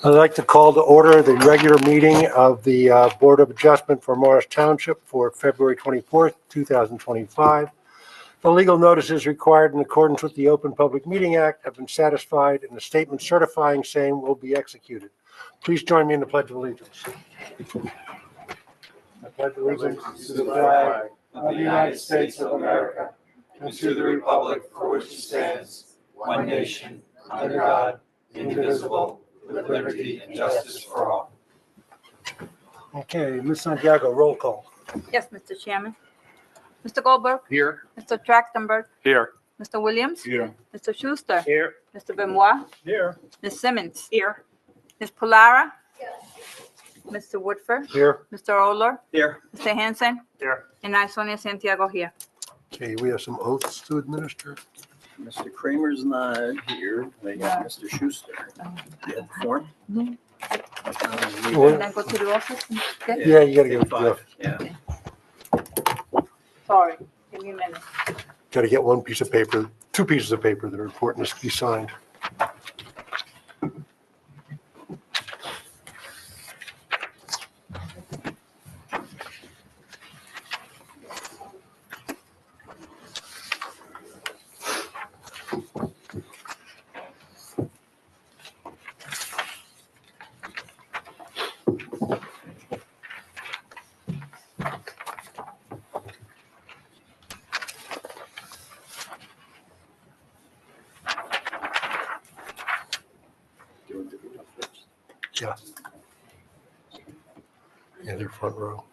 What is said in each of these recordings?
I'd like to call to order the regular meeting of the Board of Adjustment for Morris Township for February 24th, 2025. The legal notices required in accordance with the Open Public Meeting Act have been satisfied, and the statement certifying same will be executed. Please join me in the Pledge of Allegiance. I pledge allegiance to the flag of the United States of America and to the republic for which it stands, one nation, under God, indivisible, with liberty and justice for all. Okay, Ms. Santiago, roll call. Yes, Mr. Chairman. Mr. Goldberg. Here. Mr. Trachtenberg. Here. Mr. Williams. Here. Mr. Schuster. Here. Mr. Benoit. Here. Ms. Simmons. Here. Ms. Polara. Mr. Woodford. Here. Mr. Oler. Here. Mr. Hanson. Here. And I, Sonia Santiago, here. Okay, we have some oaths to administer. Mr. Kramer's not here. They got Mr. Schuster. You had the form? Mhm. Well, Can I go to the office? Okay? Yeah, you gotta give it, Five, yeah. Sorry, give me a minute. gotta get one piece of paper, two pieces of paper that are important to be signed. Yeah. Yeah, they're front row.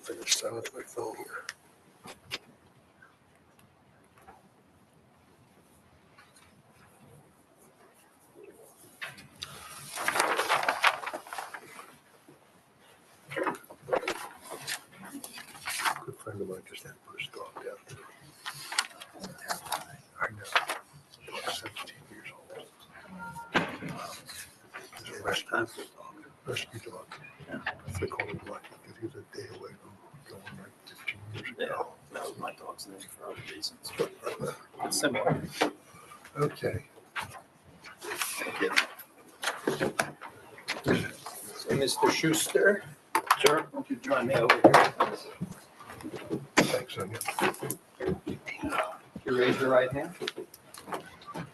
Finish silence my phone here. Good friend of mine just had first dog death. I know. Dog's 17 years old. He's a rescue dog. Yeah. They call him Lucky because he was a day away from going like 15 years Yeah, ago. that was my dog's name for other reasons. It's similar. Okay. Thank you. So, Mr. Schuster, Sir. won't you join me over here? Thanks, Sonia. You raise your right hand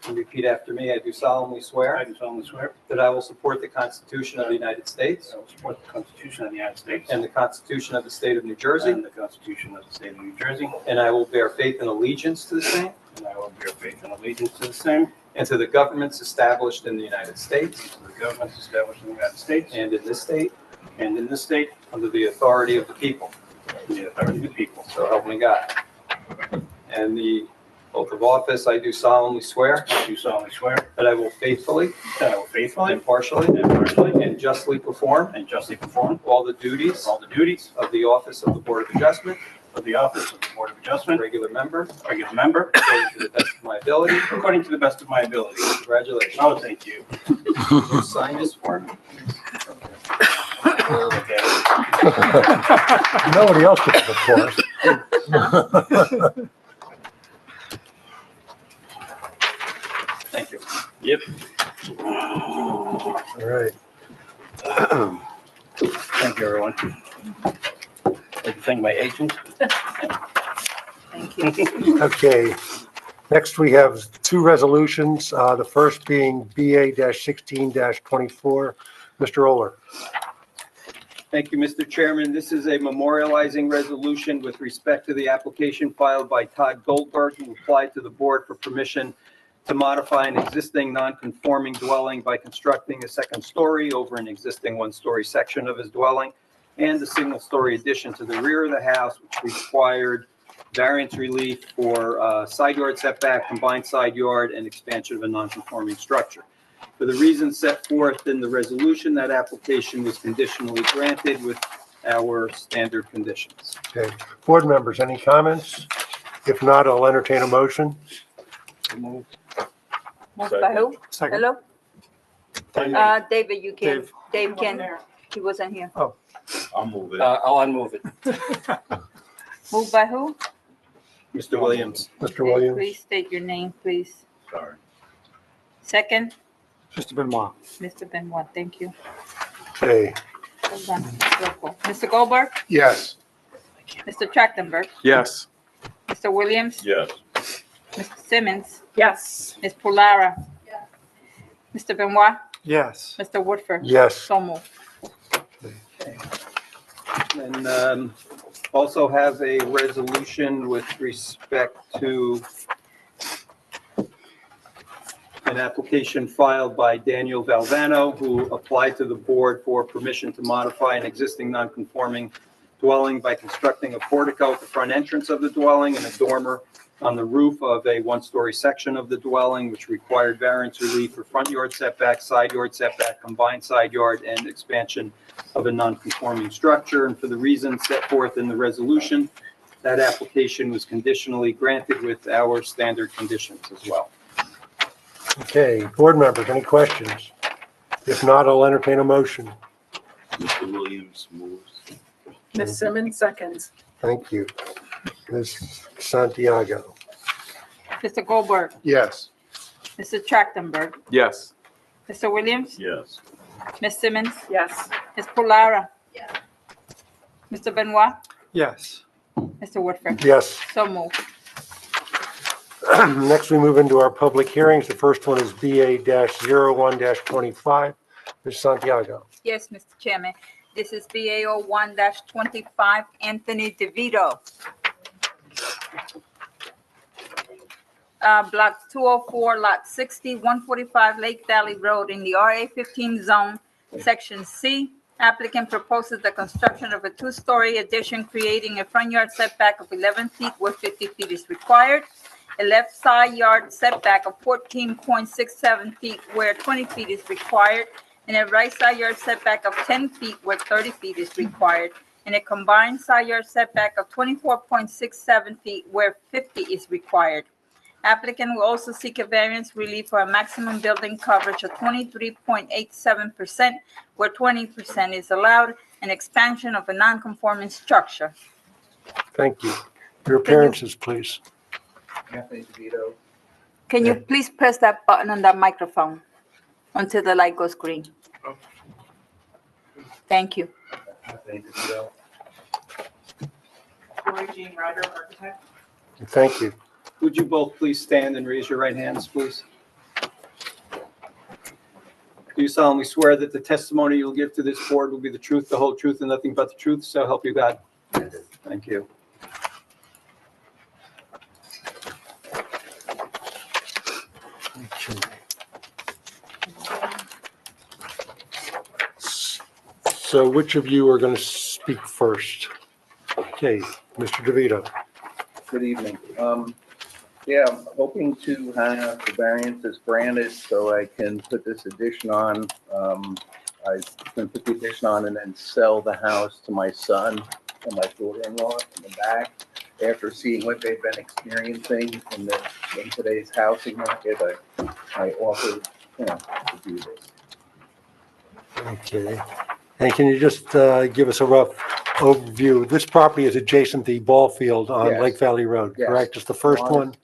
and repeat after me. I do solemnly swear I do solemnly swear that I will support the Constitution of the United States that I will support the Constitution of the United States and the Constitution of the State of New Jersey, and the Constitution of the State of New Jersey, and I will bear faith and allegiance to the same and I will bear faith and allegiance to the same, and to the governments established in the United States and to the governments established in the United States and in this state and in this state, under the authority of the people. and the authority of the people. So help me God. And the oath of office, I do solemnly swear I do solemnly swear that I will faithfully, that I will faithfully, impartially, impartially, and justly perform and justly perform all the duties all the duties of the office of the Board of Adjustment, of the office of the Board of Adjustment, regular member, regular member, according to the best of my ability. according to the best of my ability. Congratulations. Oh, thank you. Will you sign this for me? Look at Nobody else gets the floor. Thank you. All right. Thank you, everyone. Like to thank my agent. Thank you. Okay. Next, we have two resolutions. The first being BA-16-24. Mr. Oler. Thank you, Mr. Chairman. This is a memorializing resolution with respect to the application filed by Todd Goldberg, who applied to the board for permission to modify an existing non-conforming dwelling by constructing a second story over an existing one-story section of his dwelling and a single-story addition to the rear of the house, which required variance relief for side yard setback, combined side yard, and expansion of a non-conforming structure. For the reasons set forth in the resolution, that application was conditionally granted with our standard conditions. Okay. Board members, any comments? If not, I'll entertain a motion. Moved by who? Second. Hello? David, you can. Dave can. He wasn't here. I'll move it. I'll unmove it. Moved by who? Mr. Williams. Mr. Williams. Please state your name, please. Sorry. Second, Mr. Benoit. Mr. Benoit, thank you. Okay. Hold on. Roll call. Mr. Goldberg, Yes. Mr. Trachtenberg, Yes. Mr. Williams, Yes. Mr. Simmons, Yes. Ms. Pulara, Mr. Benoit, Yes. Mr. Woodford. Yes. So moved. And also have a resolution with respect to an application filed by Daniel Valvano, who applied to the board for permission to modify an existing non-conforming dwelling by constructing a portico at the front entrance of the dwelling and a dormer on the roof of a one-story section of the dwelling, which required variance relief for front yard setback, side yard setback, combined side yard, and expansion of a non-conforming structure. And for the reasons set forth in the resolution, that application was conditionally granted with our standard conditions as well. Okay. Board members, any questions? If not, I'll entertain a motion. Mr. Williams moves. Ms. Simmons seconds. Thank you. Ms. Santiago. Mr. Goldberg, Yes. Mr. Trachtenberg, Yes. Mr. Williams, Yes. Ms. Simmons, Yes. Ms. Pulara, Mr. Benoit, Yes. Mr. Woodford. Yes. So moved. Next, we move into our public hearings. The first one is BA-01-25. Ms. Santiago. Yes, Mr. Chairman. This is BAO 1-25, Anthony DeVito. Block 204, Lot 60, 145 Lake Valley Road in the RA 15 zone, Section C. Applicant proposes the construction of a two-story addition creating a front yard setback of 11 feet where 50 feet is required, a left side yard setback of 14.67 feet where 20 feet is required, and a right side yard setback of 10 feet where 30 feet is required, and a combined side yard setback of 24.67 feet where 50 is required. Applicant will also seek a variance relief for a maximum building coverage of 23.87% where 20% is allowed, and expansion of a non-conforming structure. Thank you. Your appearances, please. Anthony DeVito. Can you please press that button on that microphone until the light goes green? Thank you. Anthony DeVito. Lori Jean Ryder, architect. Thank you. Would you both please stand and raise your right hands, please? Do you solemnly swear that the testimony you'll give to this board will be the truth, the whole truth, and nothing but the truth, so help you God? Thank you. So which of you are going to speak first? Okay, Mr. DeVito. Good evening. Yeah, I'm hoping to have the variances granted so I can put this addition on. I can put the addition on and then sell the house to my son and my daughter-in-law in the back. After seeing what they've been experiencing in today's housing market, I offered, to do this. Okay. And can you just give us a rough overview? This property is adjacent to the ball field on Yes. Lake Valley Road, Yes. correct? It's the first On- one,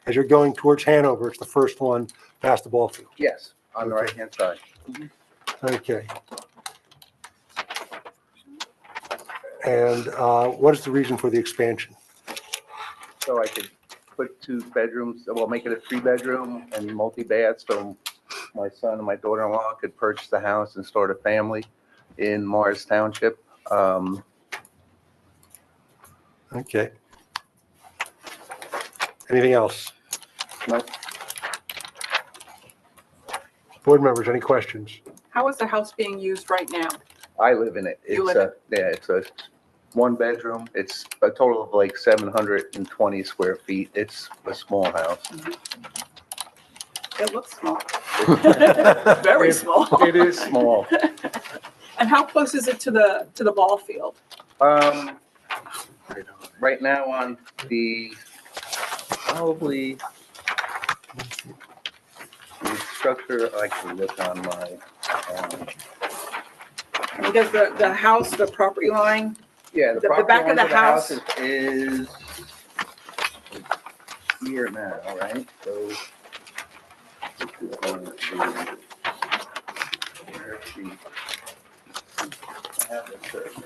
as you're going towards Hanover, it's the first one past the ball field. Yes, on the Okay. right-hand side. Okay. And what is the reason for the expansion? So I could put 2 bedrooms, well, make it a 3-bedroom and multi-bath, so my son and my daughter-in-law could purchase the house and start a family in Morris Township. Okay. Anything else? No. Board members, any questions? How is the house being used right now? I live in it. You It's live it's a 1-bedroom. It's a total of like 720 square feet. It's a small house. It looks small. Very small. It is small. And how close is it to the ball field? Right now on the, probably, the structure, I can look on my, Because the house, the property line, yeah, The the property back of line the to the house- house is here now, right? So. this is going to be- where is she? I have the survey.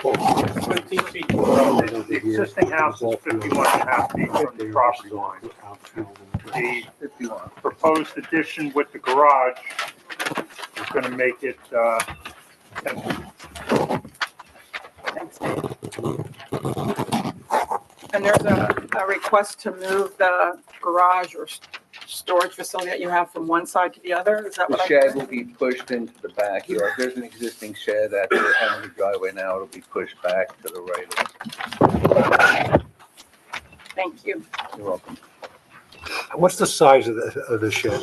15 feet from the road. The existing house is 51.5 feet from the property line. The 51. proposed addition with the garage is going to make it 10 feet. and there's a request to move the garage or storage facility that you have from one side to the other? Is that The what I shed heard? will be pushed into the backyard. There's an existing shed at the end of the driveway now. It'll be pushed back to the right. Thank you. You're welcome. What's the size of the shed?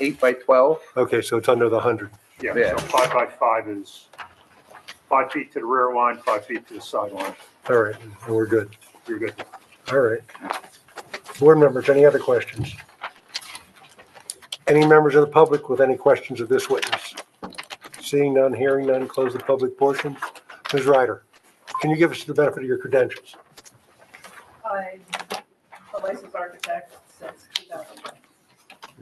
8 by 12. Okay, so it's under the 100. Yeah, Yeah. so 5 by 5 is 5 feet to the rear line, 5 feet to the sideline. All right, and we're good. You're good. All right. Board members, any other questions? Any members of the public with any questions of this witness? Seeing none, hearing none, close the public portion. Ms. Ryder, can you give us the benefit of your credentials? I'm a licensed architect since 2001.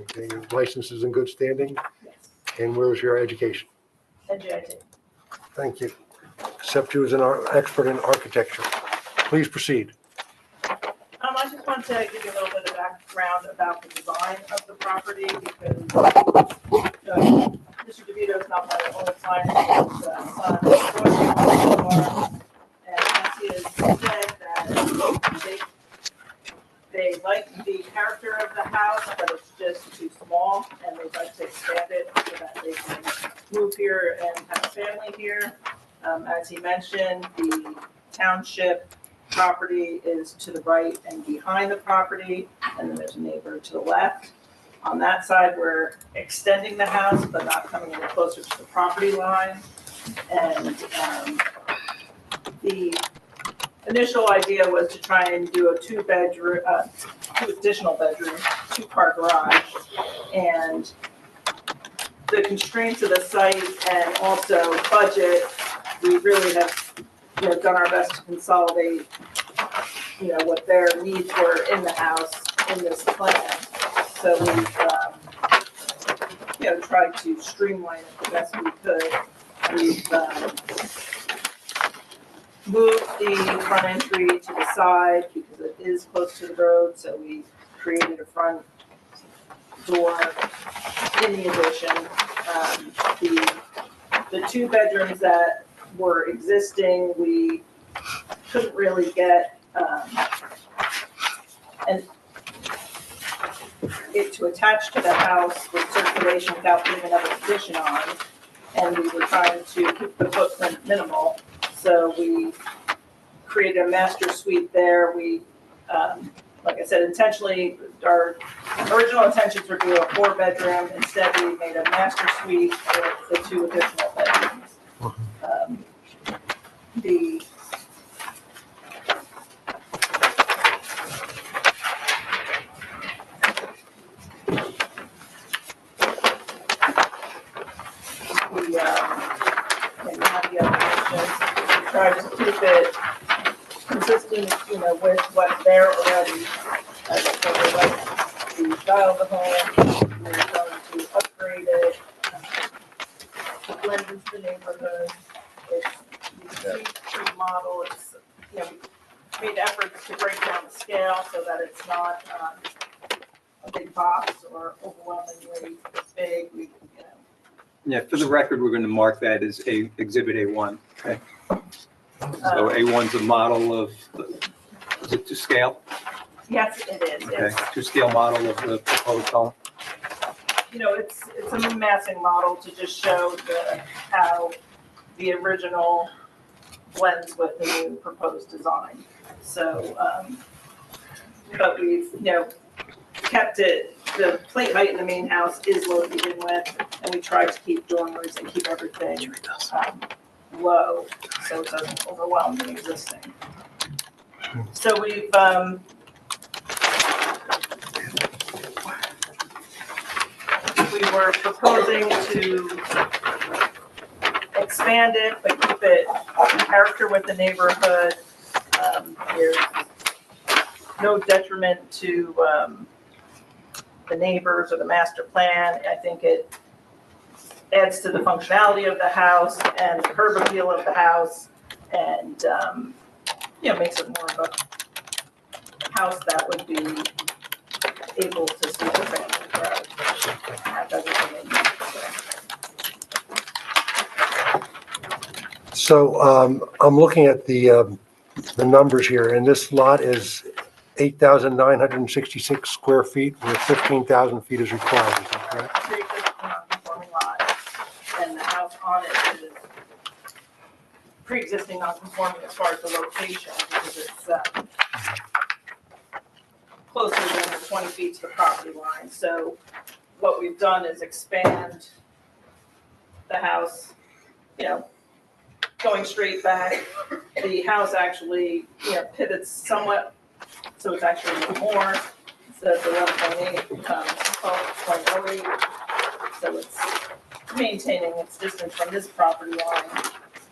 Okay, your license is in good standing, Yes. and where's your education? NJIT. Thank you. Accept you as an expert in architecture. Please proceed. I just want to give you a little bit of background about the design of the property because Mr. DeVito is not my only client, his son. And as he has said that they like the character of the house, but it's just too small and they'd like to expand it so that they can move here and have a family here. As he mentioned, the township property is to the right and behind the property, and then there's a neighbor to the left. On that side, we're extending the house, but not coming any closer to the property line. And the initial idea was to try and do a 2-bedroom, 2 additional bedrooms, 2-car garage. And the constraints of the site and also budget, we really have done our best to consolidate, what their needs were in the house in this plan. So we've, tried to streamline it the best we could. We've moved the front entry to the side because it is close to the road, so we created a front door in the addition. The 2 bedrooms that were existing, we couldn't really get it to attach to the house with circulation without putting another addition on. And we were trying to keep the footprint minimal. So we created a master suite there. We, like I said, intentionally, our original intentions were to do a 4-bedroom. Instead, we made a master suite with the 2 additional bedrooms. The tried to keep it consistent, with what's there already. So we like the style of the home, we're going to upgrade it, to blend into the neighborhood. It's the street model, it's, made efforts to break down the scale so that it's not, a big box or overwhelmingly big. Yeah, for the record, we're going to mark that as Exhibit A1. Okay. So A1's a model of, is it to scale? Yes, it is. Okay, It's, to scale model of the proposed home. it's a massing model to just show how the original blends with the new proposed design. So, but we've, kept it, the plate height in the main house is low to begin with, and we try to keep dormers and keep everything low, so it doesn't overwhelm the existing. So we were proposing to expand it, but keep it in character with the neighborhood. There's no detriment to the neighbors or the master plan. I think it adds to the functionality of the house and the curb appeal of the house, and makes it more of a house that would be able to see the family grow. Have everything it needs. So I'm looking at the numbers here, and this lot is 8,966 square feet, where 15,000 feet is required, is that correct? Pre-existing non-conforming lot, and the house on it is pre-existing non-conforming as far as the location, because it's closer than the 20 feet to the property line. So what we've done is expand the house, going straight back. The house actually, pivots somewhat, so it's actually a little more. So the 11.8 becomes 12.08. So it's maintaining its distance from this property line,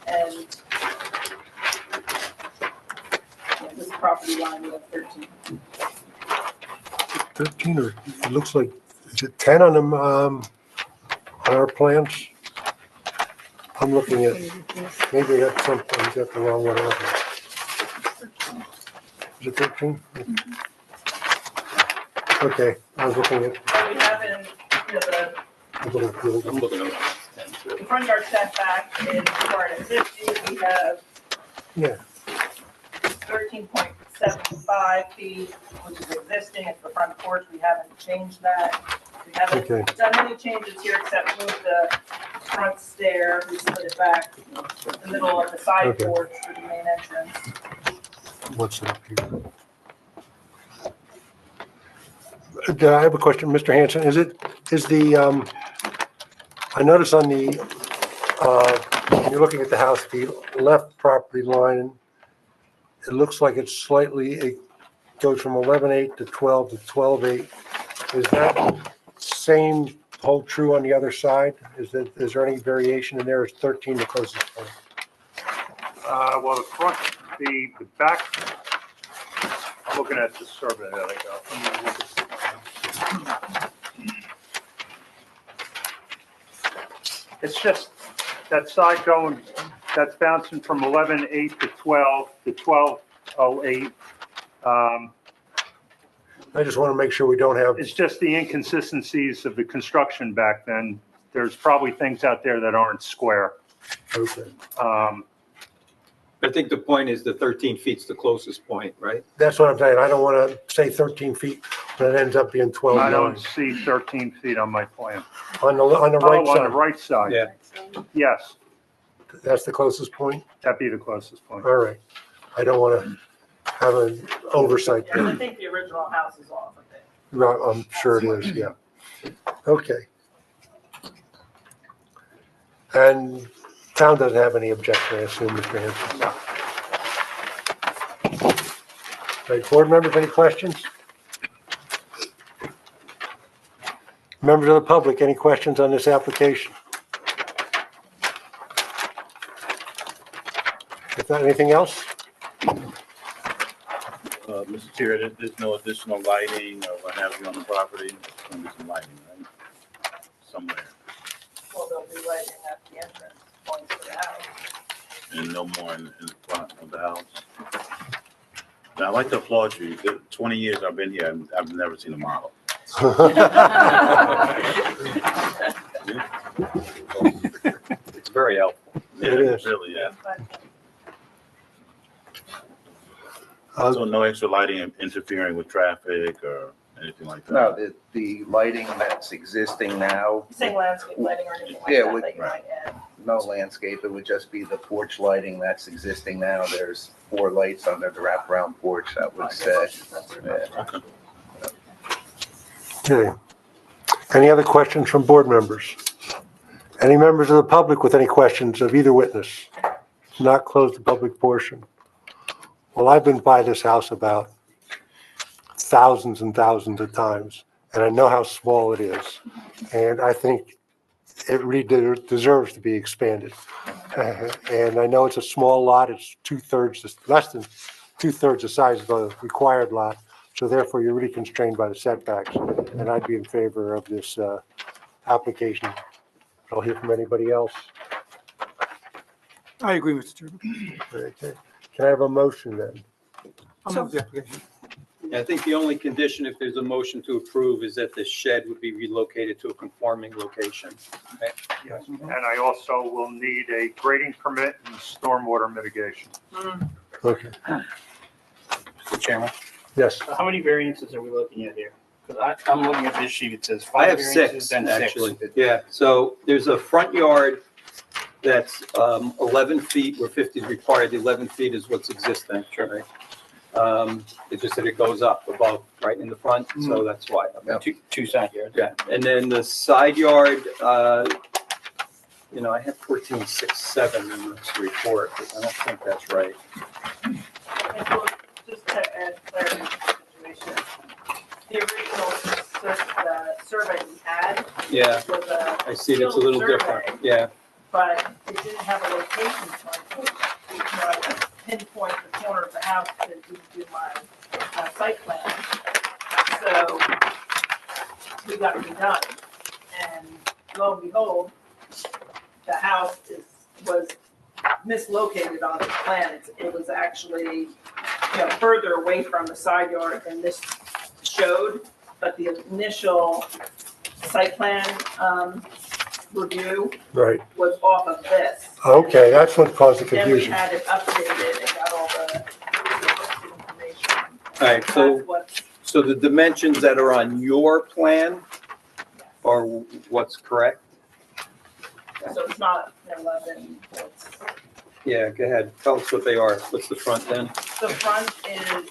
and this property line we have 13. 13, or it looks like, is it 10 on them, on our plans? I'm looking at, maybe that's something, I got the wrong one out here. Is it 13? Okay, I was looking at So we have in, the little field. I'm looking at the front yard setback is required at 50. We have Yeah, 13.75 feet, which is existing. It's the front porch. We haven't changed that. We haven't Okay. done any changes here except move the front stair. We split it back the middle of the side Okay. porch for the main entrance. what's it up here? I have a question, Mr. Hanson, I notice on the, when you're looking at the house, the left property line, it looks like it goes from 11.8 to 12 to 12.8. Is that same hold true on the other side? Is there any variation in there? Is 13 the closest point? Well, the front, the back, I'm looking at the survey that I got. Let me look at the plan. It's just that side going, that's bouncing from 11.8 to 12 to 12.08. I just want to make sure we don't have, It's just the inconsistencies of the construction back then. There's probably things out there that aren't square. okay. I think the point is the 13 feet's the closest point, right? That's what I'm saying. I don't want to say 13 feet when it ends up being 12. I don't see 13 feet on my plan. On the Oh, right on the side, right side. Yeah. Yes, that's the closest point? that'd be the closest point. All right. I don't want to have an oversight Yeah, I there. think the original house is off a bit. Right, I'm sure it is, yeah. Okay. And town doesn't have any objection, I assume, Mr. Hanson? No. Right, board members, any questions? Members of the public, any questions on this application? If not, anything else? Mr. Chair, there's no additional lighting or what have you on the property. There's gonna be some lighting, right? Somewhere, Well, they'll be lighting at the entrance points to the house. and no more in the front of the house. Now, I'd like to applaud you. The 20 years I've been here, and I've never seen a model. It's very helpful. It is. Really, yeah. Uh, So no extra lighting interfering with traffic or anything like that? No, the lighting that's existing now, Saying landscape lighting or anything like Yeah, that with- that you might add. no landscape, it would just be the porch lighting that's existing now. There's 4 lights under the wraparound porch that would say. Yeah. Okay. Any other questions from board members? Any members of the public with any questions of either witness? Not close the public portion. Well, I've been by this house about thousands and thousands of times, and I know how small it is. And I think it really deserves to be expanded. And I know it's a small lot, it's less than two-thirds the size of the required lot. So therefore, you're really constrained by the setbacks, and I'd be in favor of this application. I'll hear from anybody else. I agree, Mr. Chairman. Okay. Can I have a motion then? I'll move the application. I think the only condition, if there's a motion to approve, is that the shed would be relocated to a conforming location. Yes. And I also will need a grading permit and stormwater mitigation. Okay, Mr. Chairman, yes. how many variances are we looking at here? Because I'm looking at this sheet, it says I 5 have variances 6, and 6. actually. Yeah, so there's a front yard that's 11 feet, where 50 is required. The 11 feet is what's existing. Sure. It's just that it goes up above, right in the front, so that's why. Two side yards. Yeah, and then the side yard, I had 14.67 in this report, but I don't think that's right. And so, just to add clarity to the situation, the original survey we had Yeah, was a I see that's a little field different. survey, Yeah, but it didn't have a location point. I could pinpoint the corner of the house to do my site plan. So we got it redone. And lo and behold, the house was mislocated on the plan. It was actually, further away from the side yard than this showed. But the initial site plan review Right. was off of this. Okay, that's what caused the Then we confusion. had it updated and got all the information. all right, so, That's what's, so the dimensions that are on your plan are what's correct? so it's not 11, it's, Yeah, go ahead, tell us what they are. What's the front then? the front is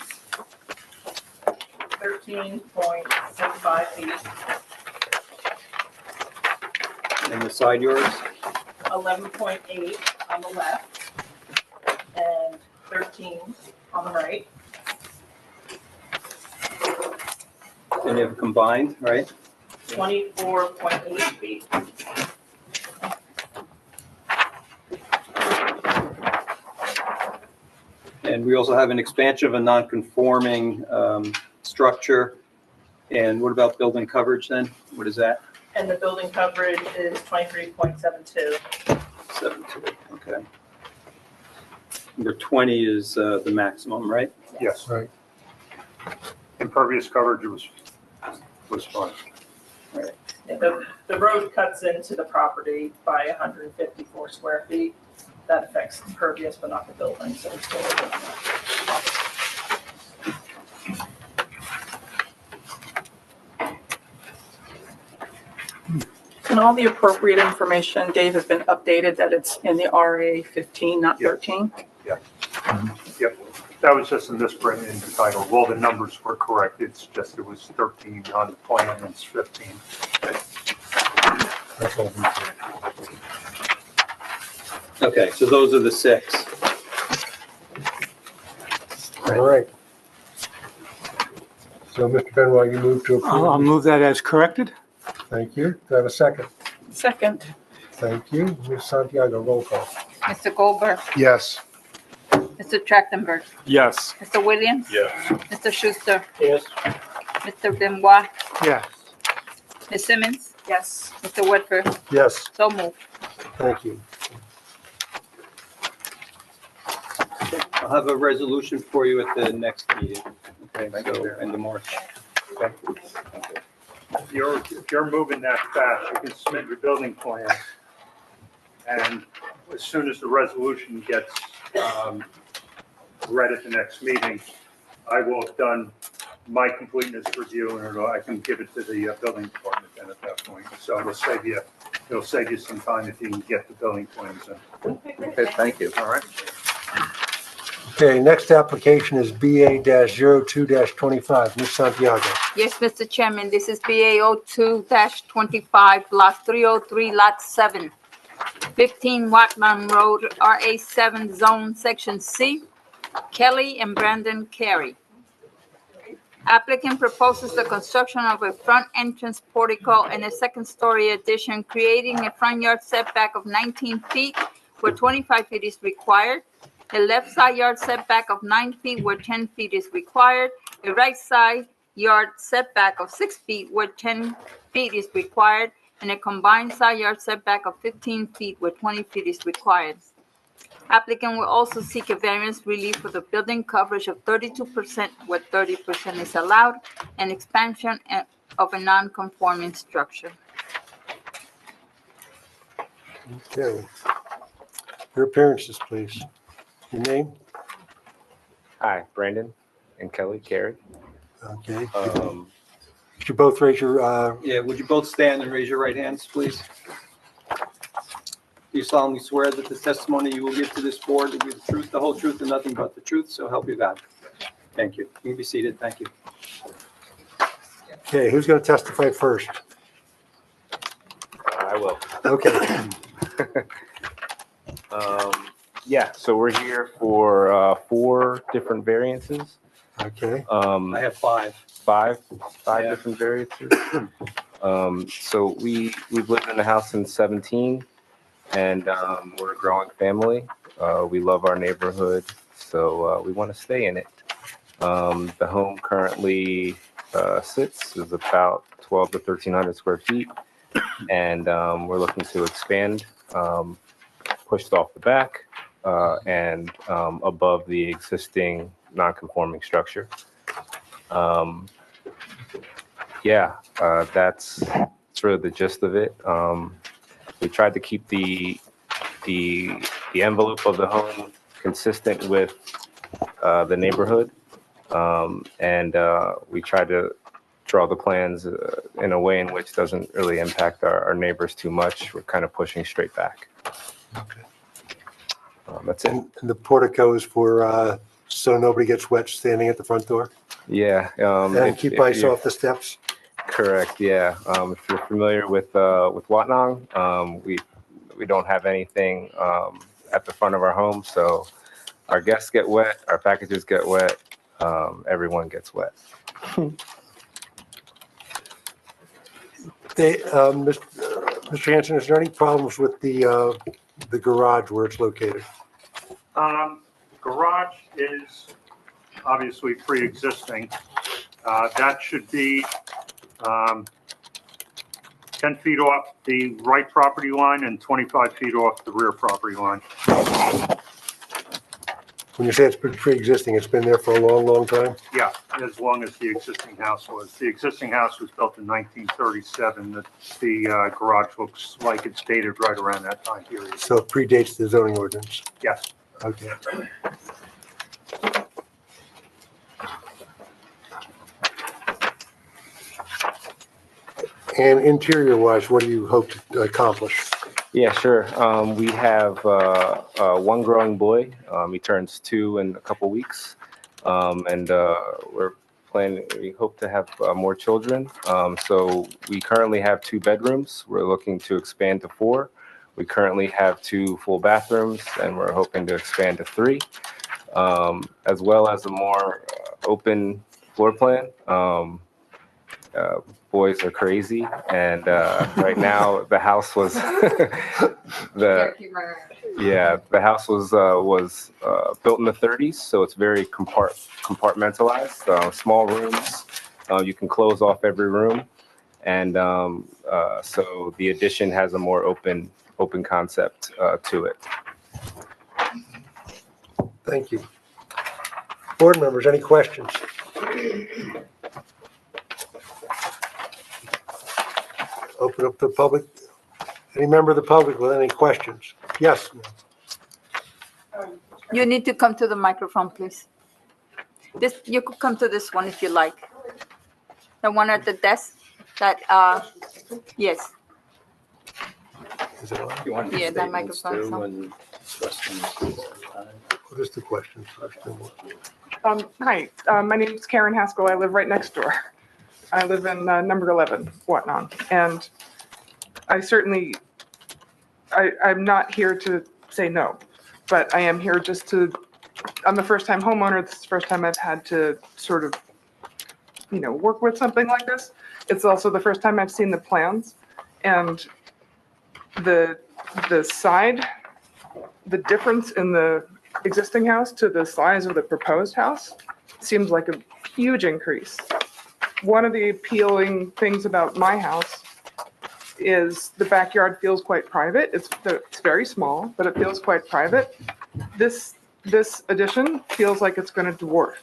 13.65 feet, And the side yards? 11.8 on the left, and 13 on the right. And you have combined, right? 24.8 feet. And we also have an expansion of a non-conforming structure. And what about building coverage then? What is that? And the building coverage is 23.72. 7.2, okay. Number 20 is the maximum, right? Yes. Right. Impervious coverage was fine. Yeah, the road cuts into the property by 154 square feet. That affects impervious, but not the building, so it's still. And all the appropriate information, Dave, has been updated that it's in the RA 15, not Yeah. 13? Yep. That was just in this print in the title. All the numbers were correct. It's just it was 13 on the plan and it's 15. That's all we said. Okay, so those are the 6. All right. So, Mr. Benoit, you move to I'll approve. move that as corrected. Thank you. Do I have a second? Second. Thank you. Ms. Santiago, roll call. Mr. Goldberg, Yes. Mr. Trachtenberg, Yes. Mr. Williams, Yes. Mr. Schuster, Yes. Mr. Benoit, Yes. Ms. Simmons, Yes. Mr. Whitford, Yes, so moved. thank you. I'll have a resolution for you at the next meeting. Okay, Thank you so very end of March. If you're moving that fast, you can submit your building plan. And as soon as the resolution gets read at the next meeting, I will have done my completeness review, and I can give it to the building department then at that point. So it'll save you some time if you can get the building plans in. Okay, thank you. All right? Okay, next application is BA-02-25, Ms. Santiago. Yes, Mr. Chairman, this is BA 02-25, Block 303, Lot 7, 15 Watman Road, RA7 Zone, Section C, Kelly and Brandon Carey. Applicant proposes the construction of a front entrance portico and a second-story addition, creating a front yard setback of 19 feet where 25 feet is required, a left side yard setback of 9 feet where 10 feet is required, a right side yard setback of 6 feet where 10 feet is required, and a combined side yard setback of 15 feet where 20 feet is required. Applicant will also seek a variance relief for the building coverage of 32% where 30% is allowed, and expansion of a non-conforming structure. Okay. Your appearances, please. Your name? Hi, Brandon and Kelly Carey. Okay. Um, Could you both raise your, Yeah, would you both stand and raise your right hands, please? Do you solemnly swear that the testimony you will give to this board will be the truth, the whole truth, and nothing but the truth, so help you God? Thank you. You can be seated. Thank you. okay, who's going to testify first? I will. Okay. Yeah, so we're here for 4 different variances. Okay. I have 5. Five Yeah. different variances. So we've lived in the house since 17, and we're a growing family. We love our neighborhood, so we want to stay in it. The home currently is about 12 to 1,300 square feet, and we're looking to expand, pushed off the back and above the existing non-conforming structure. That's sort of the gist of it. We tried to keep the envelope of the home consistent with the neighborhood, and we tried to draw the plans in a way in which doesn't really impact our neighbors too much. We're kind of pushing straight back. Okay. That's it. And the portico is for, so nobody gets wet standing at the front door? Yeah. And keep ice off the steps? Correct. Yeah. If you're familiar with Watnong, we don't have anything at the front of our home, so our guests get wet, our packages get wet, everyone gets wet. Mr. Hanson, is there any problems with the garage where it's located? Garage is obviously pre-existing. That should be 10 feet off the right property line and 25 feet off the rear property line. When you say it's been pre-existing, it's been there for a long, long time? Yeah, as long as the existing house was. The existing house was built in 1937. The garage looks like it's dated right around that time period. So it predates the zoning ordinance? Yes. Okay. And interior-wise, what do you hope to accomplish? Yeah, sure. We have one growing boy. He turns 2 in a couple weeks, and we hope to have more children. So we currently have 2 bedrooms. We're looking to expand to 4. We currently have 2 full bathrooms, and we're hoping to expand to 3, as well as a more open floor plan. boys are crazy, and right now the house was the house was built in the 30s, so it's very compartmentalized. Small rooms, you can close off every room, and so the addition has a more open concept to it. Thank you. Board members, any questions? Open up the public. Any member of the public with any questions? Yes. You need to come to the microphone, please. You could come to this one if you like. The one at the desk that, yes. Is it on? You want your Yeah, that statements microphone's too on. and questions? What is the question first? Hi, my name is Karen Haskell. I live right next door. I live in number 11, Whatnot. And I certainly, I'm not here to say no, but I am here just to, I'm a first-time homeowner. This is the first time I've had to sort of, work with something like this. It's also the first time I've seen the plans. And the side, the difference in the existing house to the size of the proposed house seems like a huge increase. One of the appealing things about my house is the backyard feels quite private. It's very small, but it feels quite private. This addition feels like it's going to dwarf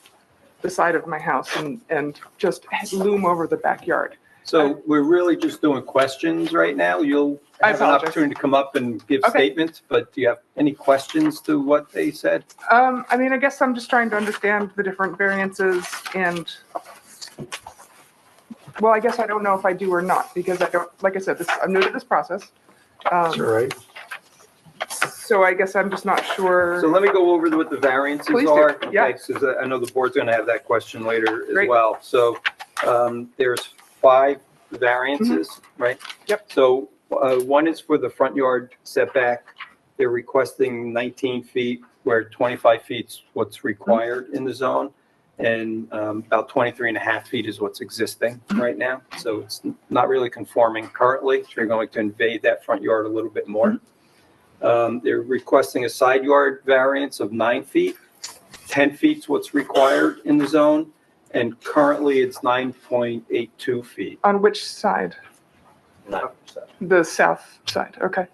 the side of my house and just loom over the backyard. So we're really just doing questions right now. You'll I have an apologize. opportunity to come up and give Okay. statements, but do you have any questions to what they said? I guess I'm just trying to understand the different variances and, well, I guess I don't know if I do or not, because I don't, like I said, I'm new to this process. That's all right. So I guess I'm just not sure. So let me go over what the variances Please do. are. Yeah. Okay, so I know the board's going to have that question later as Great. well. So there's 5 variances, right? Yep. So one is for the front yard setback. They're requesting 19 feet, where 25 feet's what's required in the zone. And about 23 and a half feet is what's existing right now. So it's not really conforming currently. They're going to invade that front yard a little bit more. They're requesting a side yard variance of 9 feet. 10 feet's what's required in the zone. And currently it's 9.82 feet. On which side? The south side, okay.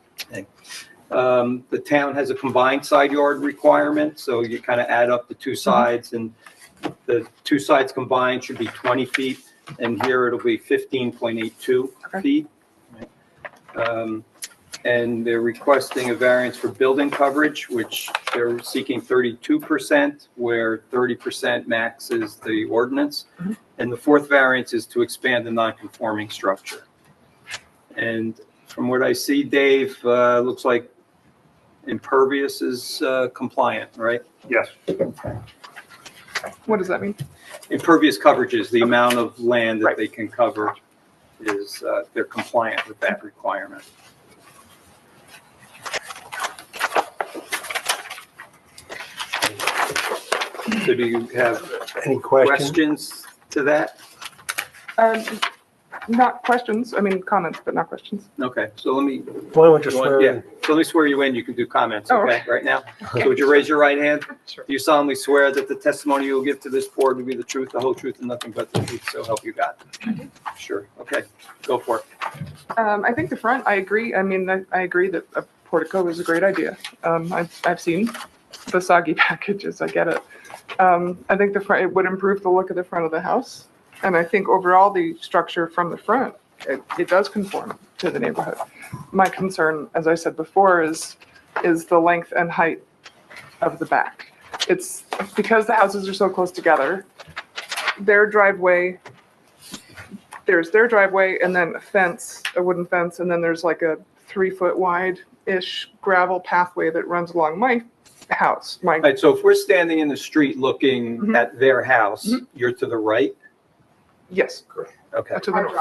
The town has a combined side yard requirement, so you kind of add up the 2 sides, and the 2 sides combined should be 20 feet, and here it'll be 15.82 Okay. feet. And they're requesting a variance for building coverage, which they're seeking 32%, where 30% max is the ordinance. Mhm. And the 4th variance is to expand the non-conforming structure. And from what I see, Dave, looks like impervious is compliant, right? Yes. What does that mean? Impervious coverage is the amount of land that Right. they can cover is, they're compliant with that requirement. So do you have Any questions? questions to that? Not questions, comments, but not questions. Okay, so let me, Why don't we just you want- swear yeah, in? so let me swear you in, you can do comments, Oh, okay, right now? So would you raise your right hand? Sure. Do you solemnly swear that the testimony you will give to this board will be the truth, the whole truth, and nothing but the truth, so help you God? Sure, okay, go for it. I think the front, I agree. I agree that a portico is a great idea. I've seen the soggy packages, I get it. I think the front, it would improve the look of the front of the house. And I think overall, the structure from the front, it does conform to the neighborhood. My concern, as I said before, is the length and height of the back. It's because the houses are so close together, their driveway, there's their driveway and then a fence, a wooden fence, and then there's like a 3-foot wide-ish gravel pathway that runs along my house. All right, so if we're standing in the street looking Mhm. at their house, Mhm. you're to the right? Yes, Okay. to the north.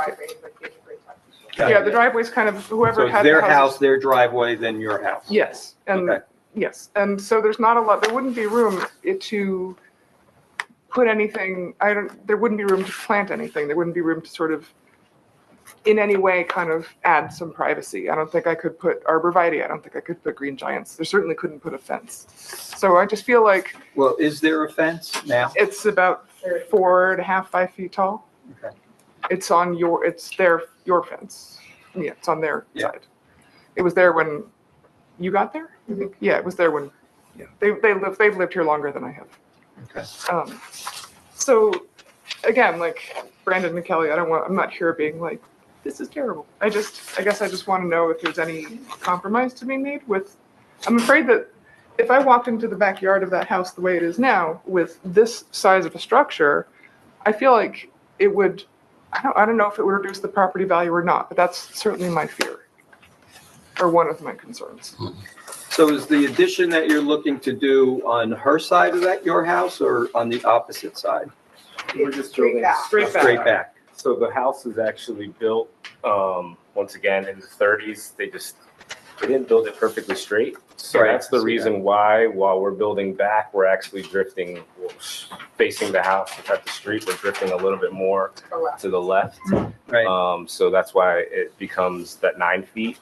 Yeah, the driveway's kind of So whoever it's had their the house, houses. their driveway, then your house? Yes, and Okay. yes, and so there's not a lot. There wouldn't be room to put anything. There wouldn't be room to plant anything. There wouldn't be room to sort of in any way kind of add some privacy. I don't think I could put arborvitae. I don't think I could put green giants. There certainly couldn't put a fence. So I just feel like Well, is there a fence now? it's about 4.5, 5 feet tall. Okay. It's your fence. Yeah, it's on their Yeah. side. It was there when you got there? I think. Yeah, it was there when, yeah, they've lived here longer than I have. Okay. So again, like Brandon and Kelly, I'm not here being like, this is terrible. I guess I just want to know if there's any compromise to be made with, I'm afraid that if I walked into the backyard of that house the way it is now with this size of a structure, I feel like it would, I don't know if it would reduce the property value or not, but that's certainly my fear or one of my concerns. So is the addition that you're looking to do on her side of your house or on the opposite side? We're just Straight building back. Straight back. So the house is actually built, once again, in the 30s. They didn't build it perfectly straight. So Right. that's the reason why, while we're building back, we're actually drifting, facing the house at the street. We're drifting a little bit more to the left. Right. So that's why it becomes that 9 feet.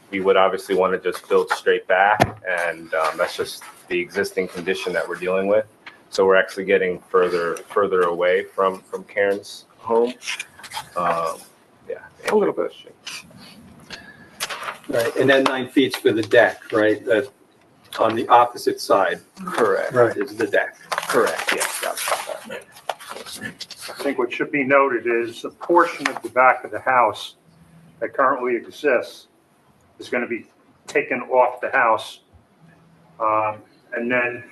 We would obviously want to just build straight back, and that's just the existing condition that we're dealing with. So we're actually getting further away from Karen's home. Yeah. A little bit. Right. And then 9 feet's for the deck, right? That on the opposite side Correct. Right. is the deck. Correct, yes. I think what should be noted is a portion of the back of the house that currently exists is going to be taken off the house. And then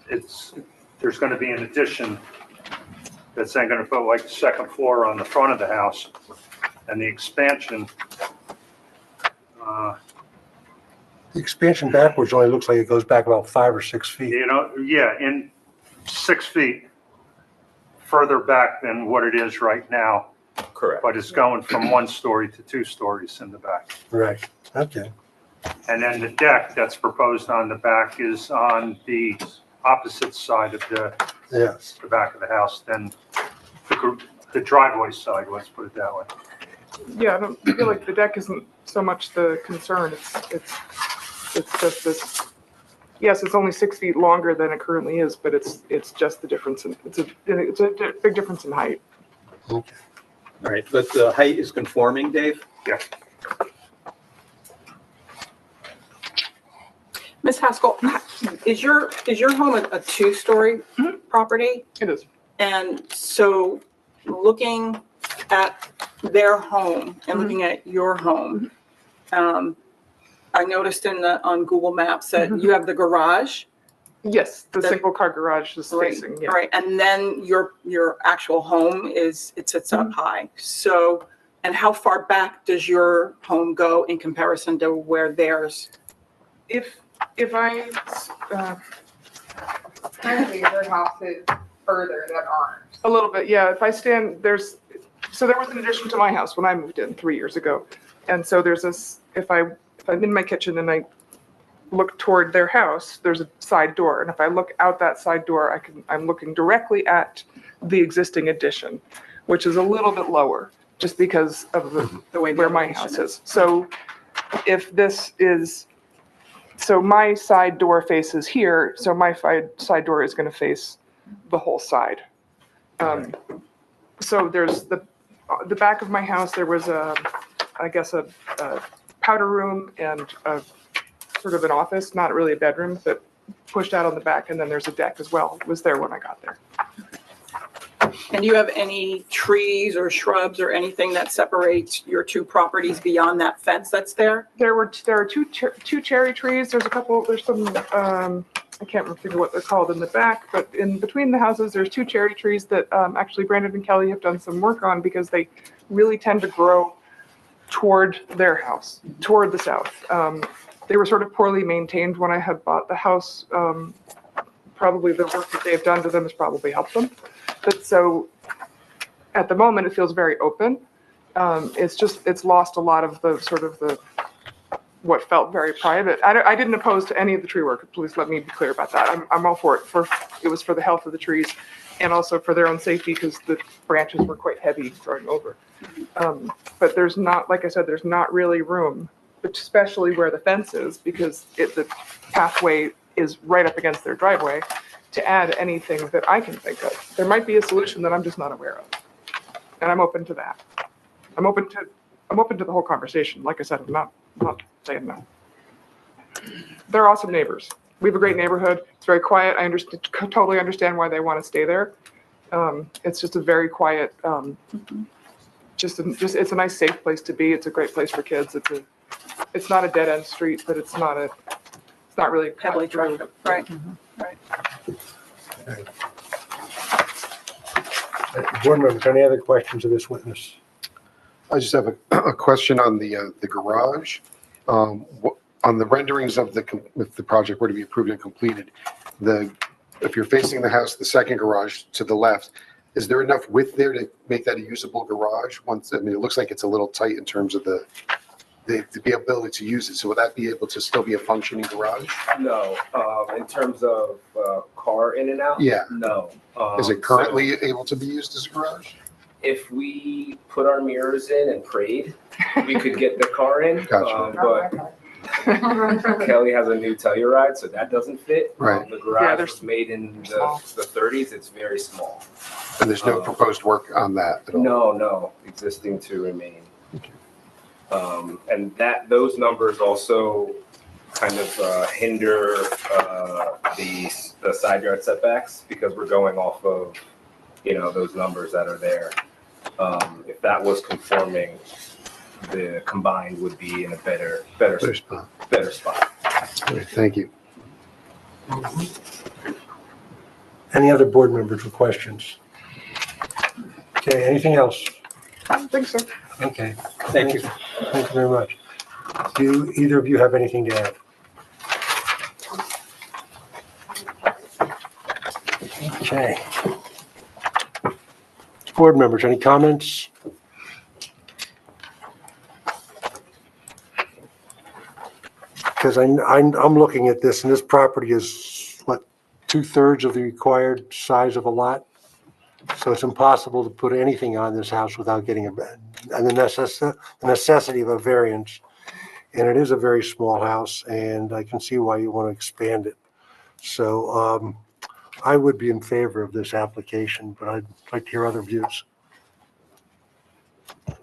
there's going to be an addition that's then going to put like the second floor on the front of the house. And the expansion, The expansion backwards only looks like it goes back about 5 or 6 feet. in 6 feet further back than what it is right now. Correct. But it's going from 1 story to 2 stories in the back. Right, okay. And then the deck that's proposed on the back is on the opposite side of the Yes. back of the house than the driveway side, let's put it that way. Yeah, I don't feel like the deck isn't so much the concern. It's just this. Yes, it's only 6 feet longer than it currently is, but it's just the difference in it's a big difference in height. Okay. Right. But the height is conforming, Dave? Yeah. Ms. Haskell, is your home a 2-story property? It is. And so looking at their home and looking at your home, I noticed on Google Maps that you have the garage. Yes, the single car garage is Right, facing. Yeah. right. And then your actual home it sits up high. So, and how far back does your home go in comparison to where theirs? If I Apparently your house is further than ours. a little bit, yeah. If I stand there was an addition to my house when I moved in 3 years ago, and so there's this. If I'm in my kitchen and I look toward their house, there's a side door, and if I look out that side door, I'm looking directly at the existing addition, which is a little bit lower, just because of the way where my house is. So if this is. So my side door faces here, so my side door is going to face the whole side. So there's the back of my house, there was a powder room and sort of an office, not really a bedroom, but pushed out on the back, and then there's a deck as well. It was there when I got there. And do you have any trees or shrubs or anything that separates your 2 properties beyond that fence that's there? There are two cherry trees. There's some, I can't remember what they're called in the back, but in between the houses, there's 2 cherry trees that actually Brandon and Kelly have done some work on because they really tend to grow toward their house, toward the south. They were sort of poorly maintained when I had bought the house. Probably the work that they've done to them has probably helped them. But so at the moment, it feels very open. It's lost a lot of what felt very private. I didn't oppose to any of the tree work. Please let me be clear about that. I'm all for it. It was for the health of the trees. and also for their own safety because the branches were quite heavy growing over. But there's not, like I said, there's not really room, especially where the fence is, because the pathway is right up against their driveway, to add anything that I can think of. There might be a solution that I'm just not aware of. And I'm open to that. I'm open to the whole conversation. Like I said, I'm not saying no. They're awesome neighbors. We have a great neighborhood. It's very quiet. I totally understand why they want to stay there. It's just a very quiet, it's a nice, safe place to be. It's a great place for kids. It's not a dead end street, but it's not really Heavily trafficked, right, right. Board members, any other questions of this witness? I just have a question on the garage. On the renderings of if the project were to be approved and completed, if you're facing the house, the second garage to the left, is there enough width there to make that a usable garage? I mean, it looks like it's a little tight in terms of the ability to use it. So would that be able to still be a functioning garage? No, in terms of car in and out? Yeah. No. Is it currently able to be used as a garage? If we put our mirrors in and prayed, we could get the car in. Gotcha. But Kelly has a new Telluride, so that doesn't fit. Right. The garage was made in the 30s. It's very small. And there's no proposed work on that at all? No, existing to remain. And those numbers also kind of hinder the side yard setbacks because we're going off of, those numbers that are there. If that was conforming, the combined would be in a better spot. Okay, thank you. Any other board members with questions? Okay, anything else? I don't think so. Okay. Thank you. Thank you very much. Do either of you have anything to add? Okay. Board members, any comments? Because I'm looking at this, and this property is, what, 2/3 of the required size of a lot? So it's impossible to put anything on this house without getting the necessity of a variance. And it is a very small house, and I can see why you want to expand it. So I would be in favor of this application, but I'd like to hear other views.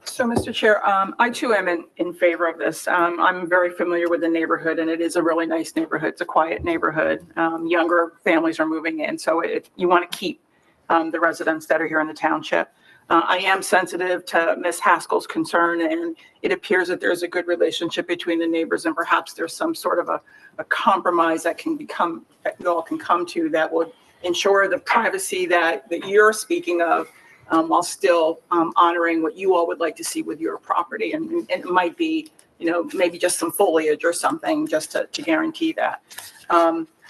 So, Mr. Chair, I too am in favor of this. I'm very familiar with the neighborhood, and it is a really nice neighborhood. It's a quiet neighborhood. Younger families are moving in, so you want to keep the residents that are here in the township. I am sensitive to Ms. Haskell's concern, and it appears that there's a good relationship between the neighbors, and perhaps there's some sort of a compromise that you all can come to that would ensure the privacy that you're speaking of, while still honoring what you all would like to see with your property. And it might be, maybe just some foliage or something just to guarantee that.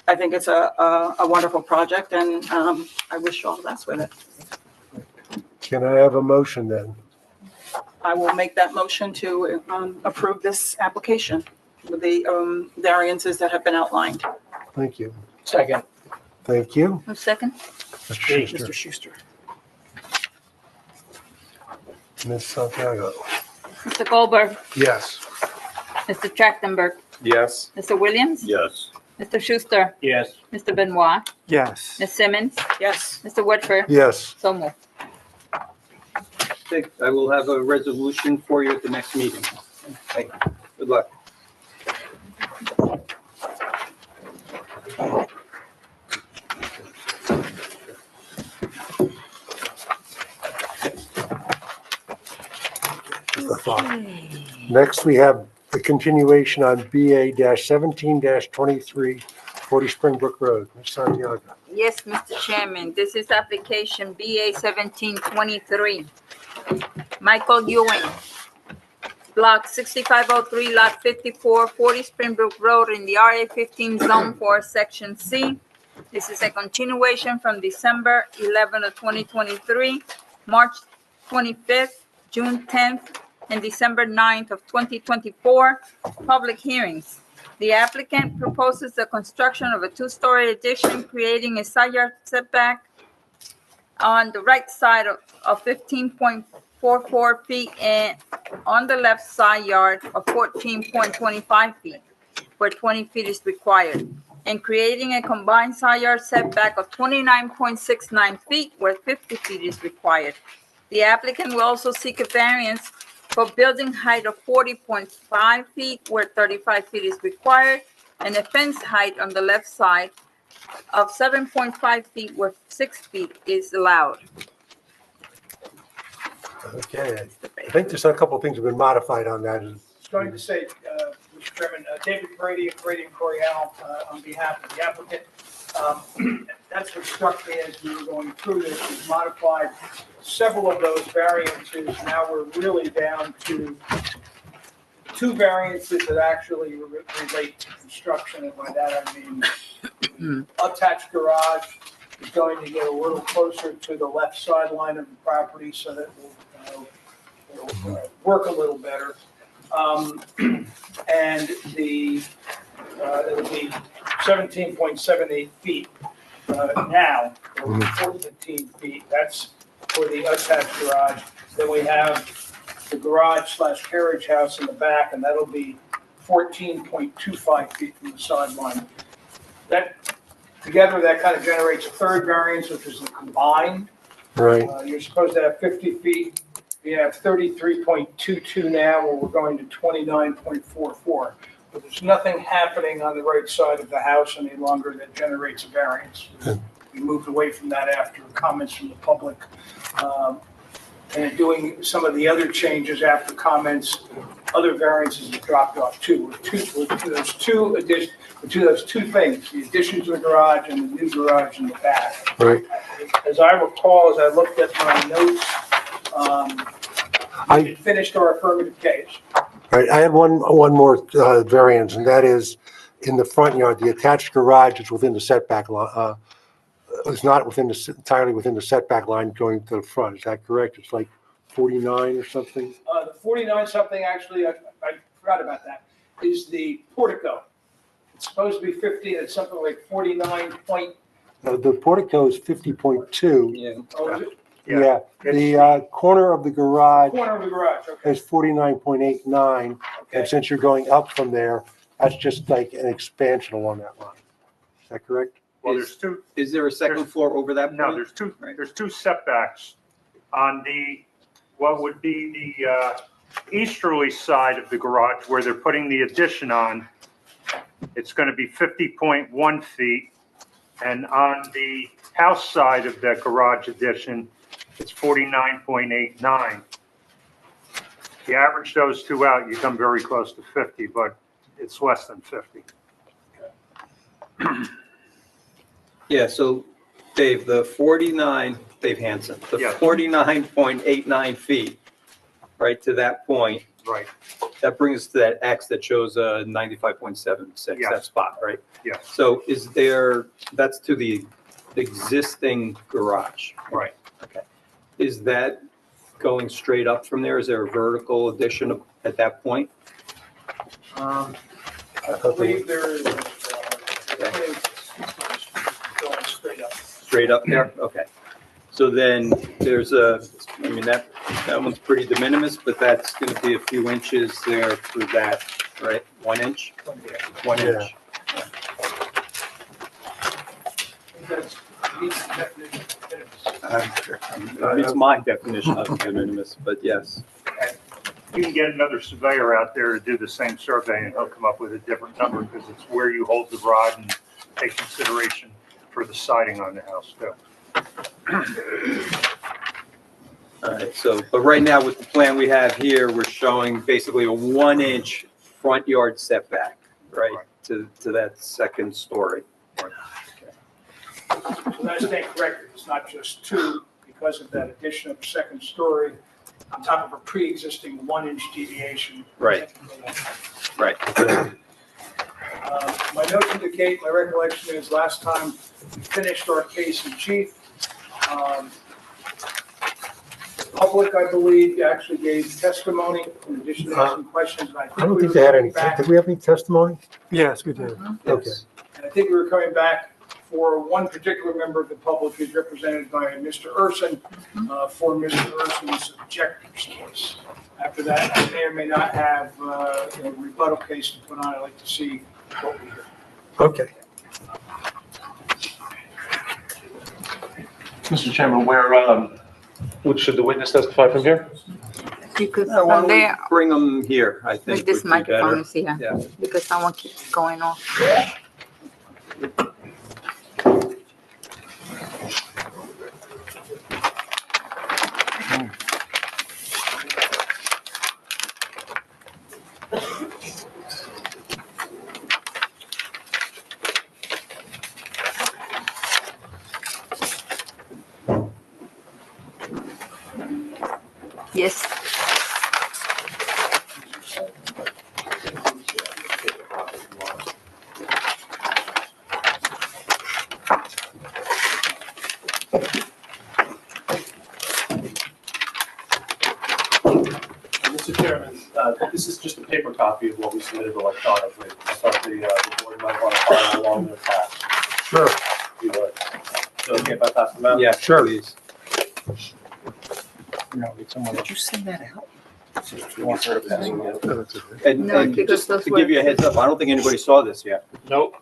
I think it's a wonderful project, and I wish you all the best with it. Can I have a motion then? I will make that motion to approve this application with the variances that have been outlined. Thank you. Second. Thank you. Who's second? Mr. Schuster. Ms. Santiago. Mr. Goldberg, Yes. Mr. Trachtenberg, Yes. Mr. Williams, Yes. Mr. Schuster, Yes. Mr. Benoit, Yes. Ms. Simmons, Yes. Mr. Woodford. Yes. So moved. I will have a resolution for you at the next meeting. Thank you. Good luck. Next, we have the continuation on BA-17-23, 40 Springbrook Road. Ms. Santiago. Yes, Mr. Chairman, this is application BA 1723. Michael Ewing, block 6503, lot 54, 40 Springbrook Road in the RA 15 zone for section C. This is a continuation from December 11 of 2023, March 25th, June 10th, and December 9th of 2024, public hearings. The applicant proposes the construction of a two-story addition, creating a side yard setback on the right side of 15.44 feet and on the left side yard of 14.25 feet, where 20 feet is required, and creating a combined side yard setback of 29.69 feet, where 50 feet is required. The applicant will also seek a variance for building height of 40.5 feet, where 35 feet is required, and a fence height on the left side of 7.5 feet, where 6 feet is allowed. Okay, I think there's a couple of things have been modified on that. I was going to say, Mr. Chairman, David Brady of Brady and Coriel, on behalf of the applicant. That's what struck me as we were going through this. We've modified several of those variances. Now we're really down to two variances that actually relate to construction, and by that I mean attached garage is going to get a little closer to the left sideline of the property so that it'll work a little better. And it'll be 17.78 feet now, or 14 feet. That's for the attached garage. Then we have the garage/carriage house in the back, and that'll be 14.25 feet from the sideline. That together, that kind of generates a third variance, which is the combined. Right. You're supposed to have 50 feet. We have 33.22 now, where we're going to 29.44. But there's nothing happening on the right side of the house any longer that generates a variance. We moved away from that after comments from the public. And doing some of the other changes after comments, other variances have dropped off too. There's two things, the addition to the garage and the new garage in the back. Right. As I recall, as I looked at my notes, we finished our affirmative case. Right, I had one more variance, and that is in the front yard, the attached garage is within the setback line, is not entirely within the setback line going to the front. Is that correct? It's like 49 or something? The 49 something, actually, I forgot about that, is the portico. It's supposed to be 50, and it's something like 49 point. The portico is 50.2. Yeah. Oh, is it? Yeah, the corner of the garage Corner of the garage, okay. is 49.89, and since you're going up from there, that's just like an expansion along that line. Is that correct? Well, there's two. Is there a second floor over that point? No, there's two setbacks on what would be the easterly side of the garage where they're putting the addition on. It's going to be 50.1 feet. And on the house side of the garage addition, it's 49.89. If you average those two out, you come very close to 50, but it's less than 50. Yeah, so Dave, Dave Hansen, the 49.89 feet, right to that point. Right. That brings us to that X that shows 95.76, Yes. that spot, right? Yes. So that's to the existing garage? Right. Okay. Is that going straight up from there? Is there a vertical addition at that point? I believe there is, going straight up. Straight up there? Okay. So then there's that one's pretty de minimis, but that's going to be a few inches there for that, right? 1 inch? 1 inch. That's meets the definition of It meets my definition of de minimis, but yes. You can get another surveyor out there to do the same survey, and he'll come up with a different number because it's where you hold the rod and take consideration for the siding on the house too. All right, but right now with the plan we have here, we're showing basically a 1 inch front yard setback, right? To that second story. So that's correct. It's not just two because of that addition of a second story on top of a pre-existing 1 inch deviation. Right. Right. My notes indicate, my recollection is last time we finished our case in chief, the public, I believe, actually gave testimony in addition to asking questions. And I don't think they had any. Did we have any testimony? Yes, we did. Okay. And I think we were coming back for one particular member of the public who's represented by Mr. Urson for Mr. Urson's objector's case. After that, I may or may not have a rebuttal case to put on. I'd like to see what we hear. Okay. Mr. Chairman, should the witness testify from here? Because Why from don't we there, bring them here, I think with this would be microphone better. is here, Yeah. because someone keeps going off. Yes. Mr. Chairman, this is just a paper copy of what we submitted electronically. I thought the board might want to follow along their path. Sure. If you would. So, okay, if I pass them out? Yeah, Sure. please. Did you send that out? You want her to pass them out? And, No, and because just those to give you a heads up, I don't think anybody saw this yet, Nope.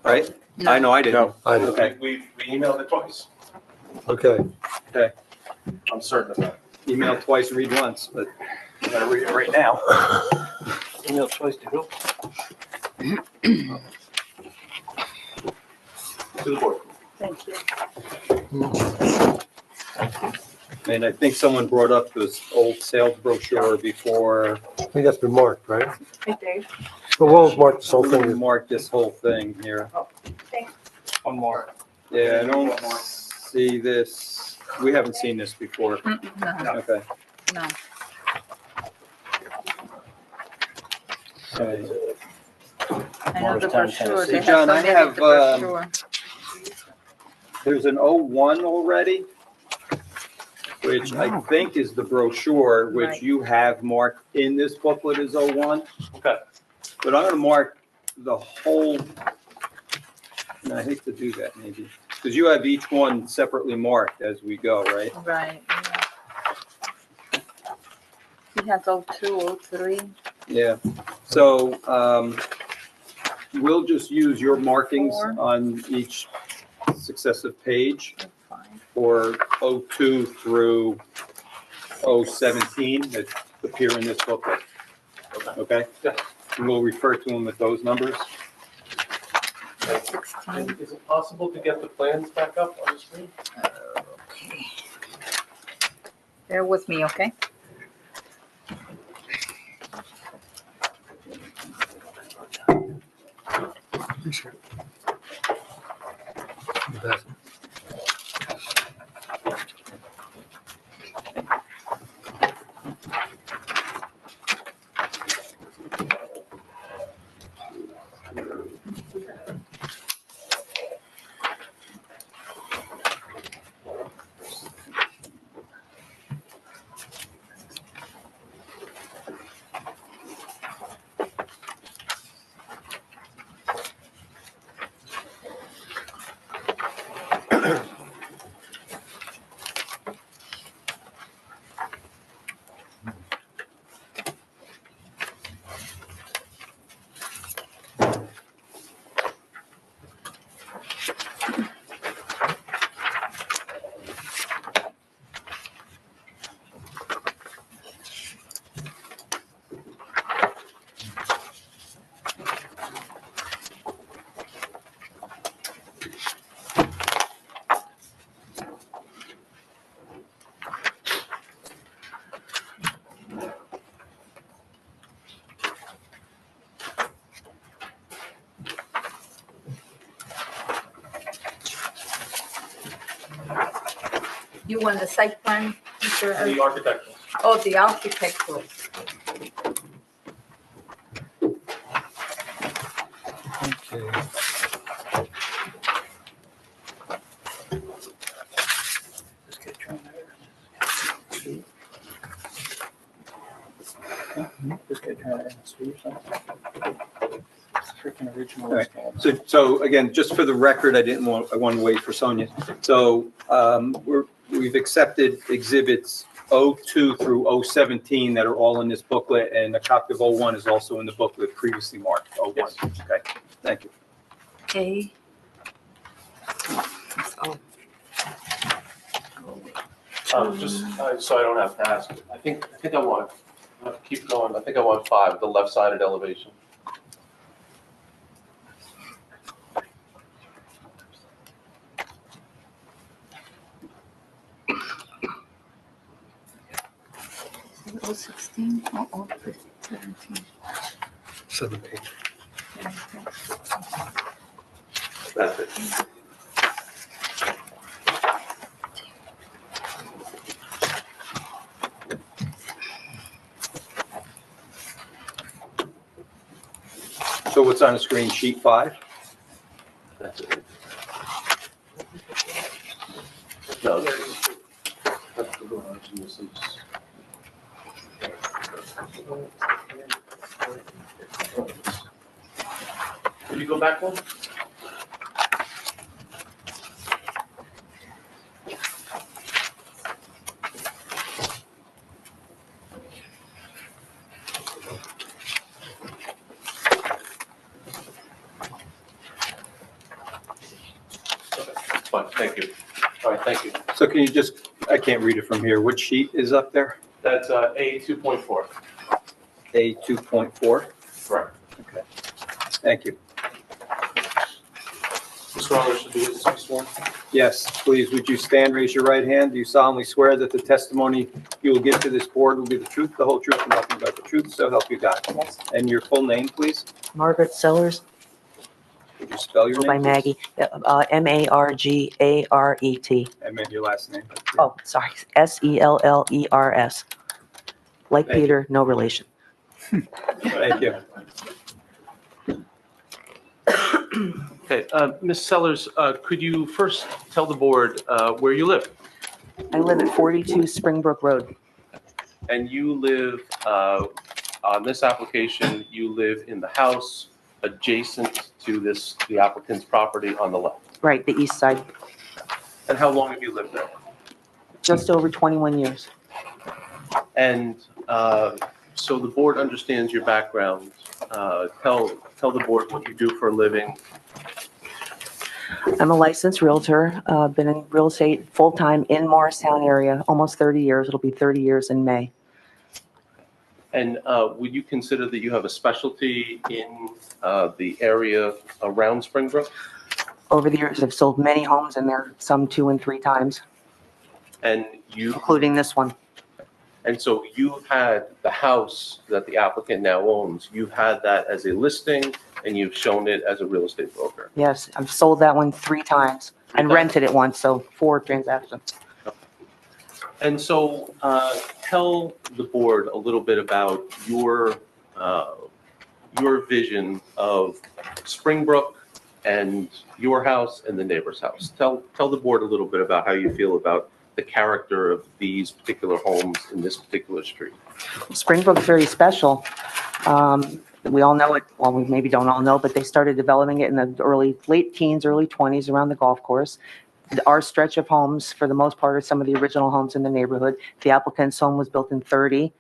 right? No. I know I didn't. I did. Okay, We emailed it twice. Okay. I'm certain of that. email twice, read once, but I'm gonna read it right now. Email twice to who? To the board. Thank you. and I think someone brought up this old sales brochure before. I think that's been marked, right? Hey, Dave. But we'll mark this whole We thing. marked this whole thing here. One more. Yeah, I don't see this. We haven't seen this before. No, Okay. no. Okay. I know the Morristown, brochure, they Hey, have John, I something have, like the brochure. There's an 01 already, which I think is the brochure, which Right. you have marked in this booklet as 01. Okay. But I'm gonna mark the whole, and I hate to do that maybe, because you have each one separately marked as we go, right? Right, yeah. He has 02, 03. Yeah, so, we'll just use your markings 4. on each successive page That's fine. for 02 through 017 that appear in this booklet. Okay? Yeah. And we'll refer to them with those numbers. 16. Is it possible to get the plans back up on the screen? Okay. Bear with me, okay? You want the site plan? Mr. The architectural. Oh, the architectural. Just get trying to street or something. Freaking original. All right. So again, just for the record, I want to wait for Sonia. So we've accepted exhibits 02 through 017 that are all in this booklet, and a copy of 01 is also in the booklet previously marked 01. Yes. Okay, thank you. A. Just so I don't have to ask, I think I want, I have to keep going, I think I want 5, the left-sided elevation. Oh, 16, oh, 17. 17. That's it. So what's on the screen, sheet 5? That's it. No, that's the garage, and this is. Can you go back one? Fine, thank you. All right, thank you. So can you just, I can't read it from here. Which sheet is up there? That's A 2.4. A 2.4? Correct. Okay. Thank you. Mr. Arler, should be sworn? Yes, please, would you stand, raise your right hand? Do you solemnly swear that the testimony you will give to this board will be the truth, the whole truth, and nothing but the truth, so help you God? Yes. And your full name, please? Margaret Sellers, Would you spell your go by name, Maggie, Margaret. and then your last name? Oh, sorry, Sellers. Like Thank you. Peter, no relation. Thank you. Okay, Ms. Sellers, could you first tell the board where you live? I live at 42 Springbrook Road. And you live, on this application, you live in the house adjacent to the applicant's property on the left. Right, the east side, And how long have you lived there? just over 21 years. And so the board understands your background. Tell the board what you do for a living. I'm a licensed realtor, been in real estate full-time in Morristown area, almost 30 years. It'll be 30 years in May. And would you consider that you have a specialty in the area around Springbrook? Over the years, I've sold many homes in there, some 2 and 3 times, And you, including this one. and so you had the house that the applicant now owns, you've had that as a listing and you've shown it as a real estate broker. Yes, I've sold that one 3 times and times. rented it once, so 4 transactions. And so tell the board a little bit about your vision of Springbrook and your house and the neighbor's house. Tell the board a little bit about how you feel about the character of these particular homes in this particular street. Springbrook's very special. We all know it, well, we maybe don't all know, but they started developing it in the late teens, early 20s around the golf course. Our stretch of homes, for the most part, are some of the original homes in the neighborhood. The applicant's home was built in 30.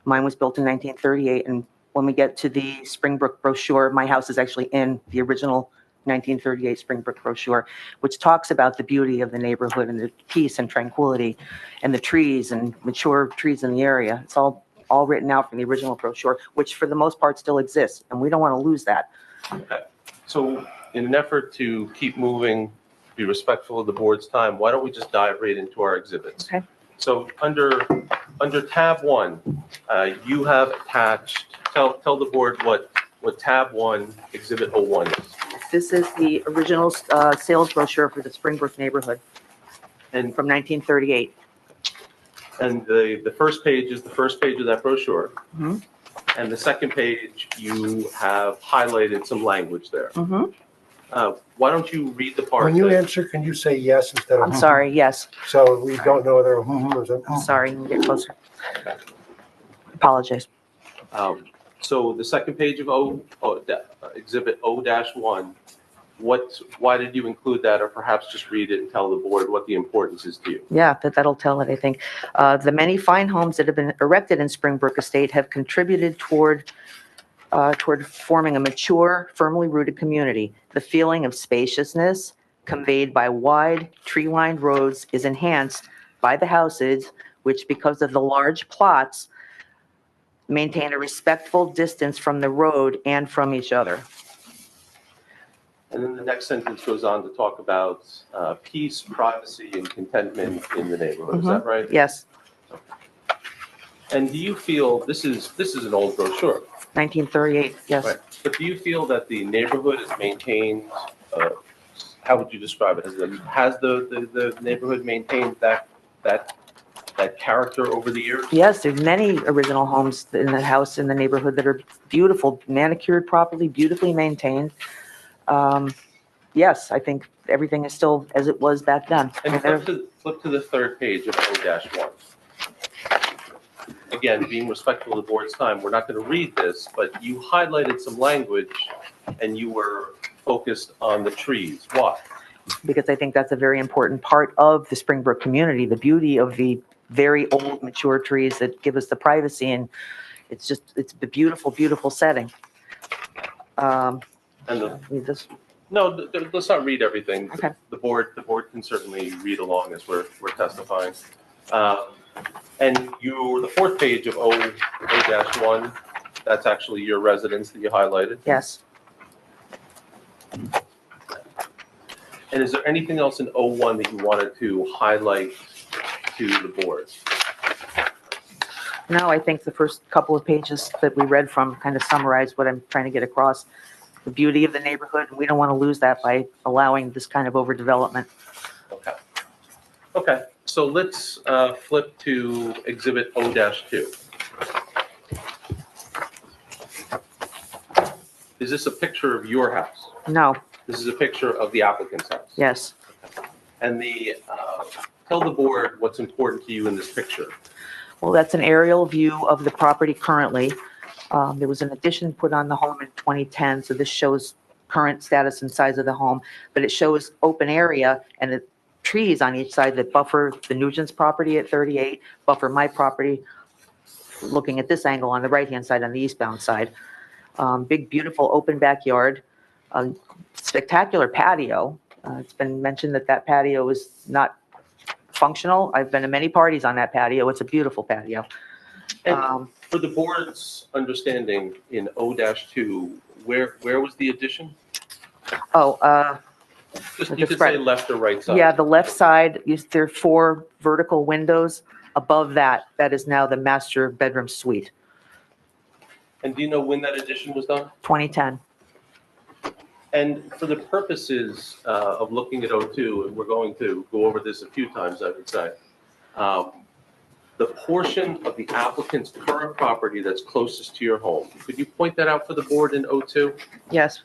Mine was built in 1938. And when we get to the Springbrook brochure, my house is actually in the original 1938 Springbrook brochure, which talks about the beauty of the neighborhood and the peace and tranquility and the trees and mature trees in the area. It's all written out from the original brochure, which for the most part still exists, and we don't want to lose that. Okay. So in an effort to keep moving, be respectful of the board's time, why don't we just dive right into our exhibits? Okay. So under tab 1, you have attached, tell the board what tab 1, exhibit 01 is. This is the original sales brochure for the Springbrook neighborhood And from 1938. And the first page is the first page of that brochure. Mhm. And the second page, you have highlighted some language there. Why don't you read the part? When you that- answer, can you say yes instead of? I'm sorry, yes. So we don't know whether or something. I'm sorry, let me get closer. Apologize. So the second page of Exhibit O-1, why did you include that, or perhaps just read it and tell the board what the importance is to you? Yeah, that'll tell it, I think. The many fine homes that have been erected in Springbrook Estate have contributed toward forming a mature, firmly rooted community. The feeling of spaciousness conveyed by wide, tree-lined roads is enhanced by the houses, which, because of the large plots, maintain a respectful distance from the road and from each other. And then the next sentence goes on to talk about peace, privacy, and contentment in the neighborhood. Is that right? Yes, And do you feel, this is an old brochure, 1938, yes. right? But do you feel that the neighborhood is maintained, how would you describe it? Has the neighborhood maintained that character over the years? Yes, there's many original homes in the house in the neighborhood that are beautiful, manicured properly, beautifully maintained. Yes, I think everything is still as it was back then. And flip to the third page of O-1. Again, being respectful of the board's time, we're not going to read this, but you highlighted some language and you were focused on the trees. Why? Because I think that's a very important part of the Springbrook community, the beauty of the very old, mature trees that give us the privacy, and it's a beautiful, beautiful setting. And no, let's not read everything. Okay. The board can certainly read along as we're testifying. And the fourth page of O-1, that's actually your residence that you highlighted. Yes. And is there anything else in O-1 that you wanted to highlight to the board? No, I think the first couple of pages that we read from kind of summarize what I'm trying to get across. The beauty of the neighborhood, and we don't want to lose that by allowing this kind of overdevelopment. Okay, so let's flip to Exhibit O-2. Is this a picture of your house? No, This is a picture of the applicant's house? yes. And tell the board what's important to you in this picture. Well, that's an aerial view of the property currently. There was an addition put on the home in 2010, so this shows current status and size of the home, but it shows open area and the trees on each side that buffer the Nugent's property at 38, buffer my property, looking at this angle on the right-hand side, on the eastbound side. Big, beautiful, open backyard, spectacular patio. It's been mentioned that patio is not functional. I've been to many parties on that patio. It's a beautiful patio. And for the board's understanding, in O-2, where was the addition? You could say left or right side. Yeah, the left side, there are 4 vertical windows. Above that, that is now the master bedroom suite, And do you know when that addition was done? 2010. And for the purposes of looking at O2, and we're going to go over this a few times, I would say, the portion of the applicant's current property that's closest to your home, could you point that out for the board in O2? Yes.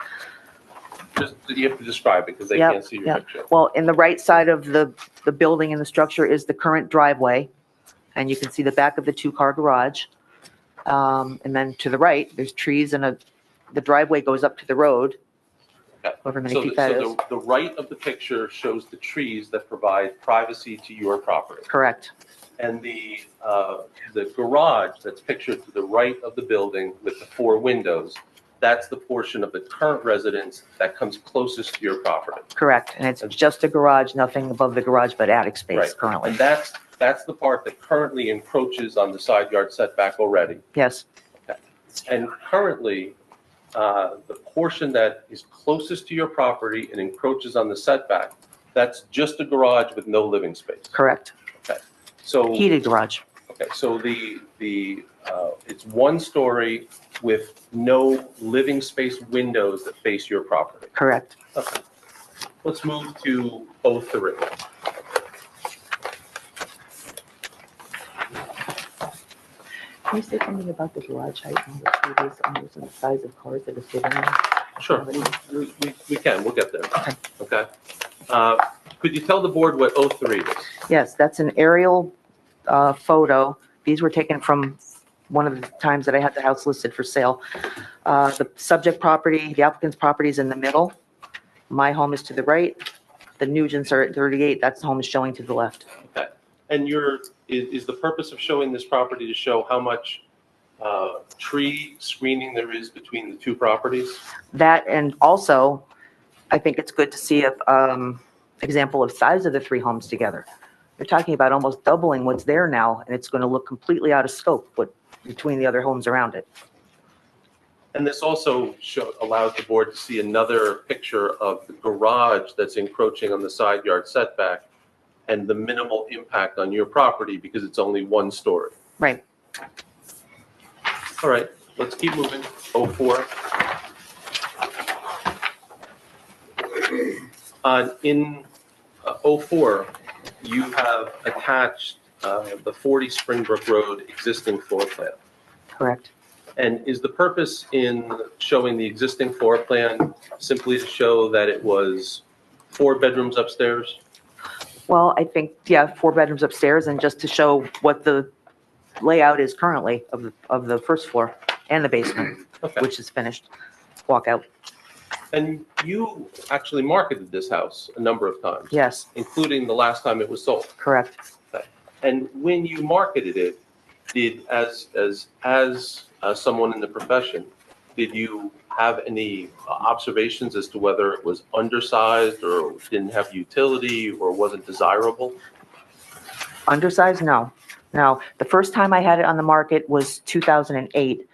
Just, you have to describe it because they Yep, can't see your yep. picture. Well, in the right side of the building and the structure is the current driveway, and you can see the back of the 2-car garage. And then to the right, there's trees and the driveway goes up to the road, however many feet that is. The right of the picture shows the trees that provide privacy to your property. Correct. And the garage that's pictured to the right of the building with the 4 windows, that's the portion of the current residence that comes closest to your property. Correct, and it's just a garage, nothing above the garage but attic space Right. currently. And that's the part that currently encroaches on the side yard setback already. Yes, And currently, the portion that is closest to your property and encroaches on the setback, that's just a garage with no living space. correct. Okay. So. Heated garage. Okay, so it's 1 story with no living space windows that face your property. Correct. Okay. Let's move to O3. Can you say something about the garage height and the previous owners and the size of cars that are fitting in? Sure, we can, we'll get there. Okay. Could you tell the board what O3 is? Yes, that's an aerial photo. These were taken from one of the times that I had the house listed for sale. The subject property, the applicant's property is in the middle. My home is to the right. The Nugents are at 38. That's the home is showing to the left. Okay. And is the purpose of showing this property to show how much tree screening there is between the two properties? That, and also, I think it's good to see a example of size of the three homes together. You're talking about almost doubling what's there now, and it's going to look completely out of scope between the other homes around it. And this also allows the board to see another picture of the garage that's encroaching on the side yard setback and the minimal impact on your property because it's only one story. Right. All right, let's keep moving. 04. In 04, you have attached the 40 Springbrook Road existing floor plan. Correct. And is the purpose in showing the existing floor plan simply to show that it was 4 bedrooms upstairs? Well, I think, yeah, 4 bedrooms upstairs, and just to show what the layout is currently of the first floor and the basement, which is finished, walkout. And you actually marketed this house a number of times. Yes. Including the last time it was sold. Correct. Okay. And when you marketed it, as someone in the profession, did you have any observations as to whether it was undersized or didn't have utility or wasn't desirable? Undersized? No. No. The first time I had it on the market was 2008.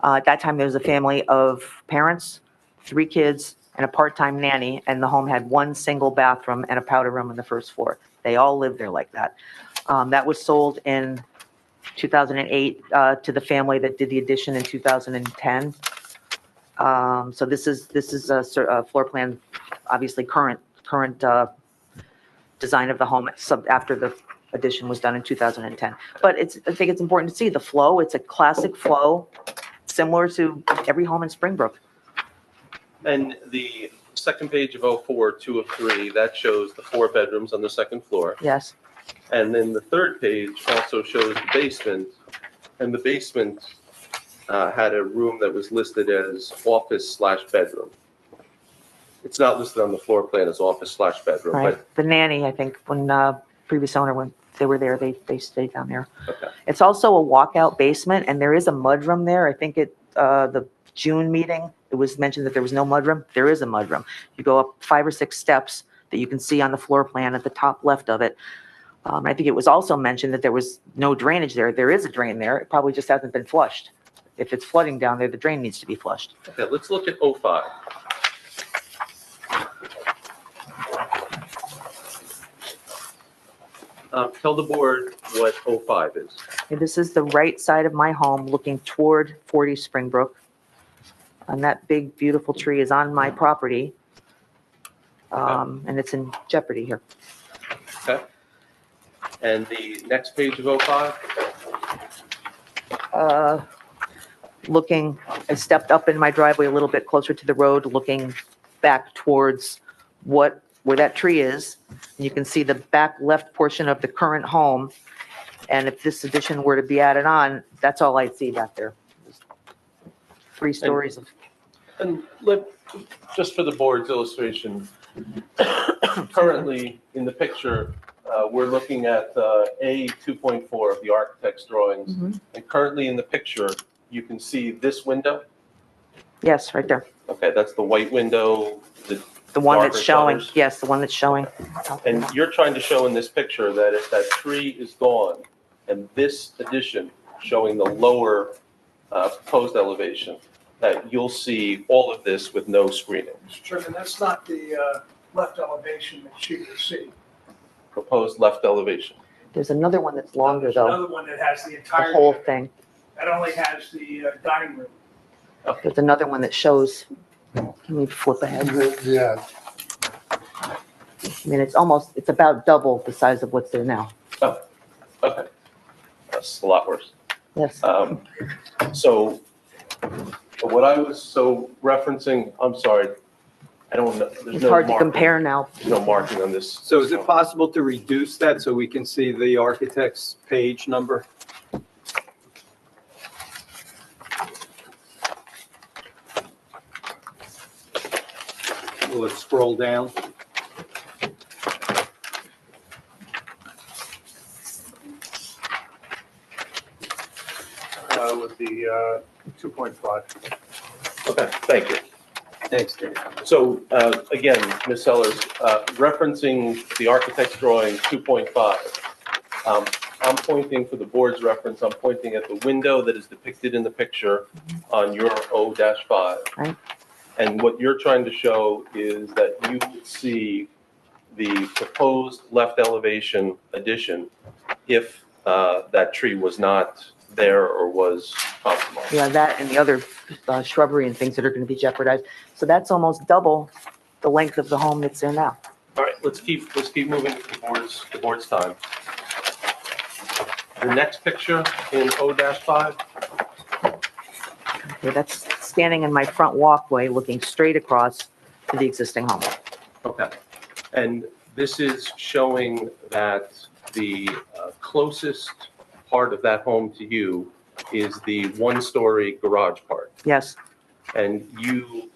At that time, there was a family of parents, 3 kids, and a part-time nanny, and the home had 1 single bathroom and a powder room on the first floor. They all lived there like that. That was sold in 2008 to the family that did the addition in 2010. So this is a floor plan, obviously current design of the home after the addition was done in 2010. But I think it's important to see the flow. It's a classic flow, similar to every home in Springbrook. And the second page of 04, 2 of 3, that shows the 4 bedrooms on the second floor. Yes. And then the third page also shows the basement. And the basement had a room that was listed as office/bedroom. It's not listed on the floor plan as office/bedroom, Right. but The nanny, I think, when previous owner, when they were there, they stayed down there. okay. It's also a walkout basement, and there is a mudroom there. I think the June meeting, it was mentioned that there was no mudroom. There is a mudroom. You go up 5 or 6 steps that you can see on the floor plan at the top left of it. I think it was also mentioned that there was no drainage there. There is a drain there. It probably just hasn't been flushed. If it's flooding down there, the drain needs to be flushed. Okay, let's look at 05. Tell the board what 05 is. And this is the right side of my home looking toward 40 Springbrook. And that big, beautiful tree is on my property. And it's in jeopardy here. Okay. And the next page of 05? I stepped up in my driveway a little bit closer to the road, looking back towards where that tree is. And you can see the back left portion of the current home. And if this addition were to be added on, that's all I'd see back there. 3 stories of. And just for the board's illustration, currently in the picture, we're looking at A 2.4 of the architect's drawings. Mhm. And currently in the picture, you can see this window. Yes, right there. Okay, that's the white window. The one that's darker showing, shutters. yes, the one that's showing. And you're trying to show in this picture that if that tree is gone and this addition showing the lower proposed elevation, that you'll see all of this with no screening. Mr. Chairman, that's not the left elevation that you can see. Proposed left elevation. There's another one that's longer There's though, another one that has the the entire, whole thing. that only has the dining room. There's another one that shows, can we flip ahead? Yeah. I mean, it's about double the size of what's there now. Oh, okay. That's a lot worse. Yes. So what I was referencing, I'm sorry, I don't know. There's It's no hard to marking. compare now. There's no marking on this. So is it possible to reduce that so we can see the architect's page number? let's scroll down. With the 2.5. Okay, thank you. Thanks, Dave. So, again, Ms. Sellers, referencing the architect's drawing 2.5, I'm pointing, for the board's reference, I'm pointing at the window that is depicted in the picture on your O-5. Right. And what you're trying to show is that you would see the proposed left elevation addition if that tree was not there or was compromised. Yeah, that and the other shrubbery and things that are going to be jeopardized. So that's almost double the length of the home that's there now. All right, let's keep moving to the board's time. The next picture in O-5. Okay, that's standing in my front walkway, looking straight across to the existing home. Okay. And this is showing that the closest part of that home to you is the one-story garage part. Yes, And you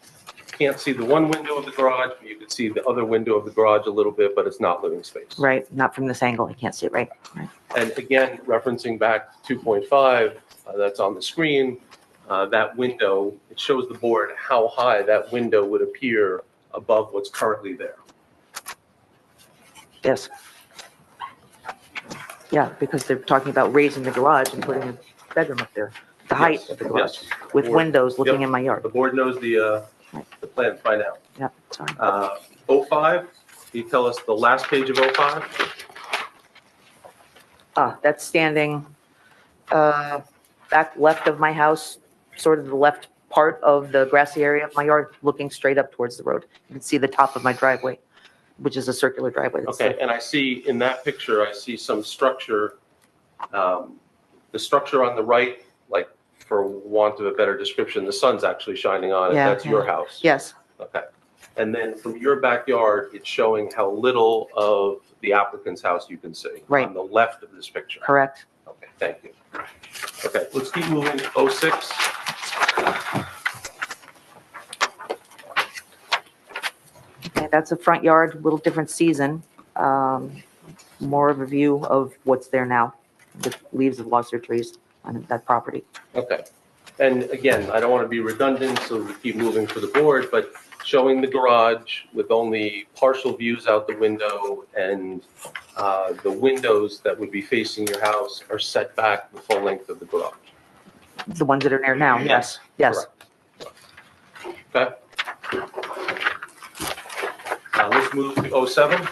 can't see the one window of the garage, but you can see the other window of the garage a little bit, but it's not living space. right. Not from this angle. I can't see it right. Right. And again, referencing back to 2.5, that's on the screen, that window, it shows the board how high that window would appear above what's currently there. Yes. Yeah, because they're talking about raising the garage and putting a bedroom up there. The height Yes, of the garage yes. with Board- windows looking Yep. in my yard. The board knows the plans by now. Yeah, sorry. 05, can you tell us the last page of 05? That's standing back left of my house, sort of the left part of the grassy area of my yard, looking straight up towards the road. You can see the top of my driveway, which is a circular driveway. That's Okay, and I see in that picture, I see some structure. The structure on the right, like for want of a better description, the sun's actually shining on it. Yeah, That's your yeah. house. Yes, Okay. And then from your backyard, it's showing how little of the applicant's house you can see. Right. On the left of this picture. correct. Okay, thank you. Okay, let's keep moving to 06. Okay, that's a front yard, little different season. More of a view of what's there now. The leaves have lost their trees on that property. Okay. And again, I don't want to be redundant, so we keep moving for the board, but showing the garage with only partial views out the window, and the windows that would be facing your house are set back the full length of the garage. The ones that are there now, yes, yes. Correct. Okay? Let's move to 07.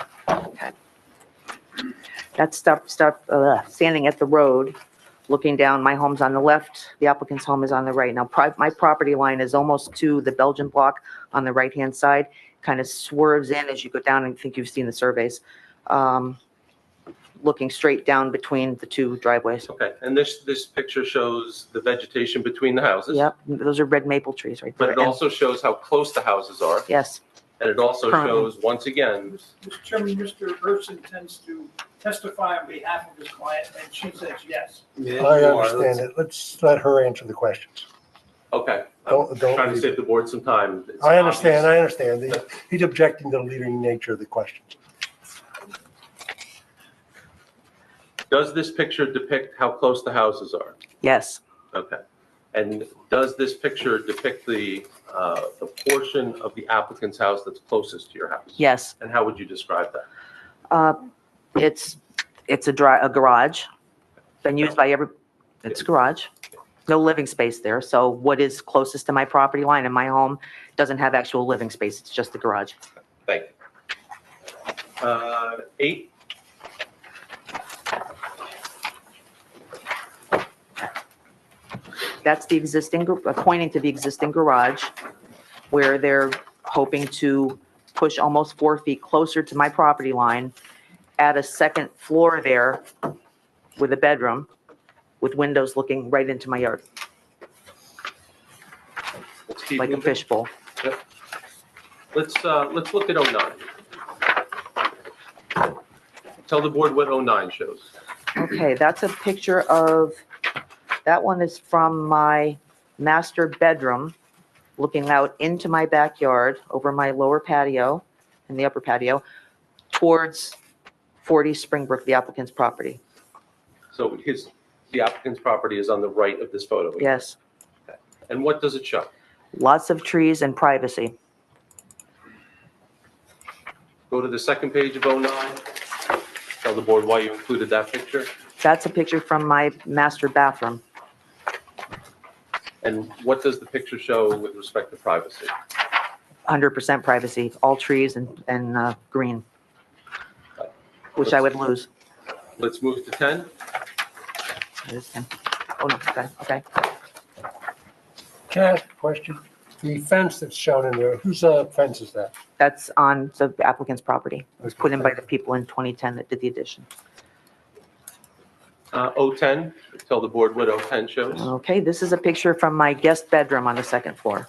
That's standing at the road, looking down. My home's on the left, the applicant's home is on the right. Now, my property line is almost to the Belgian block on the right-hand side, kind of swerves in as you go down, and I think you've seen the surveys, looking straight down between the two driveways. Okay, and this picture shows the vegetation between the houses. Yep, those are red maple trees right But there. it also shows how close the houses are. Yes, And it also Currently. shows, once again, Mr. Chairman, Mr. Urson tends to testify on behalf of his client, and she says yes. I understand it. Let's let her answer the questions. okay, Don't- I'm don't trying to leave. save the board some time. It's I understand, I obvious. understand. He's objecting to the leading nature of the questions. Does this picture depict how close the houses are? yes, Okay. And does this picture depict the portion of the applicant's house that's closest to your house? yes. And how would you describe that? It's a garage, been used by it's a garage. No living space there, so what is closest to my property line and my home doesn't have actual living space, it's just the garage. Thank you. 8. That's the existing, pointing to the existing garage, where they're hoping to push almost 4 feet closer to my property line, add a second floor there with a bedroom, with windows looking right into my yard, Let's keep like a moving. fishbowl. Yep. Let's look at 09. Tell the board what 09 shows. Okay, that's a picture of, that one is from my master bedroom. looking out into my backyard over my lower patio and the upper patio towards 40 Springbrook, the applicant's property. So the applicant's property is on the right of this photo? Yes, And what does it show? lots of trees and privacy. Go to the second page of 09. Tell the board why you included that picture. That's a picture from my master bathroom. And what does the picture show with respect to privacy? 100% privacy, all trees and green, which I would lose. Let's move to 10. Oh, no, okay. Can I ask a question? The fence that's shown in there, whose fence is that? That's on the applicant's property. It was put in by the people in 2010 that did the addition. 010, tell the board what 010 shows. Okay, this is a picture from my guest bedroom on the second floor.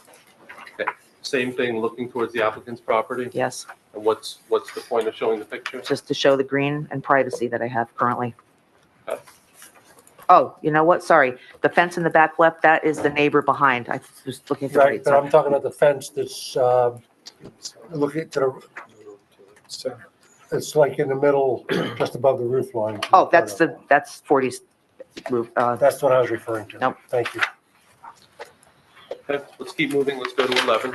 Okay. Same thing, looking towards the applicant's property. Yes, And what's the point of showing the picture? just to show the green and privacy that I have currently. Okay. Oh, you know what? Sorry. The fence in the back left, that is the neighbor behind. I was looking at the Right, right but I'm side. talking about the fence that's looking to the, it's like in the middle, just above the roof line. Oh, that's 40's roof. That's what I was referring to. Nope. Thank you. Okay, let's keep moving. Let's go to 11.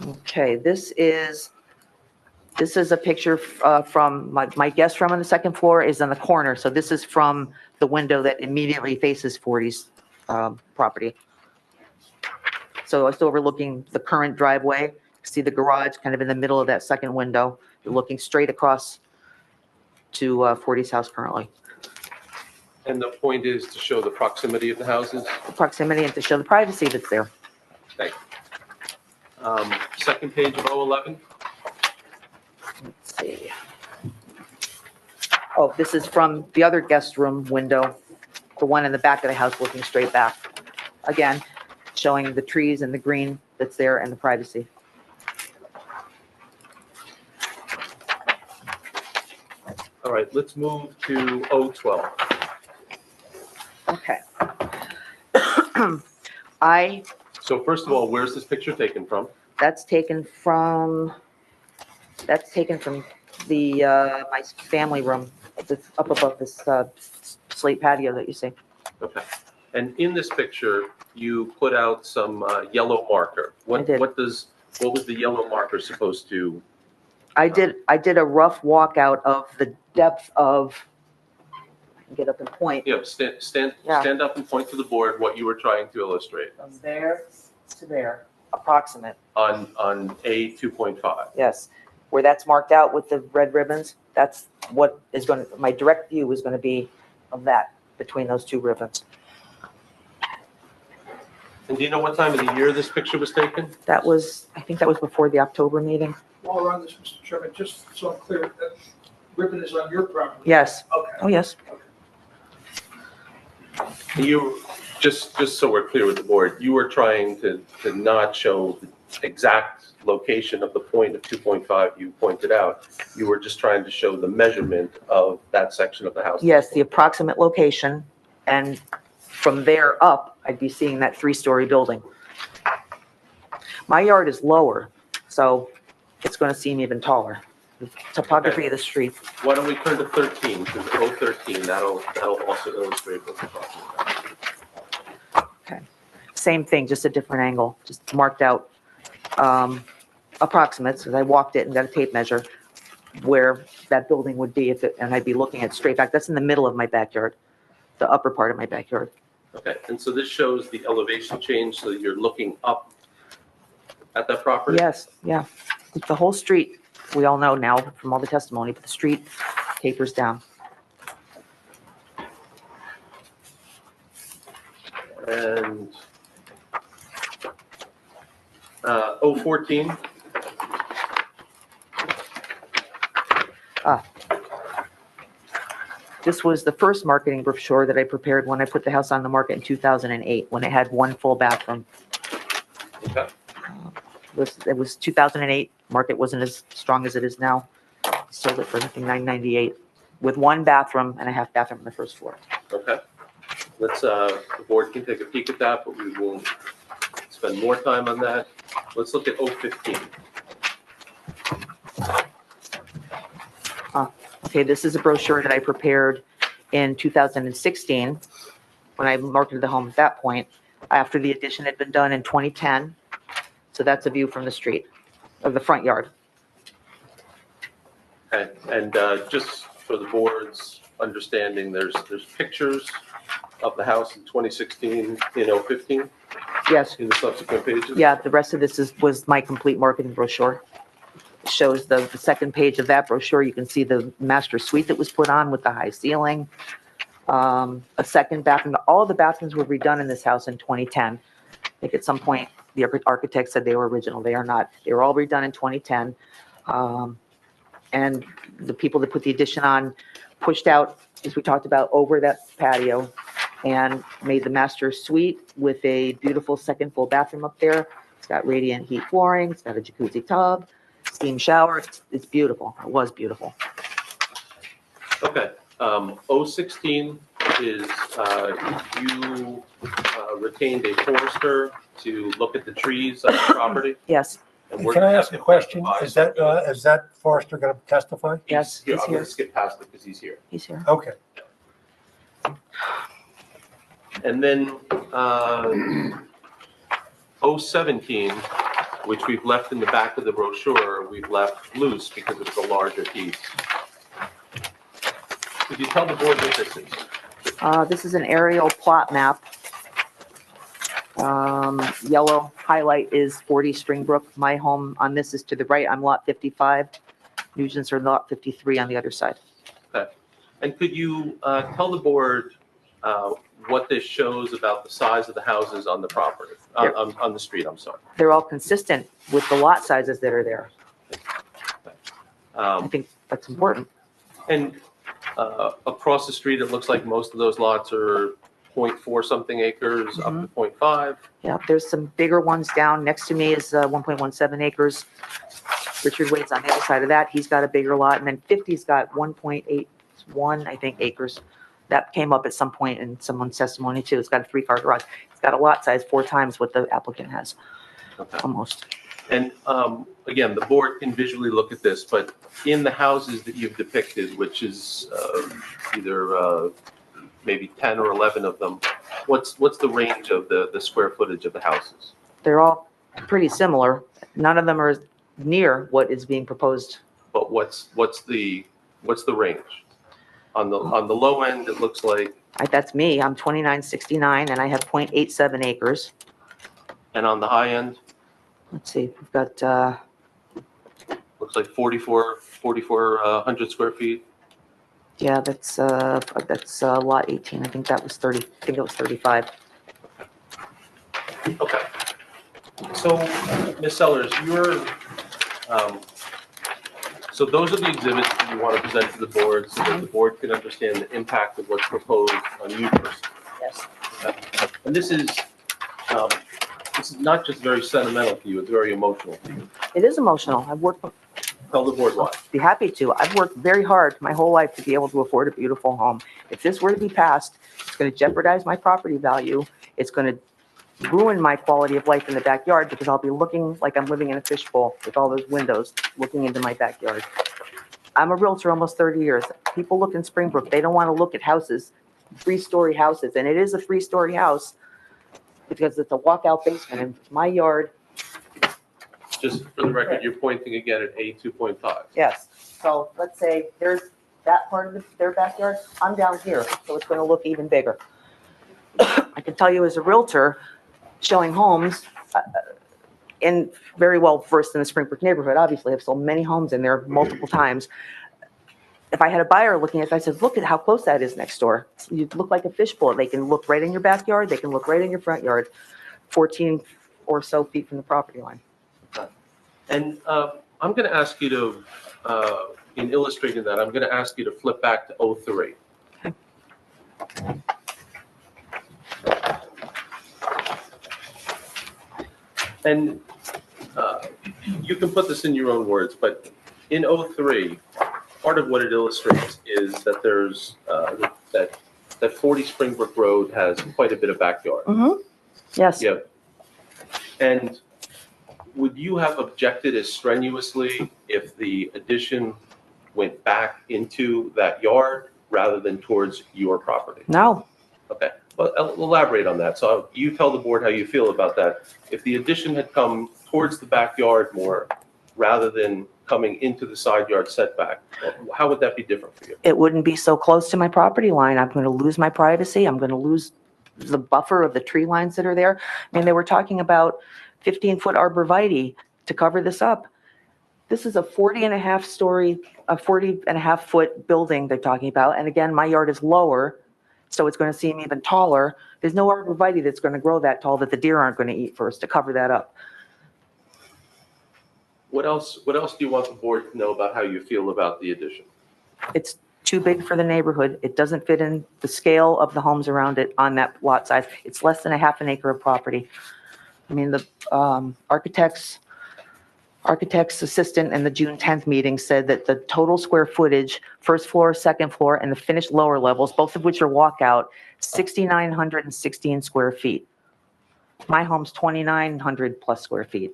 Okay, this is a picture from my guest room on the second floor is on the corner. So this is from the window that immediately faces 40's property. So it's overlooking the current driveway. See the garage kind of in the middle of that second window. You're looking straight across to 40's house currently. And the point is to show the proximity of the houses. Proximity and to show the privacy that's there. Thank you. Second page of 011. Let's see. Oh, this is from the other guest room window, the one in the back of the house looking straight back. Again, showing the trees and the green that's there and the privacy. All right, let's move to 012. Okay. So first of all, where's this picture taken from? That's taken from the, my family room. It's up above this slate patio that you see. Okay. And in this picture, you put out some yellow marker. I did. What was the yellow marker supposed to? I did a rough walkout of the depth of, I can get up and point, You know, stand Yeah. up and point to the board what you were trying to illustrate from there to there, approximate, on A 2.5. yes. Where that's marked out with the red ribbons, that's what is going to, my direct view is going to be of that, between those two ribbons. And do you know what time of the year this picture was taken? That was, I think that was before the October meeting. While we're on this, Mr. Chairman, just so I'm clear, that ribbon is on your property? Yes. Okay. Oh, yes. You, just so we're clear with the board, you were trying to not show the exact location of the point of 2.5 you pointed out. You were just trying to show the measurement of that section of the house. Yes, the approximate location, and from there up, I'd be seeing that three-story building. My yard is lower, so it's going to seem even taller. The topography of the street. Why don't we turn to 13, because 013, that'll also illustrate what we're talking about. Okay. Same thing, just a different angle, just marked out approximates, because I walked it and got a tape measure where that building would be if it, and I'd be looking at straight back. That's in the middle of my backyard, the upper part of my backyard. Okay, and so this shows the elevation change, so you're looking up at that property? Yes, yeah. The whole street, we all know now from all the testimony, but the street tapers down. And 014, This was the first marketing brochure that I prepared when I put the house on the market in 2008, when it had one full bathroom. okay. It was 2008, market wasn't as strong as it is now. Sold it for, I think, $998 with one bathroom and a half bathroom on the first floor. Okay. Let's, the board can take a peek at that, but we won't spend more time on that. Let's look at 015. Okay, this is a brochure that I prepared in 2016 when I marketed the home at that point, after the addition had been done in 2010. So that's a view from the street, of the front yard. Okay, and just for the board's understanding, there's pictures of the house in 2016 in 015 Yes, in the subsequent pages? yeah, the rest of this was my complete marketing brochure. It shows the second page of that brochure. You can see the master suite that was put on with the high ceiling. A second bathroom. All the bathrooms were redone in this house in 2010. I think at some point, the architect said they were original. They are not. They were all redone in 2010. And the people that put the addition on pushed out, as we talked about, over that patio and made the master suite with a beautiful second full bathroom up there. It's got radiant heat flooring. It's got a jacuzzi tub, steam shower. It's beautiful. It was beautiful. Okay, 016 is you retained a forester to look at the trees on the property. Yes, and we're Can I gonna ask have a to question? advise Is that Forrester going to testify? yes, Here, he's I'm here. gonna skip past it because he's here. He's here. Okay. And then 017, which we've left in the back of the brochure, we've left loose because it's a larger piece. Could you tell the board what this is? This is an aerial plot map. Yellow highlight is 40 Springbrook. My home on this is to the right. I'm lot 55. Nugent's are lot 53 on the other side. Okay. And could you tell the board what this shows about the size of the houses on the property, on the street, I'm sorry? They're all consistent with the lot sizes that are there. I think that's important. And across the street, it looks like most of those lots are 0.4 something acres up to 0.5. Yeah, there's some bigger ones down. Next to me is 1.17 acres. Richard Wade's on the other side of that. He's got a bigger lot. And then 50's got 1.81, I think, acres. That came up at some point in someone's testimony too. It's got a 3-car garage. It's got a lot size 4 times what the applicant has, almost. And again, the board can visually look at this, but in the houses that you've depicted, which is either maybe 10 or 11 of them, what's the range of the square footage of the houses? They're all pretty similar. None of them are near what is being proposed. But what's the range? On the low end, it looks like, That's me. I'm 2969 and I have 0.87 acres. and on the high end, Let's see, we've got, looks like 4,400 square feet. yeah, that's lot 18. I think that was 30, I think it was 35. Okay. So, Ms. Sellers, so those are the exhibits that you want to present to the board so that the board can understand the impact of what's proposed on you personally. Yes. Okay. And this is not just very sentimental to you, it's very emotional to you. It is emotional. I've worked, Tell the board why. be happy to. I've worked very hard my whole life to be able to afford a beautiful home. If this were to be passed, it's going to jeopardize my property value. It's going to ruin my quality of life in the backyard because I'll be looking like I'm living in a fishbowl with all those windows looking into my backyard. I'm a realtor almost 30 years. People look in Springbrook. They don't want to look at houses, 3-story houses. And it is a 3-story house because it's a walkout basement in my yard. Just for the record, you're pointing again at A 2.5. Yes. So let's say there's that part of their backyard. I'm down here, so it's going to look even bigger. I can tell you as a realtor, showing homes, and very well versed in the Springbrook neighborhood, obviously, I've sold many homes in there multiple times. If I had a buyer looking at it, I said, look at how close that is next door. You look like a fishbowl. They can look right in your backyard. They can look right in your front yard, 14 or so feet from the property line. And I'm going to ask you to, in illustrating that, I'm going to ask you to flip back to 03. And you can put this in your own words, but in 03, part of what it illustrates is that there's, that 40 Springbrook Road has quite a bit of backyard. Yes. Yeah. And would you have objected as strenuously if the addition went back into that yard rather than towards your property? No. Okay, well, elaborate on that. So you tell the board how you feel about that. If the addition had come towards the backyard more rather than coming into the side yard setback, how would that be different for you? It wouldn't be so close to my property line. I'm going to lose my privacy. I'm going to lose the buffer of the tree lines that are there. I mean, they were talking about 15-foot arborvitae to cover this up. This is a 40-and-a-half-foot building they're talking about. And again, my yard is lower, so it's going to seem even taller. There's no arborvitae that's going to grow that tall that the deer aren't going to eat first to cover that up. What else do you want the board to know about how you feel about the addition? It's too big for the neighborhood. It doesn't fit in the scale of the homes around it on that lot size. It's less than a half an acre of property. I mean, the architect's assistant in the June 10th meeting said that the total square footage, first floor, second floor, and the finished lower levels, both of which are walkout, 6,916 square feet. My home's 2,900 plus square feet.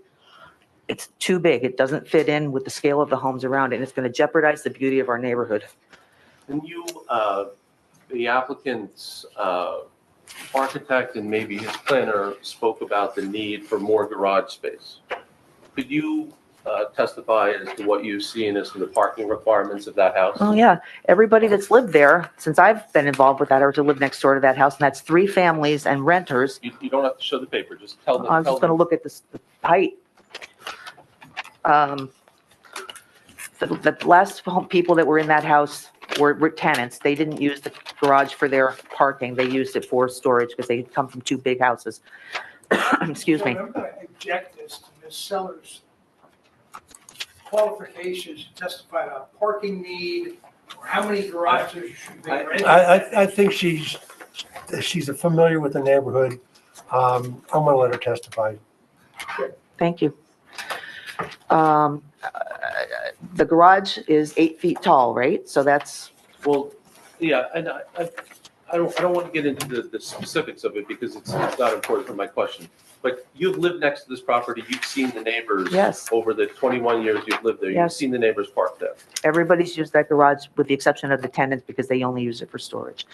It's too big. It doesn't fit in with the scale of the homes around it, and it's going to jeopardize the beauty of our neighborhood. And you, the applicant's architect and maybe his planner spoke about the need for more garage space. Could you testify as to what you've seen as to the parking requirements of that house? Oh, yeah. Everybody that's lived there since I've been involved with that or to live next door to that house, and that's 3 families and renters. You don't have to show the paper, just tell them. I was just going to look at the height. The last people that were in that house were tenants. They didn't use the garage for their parking. They used it for storage because they come from 2 big houses. Excuse me. I'm going to object this to Ms. Sellers' qualifications to testify about parking need or how many garages should be. I think she's familiar with the neighborhood. I'm going to let her testify. Thank you. The garage is 8 feet tall, right? So that's. Well, yeah, and I don't want to get into the specifics of it because it's not important for my question. But you've lived next to this property. You've seen the neighbors. Yes. Over the 21 years you've lived there. You've Yes. seen the neighbors park there. Everybody's used that garage with the exception of the tenants because they only use it for storage.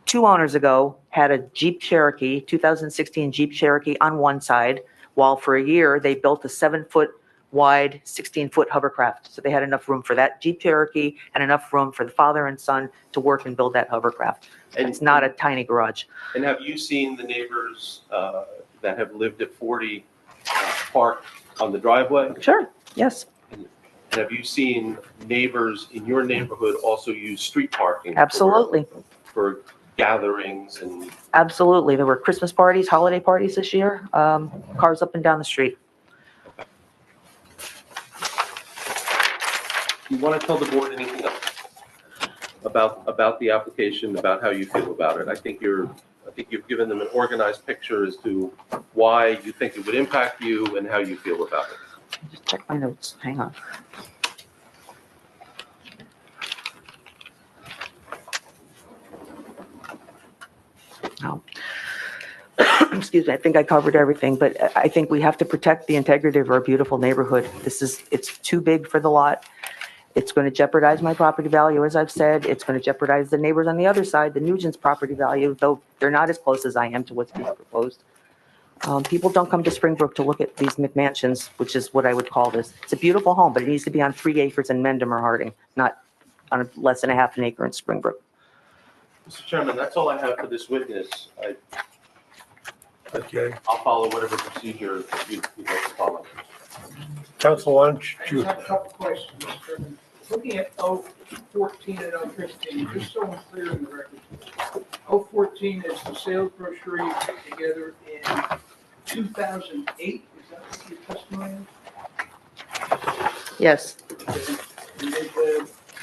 2 owners ago had a Jeep Cherokee, 2016 Jeep Cherokee on one side, while for a year they built a 7-foot wide, 16-foot hovercraft. So they had enough room for that Jeep Cherokee and enough room for the father and son to work and build that hovercraft. And it's not a tiny garage. And have you seen the neighbors that have lived at 40 park on the driveway? Sure, yes. And have you seen neighbors in your neighborhood also use street parking? Absolutely. For gatherings and? Absolutely. There were Christmas parties, holiday parties this year, cars up and down the street. Do you want to tell the board anything else about the application, about how you feel about it? I think you've given them an organized picture as to why you think it would impact you and how you feel about it. Just check my notes. Hang on. No. Excuse me, I think I covered everything, but I think we have to protect the integrity of our beautiful neighborhood. It's too big for the lot. It's going to jeopardize my property value, as I've said. It's going to jeopardize the neighbors on the other side, the Nugent's property value, though they're not as close as I am to what's being proposed. People don't come to Springbrook to look at these McMansions, which is what I would call this. It's a beautiful home, but it needs to be on 3 acres in Mendham or Harding, not on less than a half an acre in Springbrook. Mr. Chairman, that's all I have for this witness. Okay. I'll follow whatever procedure you'd like to follow. Council, why don't I you? just have a couple questions, Mr. Chairman. Looking at 014 and 015, just so I'm clear in the record. 014 is the sales brochure you put together in 2008, is that what your testimony is? Yes,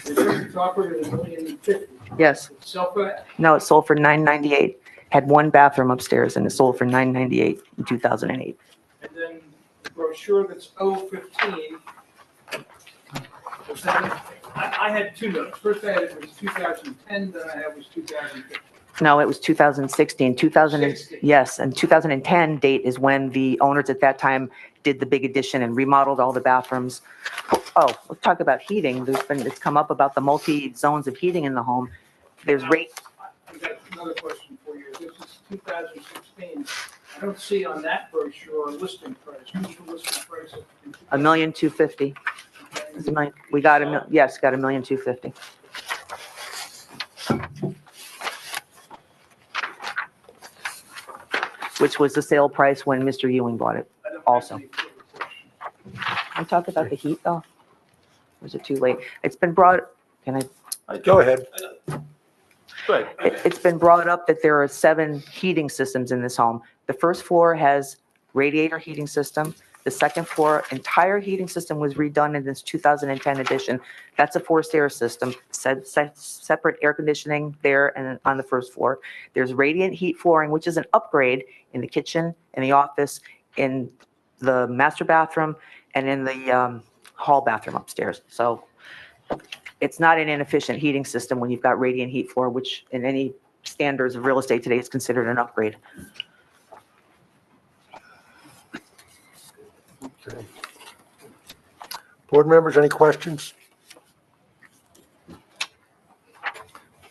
And the offered at $1,050,000. yes. Sell for that? No, it sold for $998. Had 1 bathroom upstairs and it sold for $998 in 2008. And then the brochure that's 015, was that I had two notes. First I had it was 2010, then I had it was 2015. No, it was 2016, 16. yes, and 2010 date is when the owners at that time did the big addition and remodeled all the bathrooms. Oh, let's talk about heating. It's come up about the multi-zones of heating in the home. There's rate, I got another question for you. This is 2016. I don't see on that brochure a listing price. What's the listing price? $1,250,000. It's a million- We got yes, got $1,250,000. Which was the sale price when Mr. Ewing bought it also. Can I talk about the heat though? Or is it too late? It's been brought, can I? Go ahead. It's been brought up that there are 7 heating systems in this home. The first floor has radiator heating system. The second floor, entire heating system was redone in this 2010 edition. That's a forced air system, separate air conditioning there and on the first floor. There's radiant heat flooring, which is an upgrade in the kitchen, in the office, in the master bathroom, and in the hall bathroom upstairs. So it's not an inefficient heating system when you've got radiant heat floor, which in any standards of real estate today is considered an upgrade. Okay. Board members, any questions?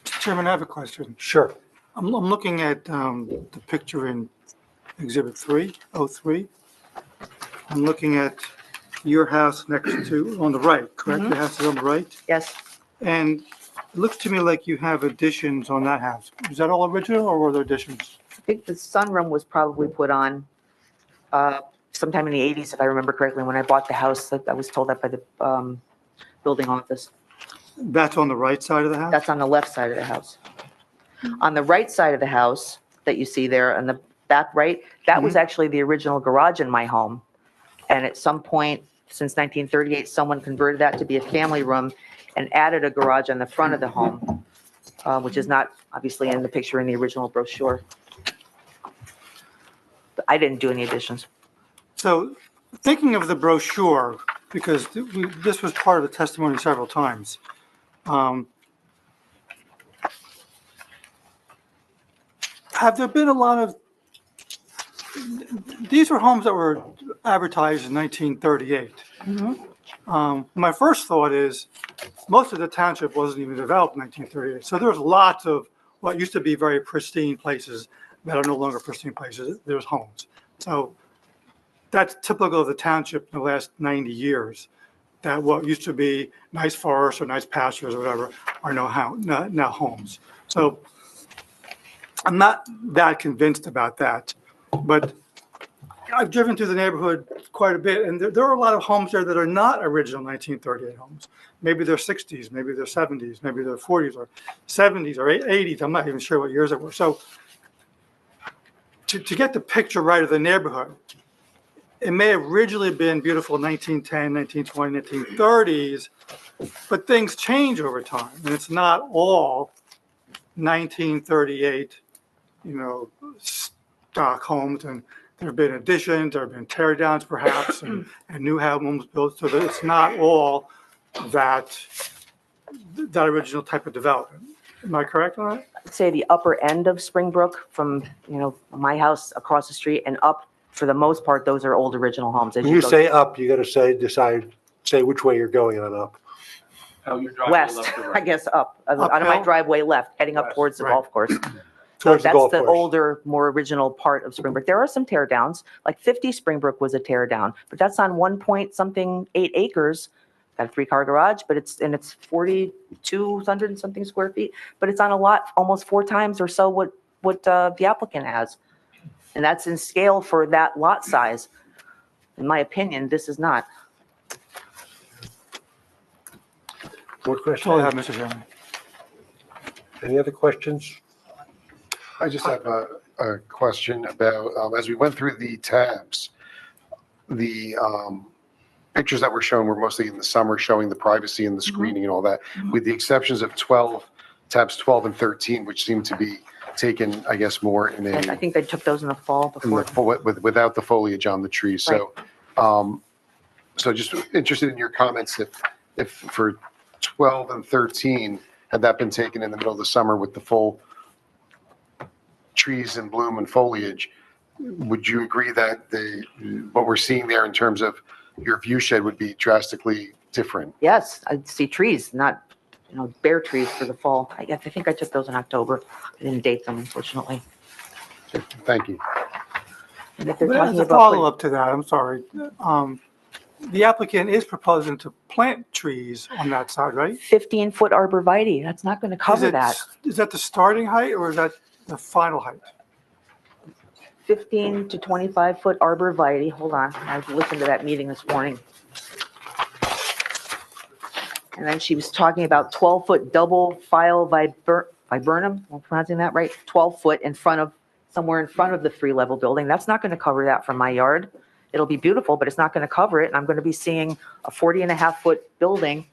Chairman, I have a question. Sure. I'm looking at the picture in Exhibit 303. I'm looking at your house next to, on the right, correct? Your house is on the right? Yes. And it looks to me like you have additions on that house. Is that all original or were there additions? I think the sunroom was probably put on sometime in the 80s, if I remember correctly, when I bought the house. I was told that by the building office. That's on the right side of the house? That's on the left side of the house. On the right side of the house that you see there, on the back right, that was actually the original garage in my home. And at some point, since 1938, someone converted that to be a family room and added a garage on the front of the home, which is not obviously in the picture in the original brochure. But I didn't do any additions. So thinking of the brochure, because this was part of the testimony several times. Have there been a lot of, these were homes that were advertised in 1938. My first thought is most of the township wasn't even developed in 1938. So there's lots of what used to be very pristine places that are no longer pristine places. There's homes. So that's typical of the township in the last 90 years, that what used to be nice forests or nice pastures or whatever are now homes. So I'm not that convinced about that, but I've driven through the neighborhood quite a bit, and there are a lot of homes there that are not original 1938 homes. Maybe they're 60s, maybe they're 70s, maybe they're 40s or 70s or 80s. I'm not even sure what years they were. So to get the picture right of the neighborhood, it may have originally been beautiful in 1910, 1920, 1930s, but things change over time, and it's not all 1938, stock homes, and there have been additions, there have been tear downs perhaps, and new homes built, so that it's not all that original type of development. Am I correct on that? I'd say the upper end of Springbrook from, my house across the street and up, for the most part, those are old original homes. As When you go say up, you got to say which way you're going on up. How you're driving west, left or I right? guess up, out of my Uphill? driveway left, heading up towards the right. golf course. So Towards the that's golf the course. older, more original part of Springbrook. There are some tear downs, like 50 Springbrook was a tear down, but that's on 1.8 acres. Got a 3-car garage, but it's 4,200 and something square feet, but it's on a lot almost 4 times or so what the applicant has. And that's in scale for that lot size. In my opinion, this is not. More That's all I have, questions? Mr. Chairman. Any other questions? I just have a question about, as we went through the tabs, the pictures that were shown were mostly in the summer, showing the privacy and the screening and all that, with the exceptions of tabs 12 and 13, which seem to be taken, I guess, more in I a, think they took those in the fall in the, before. without the foliage on the trees. So, so just interested in your comments if for 12 and 13, had that been taken in the middle of the summer with the full trees in bloom and foliage, would you agree that what we're seeing there in terms of your view shed would be drastically different? Yes, I'd see trees, not, bare trees for the fall. I think I took those in October. I didn't date them, unfortunately. Thank you. And if they're But talking as a about follow-up to that, I'm sorry, the applicant is proposing to plant trees on that side, right? 15-foot arborvitae, that's not going to cover that. Is that the starting height or is that the final height? 15 to 25-foot arborvitae, hold on, I listened to that meeting this morning. And then she was talking about 12-foot double file viburnum, am I pronouncing that right? 12-foot somewhere in front of the 3-level building. That's not going to cover that from my yard. It'll be beautiful, but it's not going to cover it. And I'm going to be seeing a 40-and-a-half-foot building.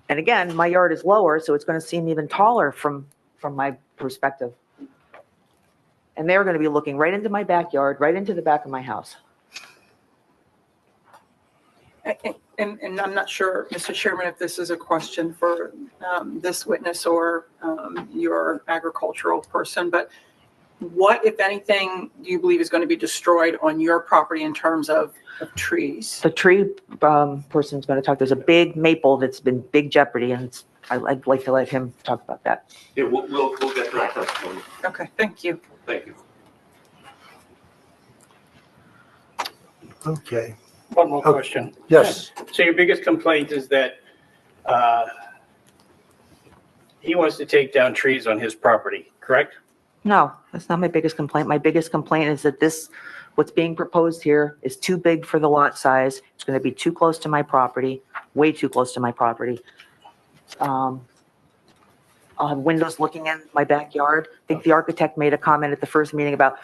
And again, my yard is lower, so it's going to seem even taller from my perspective. And they're going to be looking right into my backyard, right into the back of my house. And I'm not sure, Mr. Chairman, if this is a question for this witness or your agricultural person, but what, if anything, do you believe is going to be destroyed on your property in terms of trees? The tree person's going to talk. There's a big maple that's been big jeopardy, and I'd like to let him talk about that. Yeah, we'll get to that testimony. Okay, thank you. Thank you. Okay. One more question. Yes. So your biggest complaint is that he wants to take down trees on his property, correct? No, that's not my biggest complaint. My biggest complaint is that what's being proposed here is too big for the lot size. It's going to be too close to my property, way too close to my property. I'll have windows looking in my backyard. I think the architect made a comment at the first meeting about,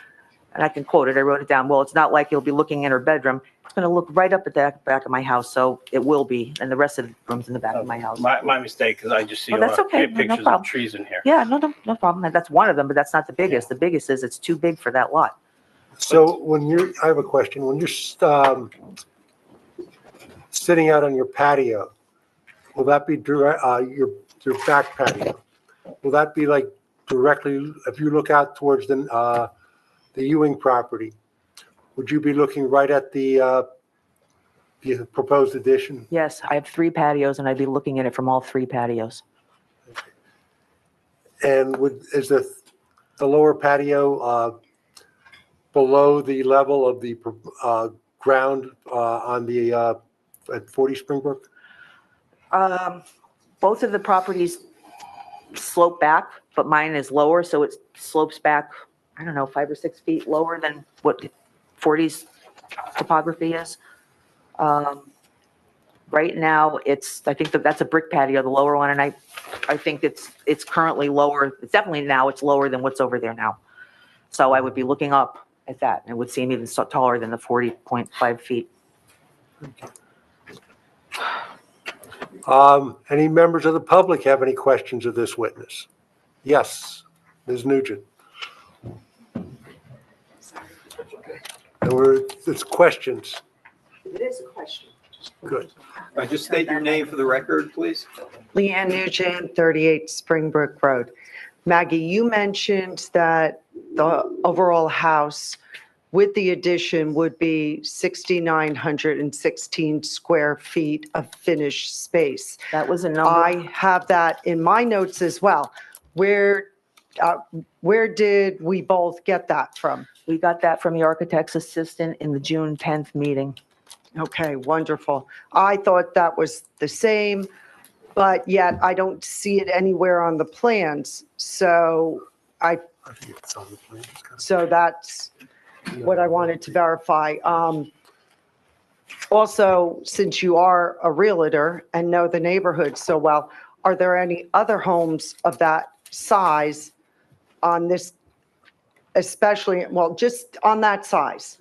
and I can quote it, I wrote it down, well, it's not like you'll be looking in her bedroom. It's going to look right up at the back of my house, so it will be, and the rest of the rooms in the back of my house. My mistake, because I just see Oh, a that's lot of okay. No pictures problem. of trees in here. Yeah, no problem. And that's one of them, but that's not the biggest. The biggest is it's too big for that lot. So I have a question. When you're sitting out on your patio, will that be your back patio? Will that be like directly, if you look out towards the Ewing property, would you be looking right at the proposed addition? Yes, I have 3 patios, and I'd be looking at it from all 3 patios. And is the lower patio below the level of the ground on the at 40 Springbrook? Both of the properties slope back, but mine is lower, so it slopes back, I don't know, 5 or 6 feet lower than what 40's topography is. Right now, I think that's a brick patio, the lower one, and I think it's currently lower. It's definitely now it's lower than what's over there now. So I would be looking up at that, and it would seem even taller than the 40.5 feet. Any members of the public have any questions of this witness? Yes, Ms. Nugent. And it's questions. It is a question. Good. Just state your name for the record, please. Leanne Nugent, 38 Springbrook Road. Maggie, you mentioned that the overall house with the addition would be 6,916 square feet of finished space. That was a number. I have that in my notes as well. Where did we both get that from? We got that from the architect's assistant in the June 10th meeting. Okay, wonderful. I thought that was the same, but yet I don't see it anywhere on the plans. So I think it's on the plan. that's what I wanted to verify. Also, since you are a realtor and know the neighborhood so well, are there any other homes of that size on this, especially, well, just on that size?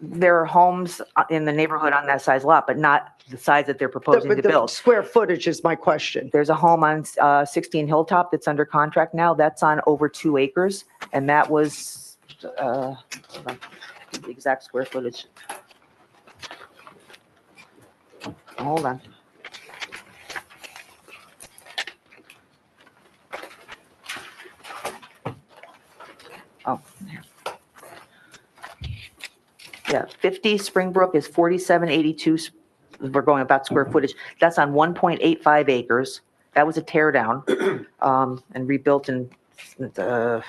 There are homes in the neighborhood on that size lot, but not the size that they're proposing to The build. square footage is my question. There's a home on 16 Hilltop that's under contract now. That's on over 2 acres, and that was hold on, the exact square footage. Hold on. Yeah, 50 Springbrook is 4782. We're going about square footage. That's on 1.85 acres. That was a tear down and rebuilt in, I'm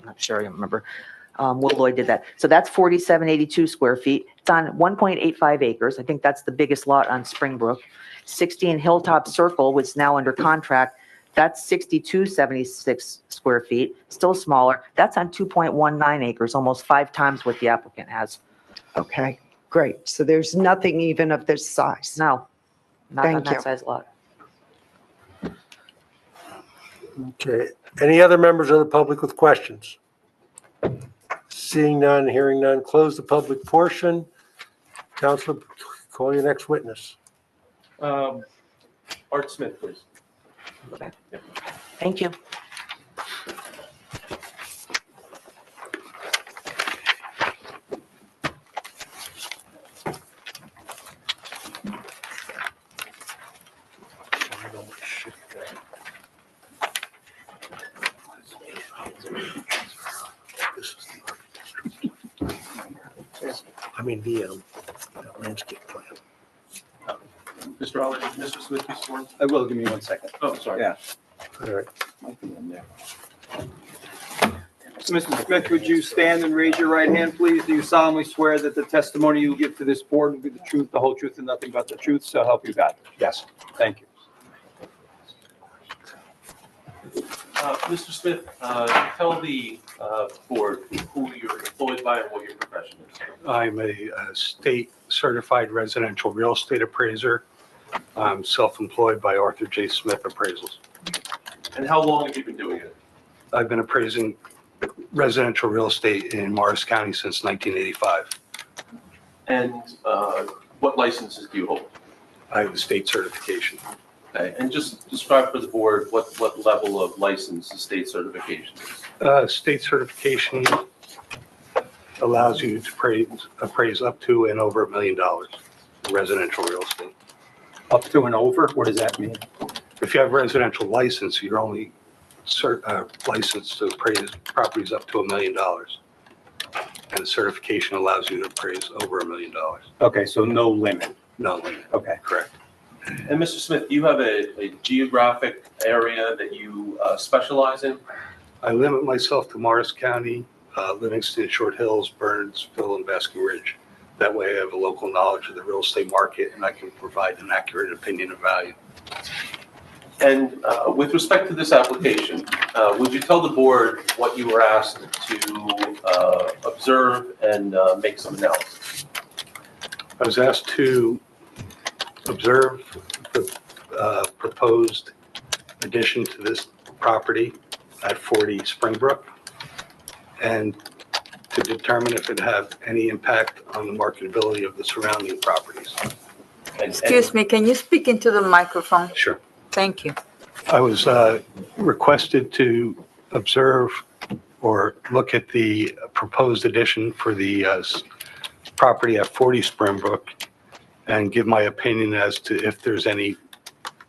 not sure, I don't remember. Will Lloyd did that. So that's 4782 square feet. It's on 1.85 acres. I think that's the biggest lot on Springbrook. 60 in Hilltop Circle, which is now under contract. That's 6276 square feet, still smaller. That's on 2.19 acres, almost 5 times what the applicant has. Okay, great. So there's nothing even of this size? No, not on Thank you. that size lot. Okay. Any other members of the public with questions? Seeing none, hearing none, close the public portion. Counselor, call your next witness. Art Smith, please. Thank you. I mean, the landscape plan. Mr. Oliver, Mr. Smith, you sworn? I will, give me 1 second. Oh, sorry. Yeah. All right. So, Mr. Smith, would you stand and raise your right hand, please? Do you solemnly swear that the testimony you give to this board will be the truth, the whole truth, and nothing but the truth, so help you God? Yes. Thank you. Mr. Smith, tell the board who you're employed by and what your profession is. I'm a state certified residential real estate appraiser. I'm self-employed by Arthur J. Smith Appraisals. And how long have you been doing it? I've been appraising residential real estate in Morris County since 1985. And what licenses do you hold? I have a state certification. Okay, and just describe for the board what level of license the state certification is. State certification allows you to appraise up to and over $1 million in residential real estate. Up to and over, what does that mean? If you have a residential license, you're only licensed to appraise properties up to $1 million. And the certification allows you to appraise over $1 million. Okay, so no limit. No limit. Okay. Correct. And Mr. Smith, do you have a geographic area that you specialize in? I limit myself to Morris County, Livingston, Short Hills, Burnsville, and Basking Ridge. That way I have a local knowledge of the real estate market and I can provide an accurate opinion of value. And with respect to this application, would you tell the board what you were asked to observe and make some analysis? I was asked to observe the proposed addition to this property at 40 Springbrook and to determine if it had any impact on the marketability of the surrounding properties. Excuse me, can you speak into the microphone? Sure. Thank you. I was requested to observe or look at the proposed addition for the property at 40 Springbrook and give my opinion as to if there's any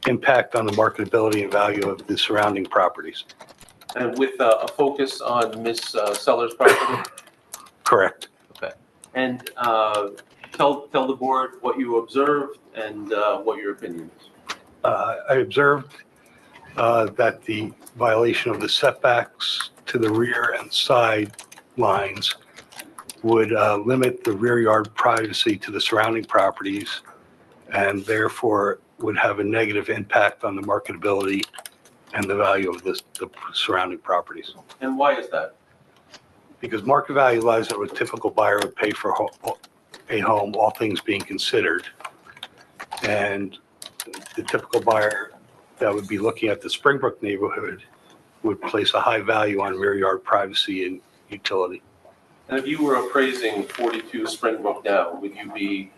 impact on the marketability and value of the surrounding properties. And with a focus on Ms. Sellers' property? Correct. Okay. And tell the board what you observed and what your opinion is. I observed that the violation of the setbacks to the rear and side lines would limit the rear yard privacy to the surrounding properties and therefore would have a negative impact on the marketability and the value of the surrounding properties. And why is that? Because market value lies at what a typical buyer would pay for a home, all things being considered. And the typical buyer that would be looking at the Springbrook neighborhood would place a high value on rear yard privacy and utility. And if you were appraising 42 Springbrook now, would you be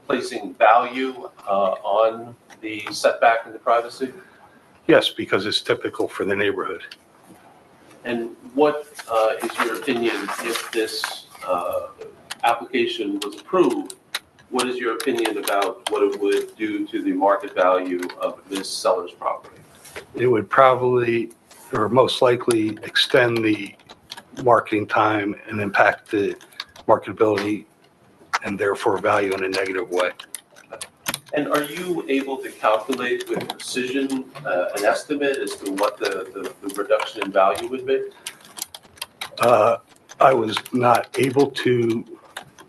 placing value on the setback and the privacy? Yes, because it's typical for the neighborhood. And what is your opinion if this application was approved? What is your opinion about what it would do to the market value of this seller's property? It would probably, or most likely, extend the marketing time and impact the marketability and therefore value in a negative way. And are you able to calculate with precision an estimate as to what the reduction in value would be? I was not able to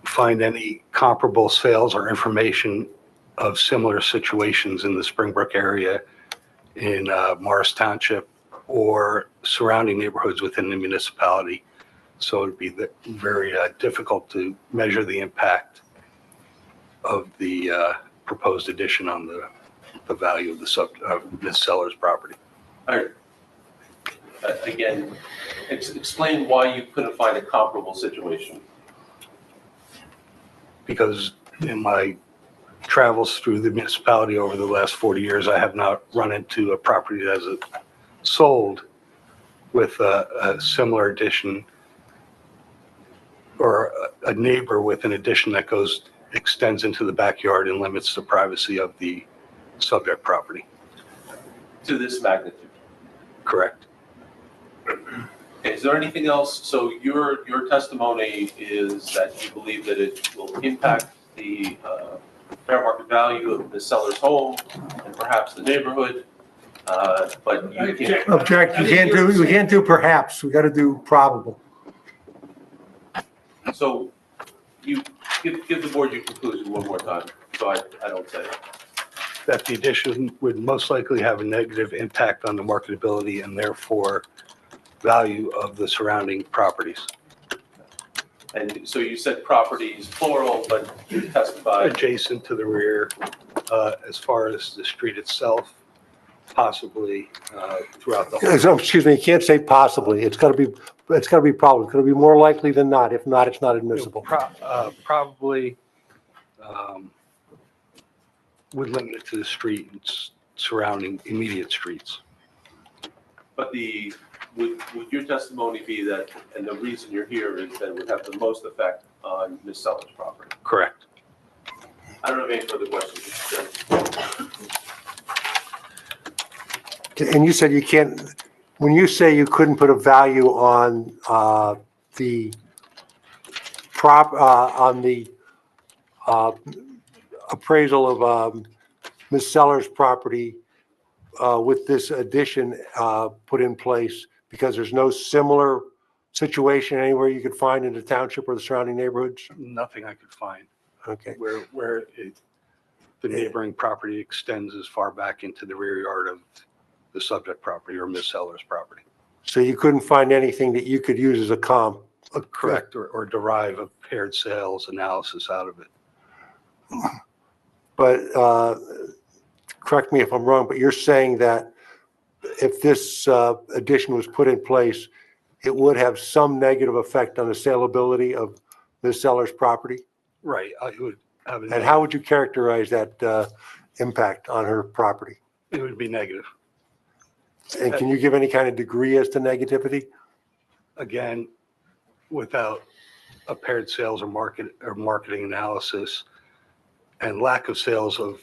find any comparable sales or information of similar situations in the Springbrook area, in Morris Township, or surrounding neighborhoods within the municipality. So it'd be very difficult to measure the impact of the proposed addition on the value of the Ms. Sellers' property. All right. Again, explain why you couldn't find a comparable situation. Because in my travels through the municipality over the last 40 years, I have not run into a property that has sold with a similar addition, or a neighbor with an addition that extends into the backyard and limits the privacy of the subject property. To this magnitude. Correct. Okay, is there anything else? So your testimony is that you believe that it will impact the fair market value of the seller's home and perhaps the neighborhood, but you can't. Object, we can't do perhaps, we got to do probable. So you give the board your conclusion one more time, so I don't say it. That the addition would most likely have a negative impact on the marketability and therefore value of the surrounding properties. And so you said properties plural, but you testified. Adjacent to the rear, as far as the street itself, possibly throughout the whole. Excuse me, you can't say possibly, it's got to be probably, it's going to be more likely than not. If not, it's not admissible. Probably would limit it to the street and surrounding immediate streets. But would your testimony be that, and the reason you're here is that it would have the most effect on Ms. Sellers' property? Correct. I don't have any further questions. And you said you can't, when you say you couldn't put a value on the appraisal of Ms. Sellers' property with this addition put in place, because there's no similar situation anywhere you could find in the township or the surrounding neighborhoods? Nothing I could find. Okay. Where the neighboring property extends as far back into the rear yard of the subject property or Ms. Sellers' property. So you couldn't find anything that you could use as a comp? Correct, or derive a paired sales analysis out of it. But correct me if I'm wrong, but you're saying that if this addition was put in place, it would have some negative effect on the saleability of Ms. Sellers' property? Right. It would have And how would you characterize that impact on her property? It would be negative. And can you give any kind of degree as to negativity? Again, without a paired sales or marketing analysis, and lack of sales of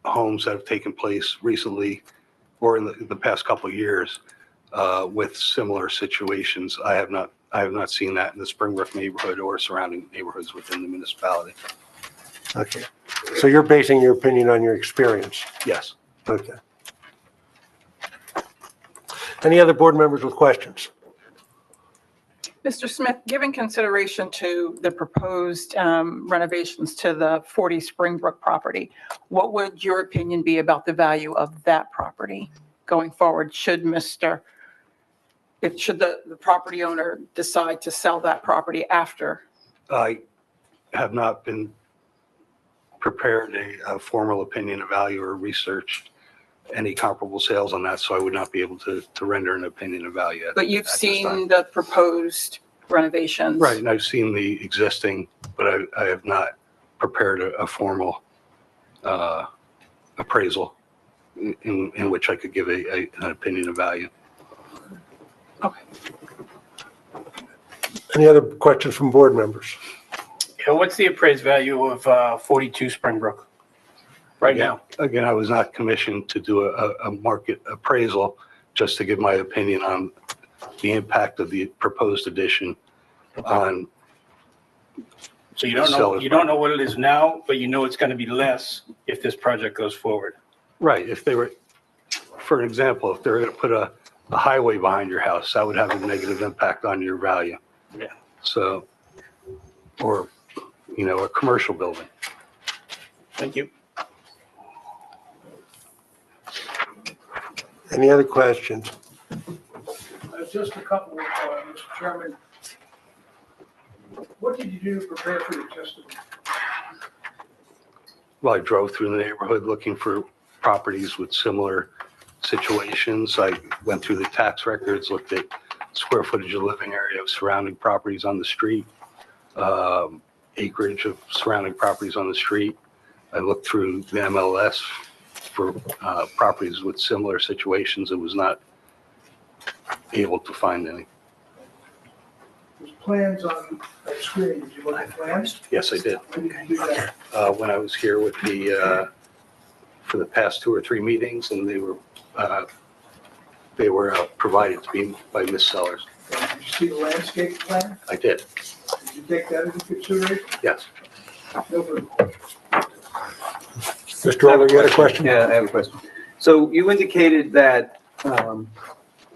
homes that have taken place recently or in the past couple of years with similar situations, I have not seen that in the Springbrook neighborhood or surrounding neighborhoods within the municipality. Okay. So you're basing your opinion on your experience? Yes. Okay. Any other board members with questions? Mr. Smith, given consideration to the proposed renovations to the 40 Springbrook property, what would your opinion be about the value of that property going forward? Should the property owner decide to sell that property after? I have not been prepared a formal opinion of value or researched any comparable sales on that, so I would not be able to render an opinion of value. But you've seen the proposed renovations? Right, and I've seen the existing, but I have not prepared a formal appraisal in which I could give an opinion of value. Okay. Any other questions from board members? Yeah, what's the appraised value of 42 Springbrook right now? Again, I was not commissioned to do a market appraisal, just to give my opinion on the impact of the proposed addition on So you don't know, Seller's you don't know what it is now, but you know it's going to be less if this project goes forward. Right, if they were, for an example, if they're going to put a highway behind your house, that would have a negative impact on your value. Yeah. So, or, a commercial building. Thank you. Any other questions? Just a couple, Mr. Chairman. What did you do to prepare for the testimony? Well, I drove through the neighborhood looking for properties with similar situations. I went through the tax records, looked at square footage of living area of surrounding properties on the street, acreage of surrounding properties on the street. I looked through the MLS for properties with similar situations and was not able to find any. There's plans on the screen. Did you look at plans? Yes, I did. When did you do that? When I was here with for the past 2 or 3 meetings, and they were provided to me by Ms. Sellers. Did you see the landscape plan? I did, Did you take that into consideration? yes. No further. Mr. Arler, you had a question? Yeah, I have a question. So you indicated that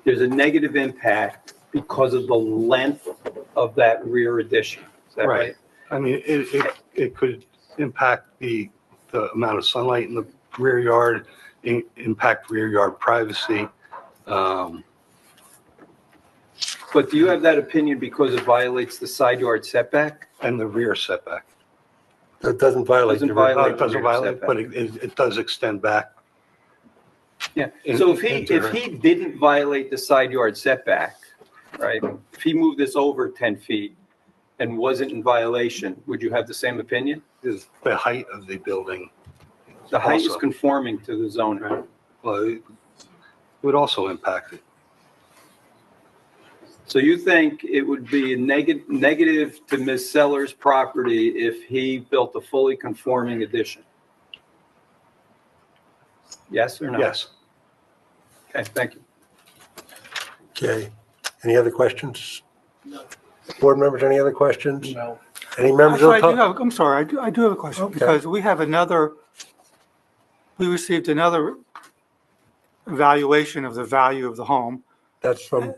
there's a negative impact because of the length of that rear addition. Is that right? I mean, it could impact the amount of sunlight in the rear yard, impact rear yard privacy. But do you have that opinion because it violates the side yard setback? And the rear setback. It doesn't violate. Doesn't the rear- violate It doesn't the rear violate, but it does extend back. Yeah, In- so if into her- he didn't violate the side yard setback, right? If he moved this over 10 feet and wasn't in violation, would you have the same opinion? Is the height of the building. The height is Also. conforming to the zone, right? Well, it would also impact it. So you think it would be a negative to Ms. Sellers' property if he built a fully conforming addition? Yes or no? Yes. Okay, thank you. Okay. Any other questions? Board members, any other questions? No. Any members of the Actually, public? I'm sorry, I do have a question, Okay. because we received another evaluation of the value of the home. That's from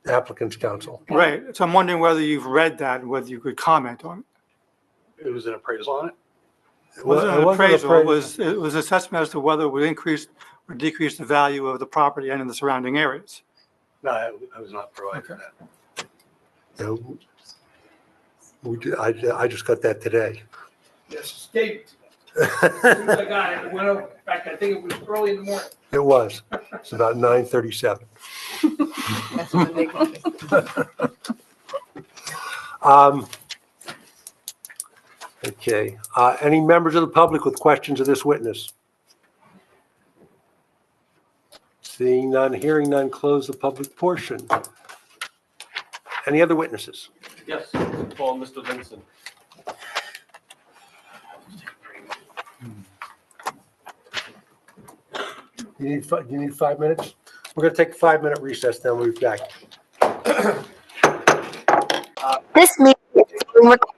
applicant's counsel. Right, so I'm wondering whether you've read that and whether you could comment on it. It was an appraisal on it? It wasn't an wasn't appraisal, appraised. it was assessment as to whether it would increase or decrease the value of the property and in the surrounding areas. No, I was not provided that. You know, I just got that today. Yes, it's David. As soon as I got it, it went over. In fact, I think it was early in the morning. It was. It's about 9:37. Okay, any members of the public with questions of this witness? Seeing none, hearing none, close the public portion. Any other witnesses? Yes, Paul, Mr. Vincent. You need 5 minutes? We're gonna take a 5-minute recess, then we'll be back. This meeting is being recorded.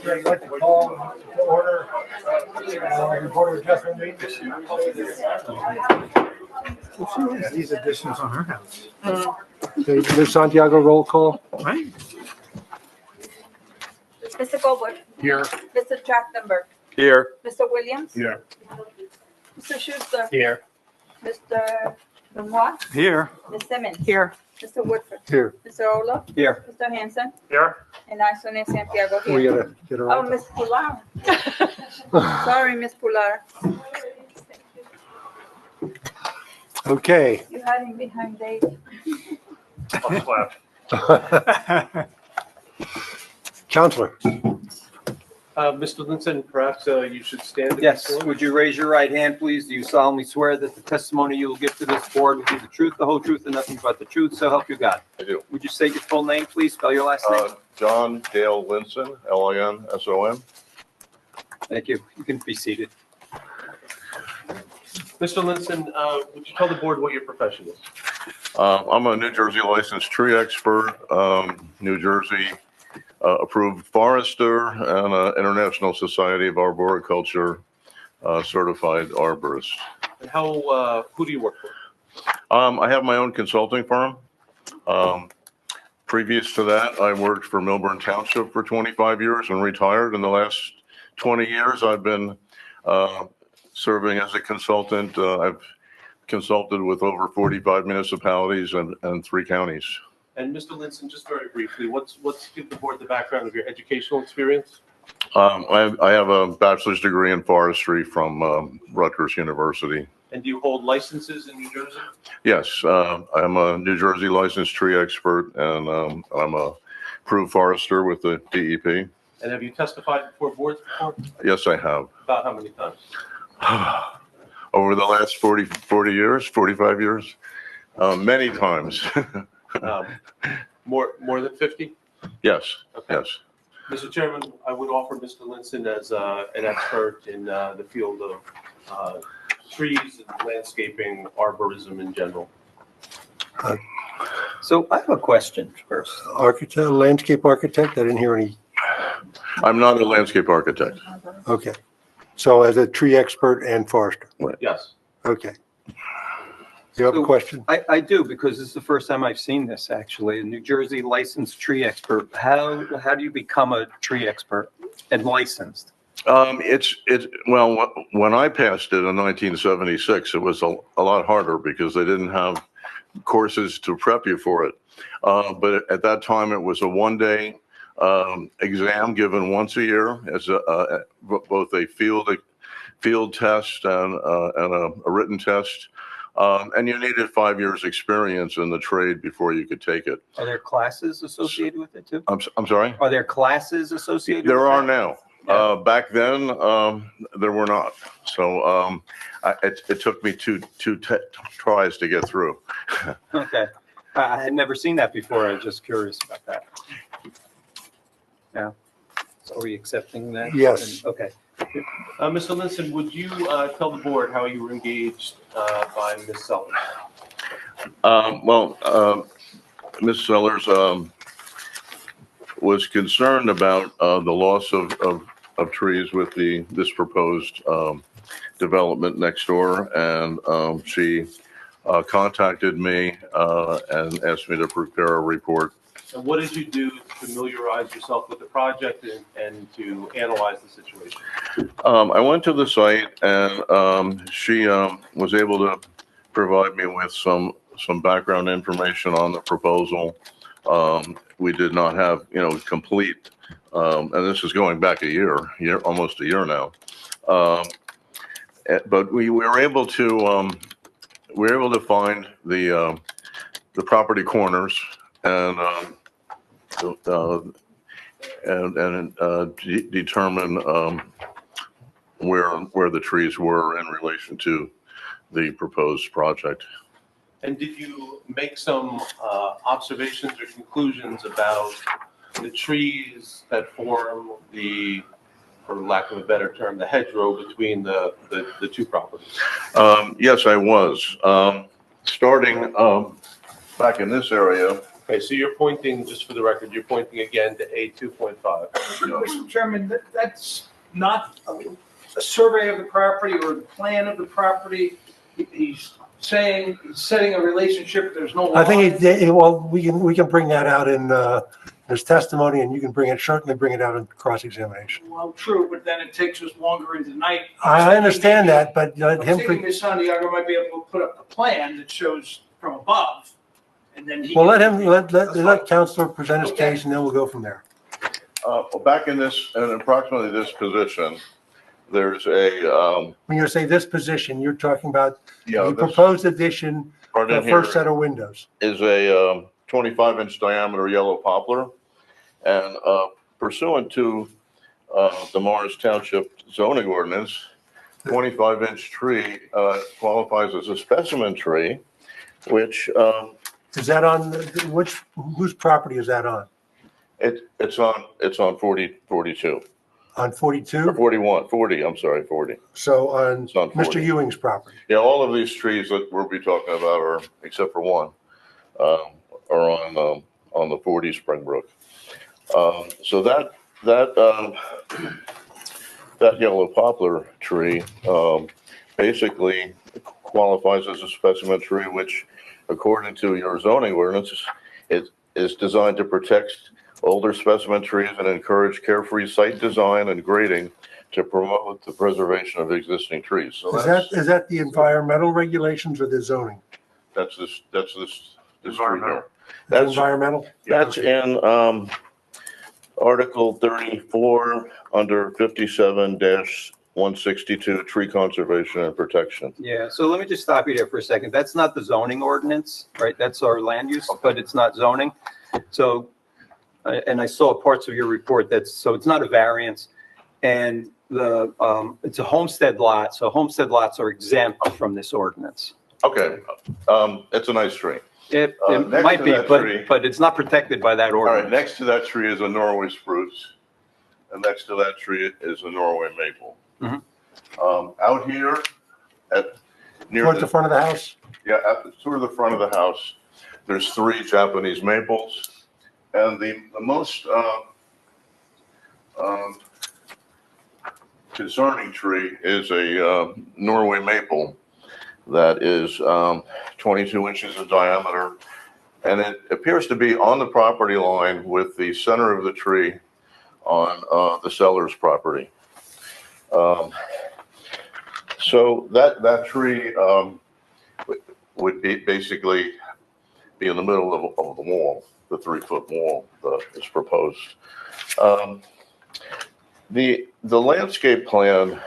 I'd like to call to order the Board of Adjustment meeting. She has these additions on her house. Okay, Ms. Santiago, roll call. Right. Mr. Goldberg. Here. Mr. Trachtenberg. Here. Mr. Williams. Yeah. Mr. Schuster. Here. Mr. Benoit. Here. Ms. Simmons. Here. Mr. Woodford. Here. Mr. Ola. Here. Mr. Hanson. Here. And I, Sonia Santiago, We here. gotta get her Oh, on. Ms. Pular. Sorry, Ms. Pular. Okay. You're hiding behind Dave. I'll slap. Counselor. Mr. Vincent, perhaps you should stand. Yes, would you raise your right hand, please? Do you solemnly swear that the testimony you will give to this board will be the truth, the whole truth, and nothing but the truth, so help you God? I do. Would you state your full name, please? Spell your last name. John Dale Linson, Linson. Thank you. You can be seated. Mr. Linson, would you tell the board what your profession is? I'm a New Jersey licensed tree expert, New Jersey approved forester, and International Society of Arboriculture certified arborist. And how, who do you work for? I have my own consulting firm. Previous to that, I worked for Milburn Township for 25 years and retired. In the last 20 years, I've been serving as a consultant. I've consulted with over 45 municipalities and 3 counties. And Mr. Linson, just very briefly, give the board the background of your educational experience? I have a bachelor's degree in forestry from Rutgers University. And do you hold licenses in New Jersey? Yes, I'm a New Jersey licensed tree expert, and I'm a approved forester with the DEP. And have you testified before boards before? Yes, I have. About how many times? Over the last 45 years, many times. More than 50? Yes, Okay. yes. Mr. Chairman, I would offer Mr. Linson as an expert in the field of trees and landscaping, arborism in general. So I have a question first. Architect, landscape architect, I didn't hear any. I'm not a landscape architect. Okay. So as a tree expert and forester. Yes. Okay. You have a So, question? I do, because this is the first time I've seen this, actually. A New Jersey licensed tree expert. How do you become a tree expert and licensed? Well, when I passed it in 1976, it was a lot harder because they didn't have courses to prep you for it. But at that time, it was a one-day exam given once a year as both a field test and a written test. And you needed 5 years experience in the trade before you could take it. Are there classes associated with it too? I'm sorry? Are there classes associated? There with are that? now. Back then, there were not. So it took me two tries to get through. Okay. I had never seen that before. I was just curious about that. Yeah. So are we accepting that? Yes. Okay. Mr. Linson, would you tell the board how you were engaged by Ms. Sellers? Ms. Sellers was concerned about the loss of trees with this proposed development next door, and she contacted me and asked me to prepare a report. And what did you do to familiarize yourself with the project and to analyze the situation? I went to the site, and she was able to provide me with some background information on the proposal. We did not have, complete, and this is going back almost a year now. But we were able to find the property corners and determine where the trees were in relation to the proposed project. And did you make some observations or conclusions about the trees that form for lack of a better term, the hedgerow between the two properties? Yes, I was. Starting back in this area. Okay, so you're pointing, just for the record, you're pointing again to A2.5. Mr. Chairman, that's not a survey of the property or the plan of the property. He's saying, setting a relationship, there's no. I think, we can bring that out in his testimony, and you can certainly bring it out in cross-examination. Well, true, but then it takes us longer into the night. I understand that, but I'm thinking Ms. Santiago might be able to put up a plan that shows from above, and then he. Well, let Counselor present his case, and then we'll go from there. Back in approximately this position, there's a. When you say this position, you're talking about Yeah, the this- proposed addition, Right the in here first set of windows. is a 25-inch diameter yellow poplar, and pursuant to the Morris Township zoning ordinance, 25-inch tree qualifies as a specimen tree, which Is that on, whose property is that on? it's on 42. On 42? 41, 40, I'm sorry, 40. So on It's on 40. Mr. Ewing's property. Yeah, all of these trees that we'll be talking about are, except for one, are on the 40 Springbrook. So that yellow poplar tree basically qualifies as a specimen tree, which according to your zoning ordinance is designed to protect older specimen trees and encourage carefree site design and grading to promote the preservation of existing trees. So Is that the environmental regulations or the zoning? That's this tree Environmental. here. That's Environmental? That's in Article 34 under 57-162 tree conservation and protection. Yeah, so let me just stop you there for a second. That's not the zoning ordinance, right? That's our land use, but it's not zoning. So, and I saw parts of your report so it's not a variance. And it's a homestead lot, so homestead lots are exempt from this ordinance. Okay, it's a nice tree. It Next might to be, that tree- but it's not protected by that All right, ordinance. next to that tree is a Norway spruce, and next to that tree is a Norway maple. Out here near Towards the front of the house? Yeah, toward the front of the house, there's 3 Japanese maples, and the most concerning tree is a Norway maple that is 22 inches in diameter, and it appears to be on the property line with the center of the tree on the seller's property. So that tree would be basically be in the middle of the wall, the 3-foot wall that is proposed. The landscape plan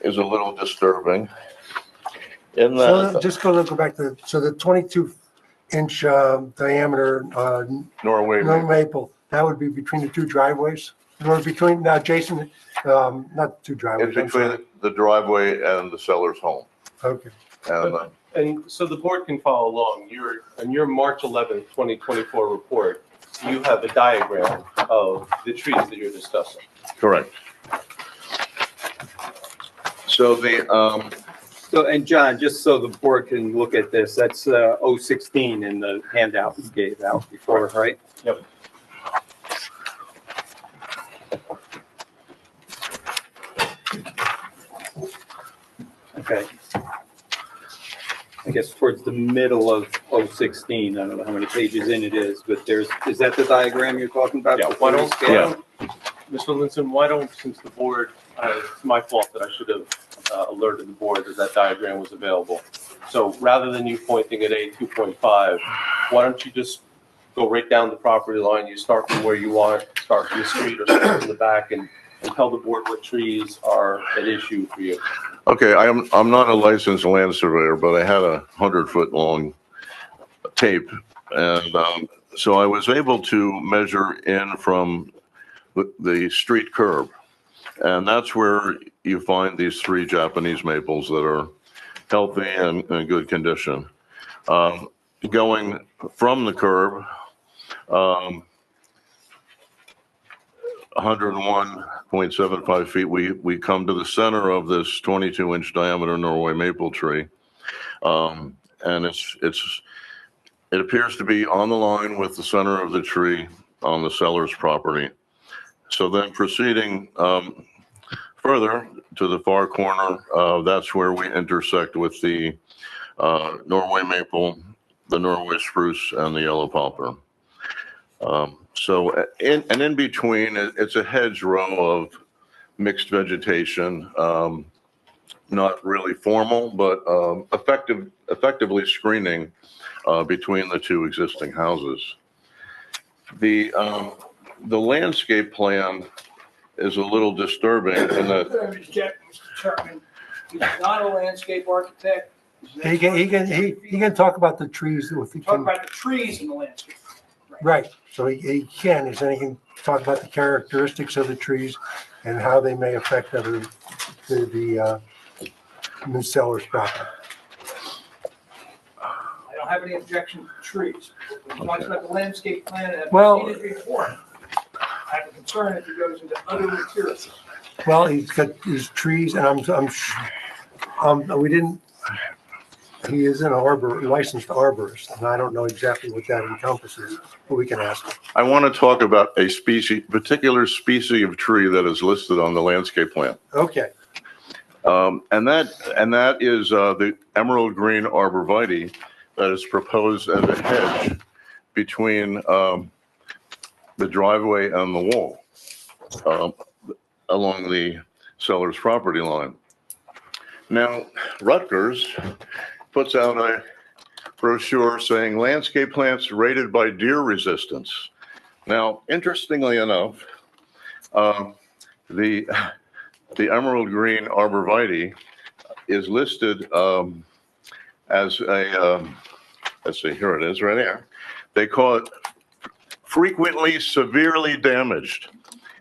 is a little disturbing in So that just go back to, so the 22-inch diameter Norway maple, that would be between the 2 driveways? Or between, now Jason, not 2 driveways. it's I'm sorry. between the driveway and the seller's home. Okay. And And so the board can follow along. In your March 11th, 2024 report, you have a diagram of the trees that you're discussing. correct. So And John, just so the board can look at this, that's 016 in the handout we gave out before, right? Yep. Okay. I guess towards the middle of 016, I don't know how many pages in it is, but is that the diagram you're talking about? Yeah, The why don't, scale? Mr. Linson, since the board, it's my fault that I should have alerted the board that diagram was available. So rather than you pointing at A 2.5, why don't you just go right down the property line? You start from where you want, start from the street or start from the back and tell the board what trees are at issue for you. Okay, I'm not a licensed land surveyor, but I had a 100-foot long tape. And so I was able to measure in from the street curb. And that's where you find these 3 Japanese maples that are healthy and in good condition. Going from the curb, 101.75 feet, we come to the center of this 22-inch diameter Norway maple tree. And it appears to be on the line with the center of the tree on the seller's property. So then proceeding further to the far corner, that's where we intersect with the Norway maple, the Norway spruce, and the yellow poplar. So in between, it's a hedgerow of mixed vegetation, not really formal, but effectively screening between the 2 existing houses. The landscape plan is a little disturbing in that Mr. Chairman, he's not a landscape architect. He can talk about the trees if he Talk can. about the trees in the landscape. Right, so he can, and he can talk about the characteristics of the trees and how they may affect the new seller's property. I don't have any objection to trees. He talks about the landscape plan, and I've Well- seen it before. I have a concern concern if he goes into other materials. Well, he's got his trees and we didn't, he is an licensed arborist, and I don't know exactly what that encompasses, but we can ask him. I want to talk about a particular species of tree that is listed on the landscape plan. Okay. And that is the emerald green arborvitae that is proposed as a hedge between the driveway and the wall along the seller's property line. Now, Rutgers puts out a brochure saying landscape plants rated by deer resistance. Now, interestingly enough, the emerald green arborvitae is listed as a, let's see, here it is right here. They call it frequently severely damaged.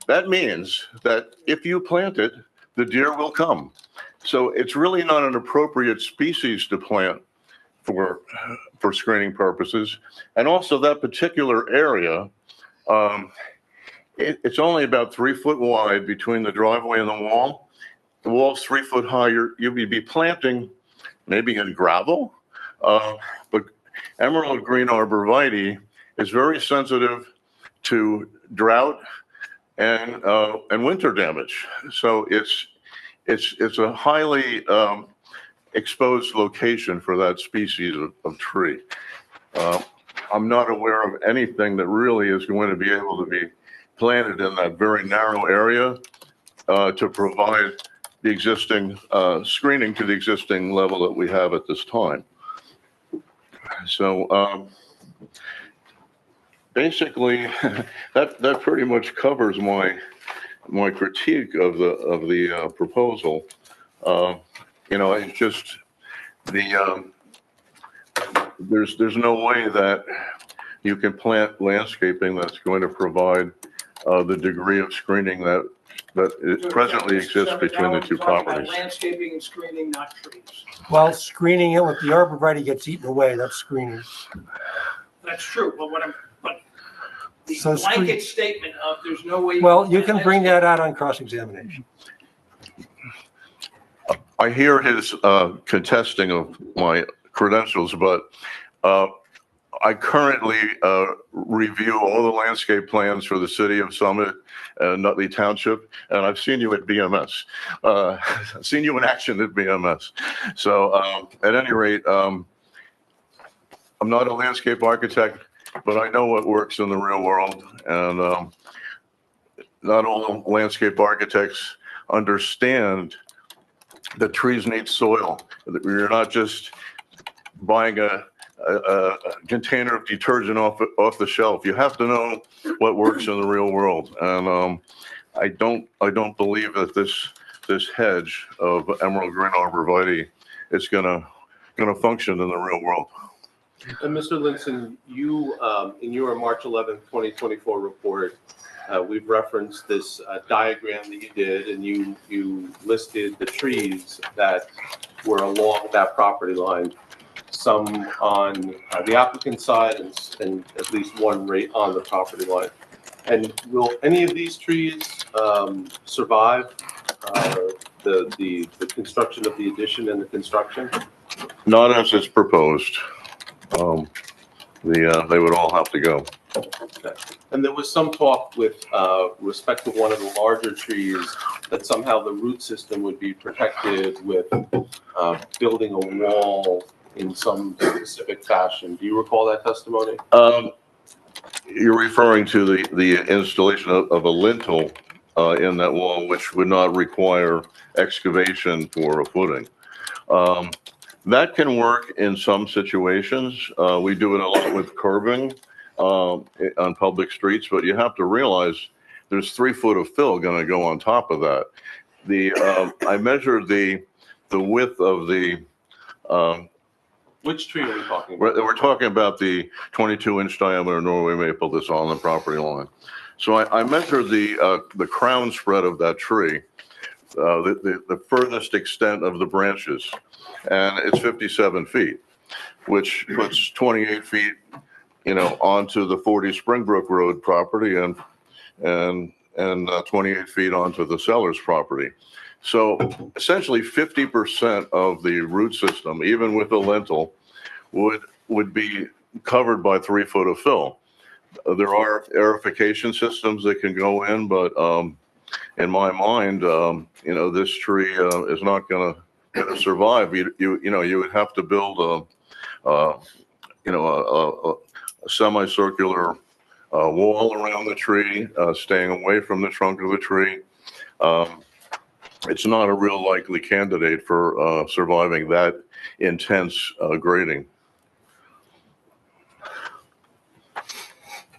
That means that if you plant it, the deer will come. So it's really not an appropriate species to plant for screening purposes. And also that particular area, it's only about 3 foot wide between the driveway and the wall. The wall's 3 foot high. You'd be planting maybe in gravel, but emerald green arborvitae is very sensitive to drought and winter damage. So it's a highly exposed location for that species of tree. I'm not aware of anything that really is going to be able to be planted in that very narrow area to provide the existing screening to the existing level that we have at this time. So basically, that pretty much covers my critique of the proposal. You know, it's just there's no way that you can plant landscaping that's going to provide the degree of screening that presently exists between the two properties. Landscaping and screening, not trees. Well, screening it with the arborvitae gets eaten away, that's screening. That's true, but the So blanket statement of there's no way. Well, you can bring that out on cross-examination. I hear his contesting of my credentials, but I currently review all the landscape plans for the city of Summit and Nutley Township, and I've seen you at BMS. I've seen you in action at BMS. So at any rate, I'm not a landscape architect, but I know what works in the real world, and not all landscape architects understand that trees need soil. You're not just buying a container of detergent off the shelf. You have to know what works in the real world, and I don't believe that this hedge of emerald green arborvitae is gonna function in the real world. And Mr. Linson, you, in your March 11th, 2024 report, we've referenced this diagram that you did, and you listed the trees that were along that property line, some on the applicant's side and at least one right on the property line. And will any of these trees survive the construction of the addition and the construction? Not as it's proposed. They would all have to go. Okay. And there was some talk with respect to one of the larger trees that somehow the root system would be protected with building a wall in some specific fashion. Do you recall that testimony? You're referring to the installation of a lintel in that wall, which would not require excavation for a footing. That can work in some situations. We do it a lot with curbing on public streets, but you have to realize there's 3 foot of fill going to go on top of that. I measured the width of the. Which tree are we talking about? We're talking about the 22-inch diameter Norway maple that's on the property line. So I measured the crown spread of that tree, the furthest extent of the branches, and it's 57 feet, which puts 28 feet, onto the 40 Springbrook Road property and and 28 feet onto the seller's property. So essentially 50% of the root system, even with a lintel, would be covered by 3 foot of fill. There are aerification systems that can go in, but in my mind, this tree is not going to survive. You would have to build a semicircular wall around the tree, staying away from the trunk of the tree. It's not a real likely candidate for surviving that intense grading.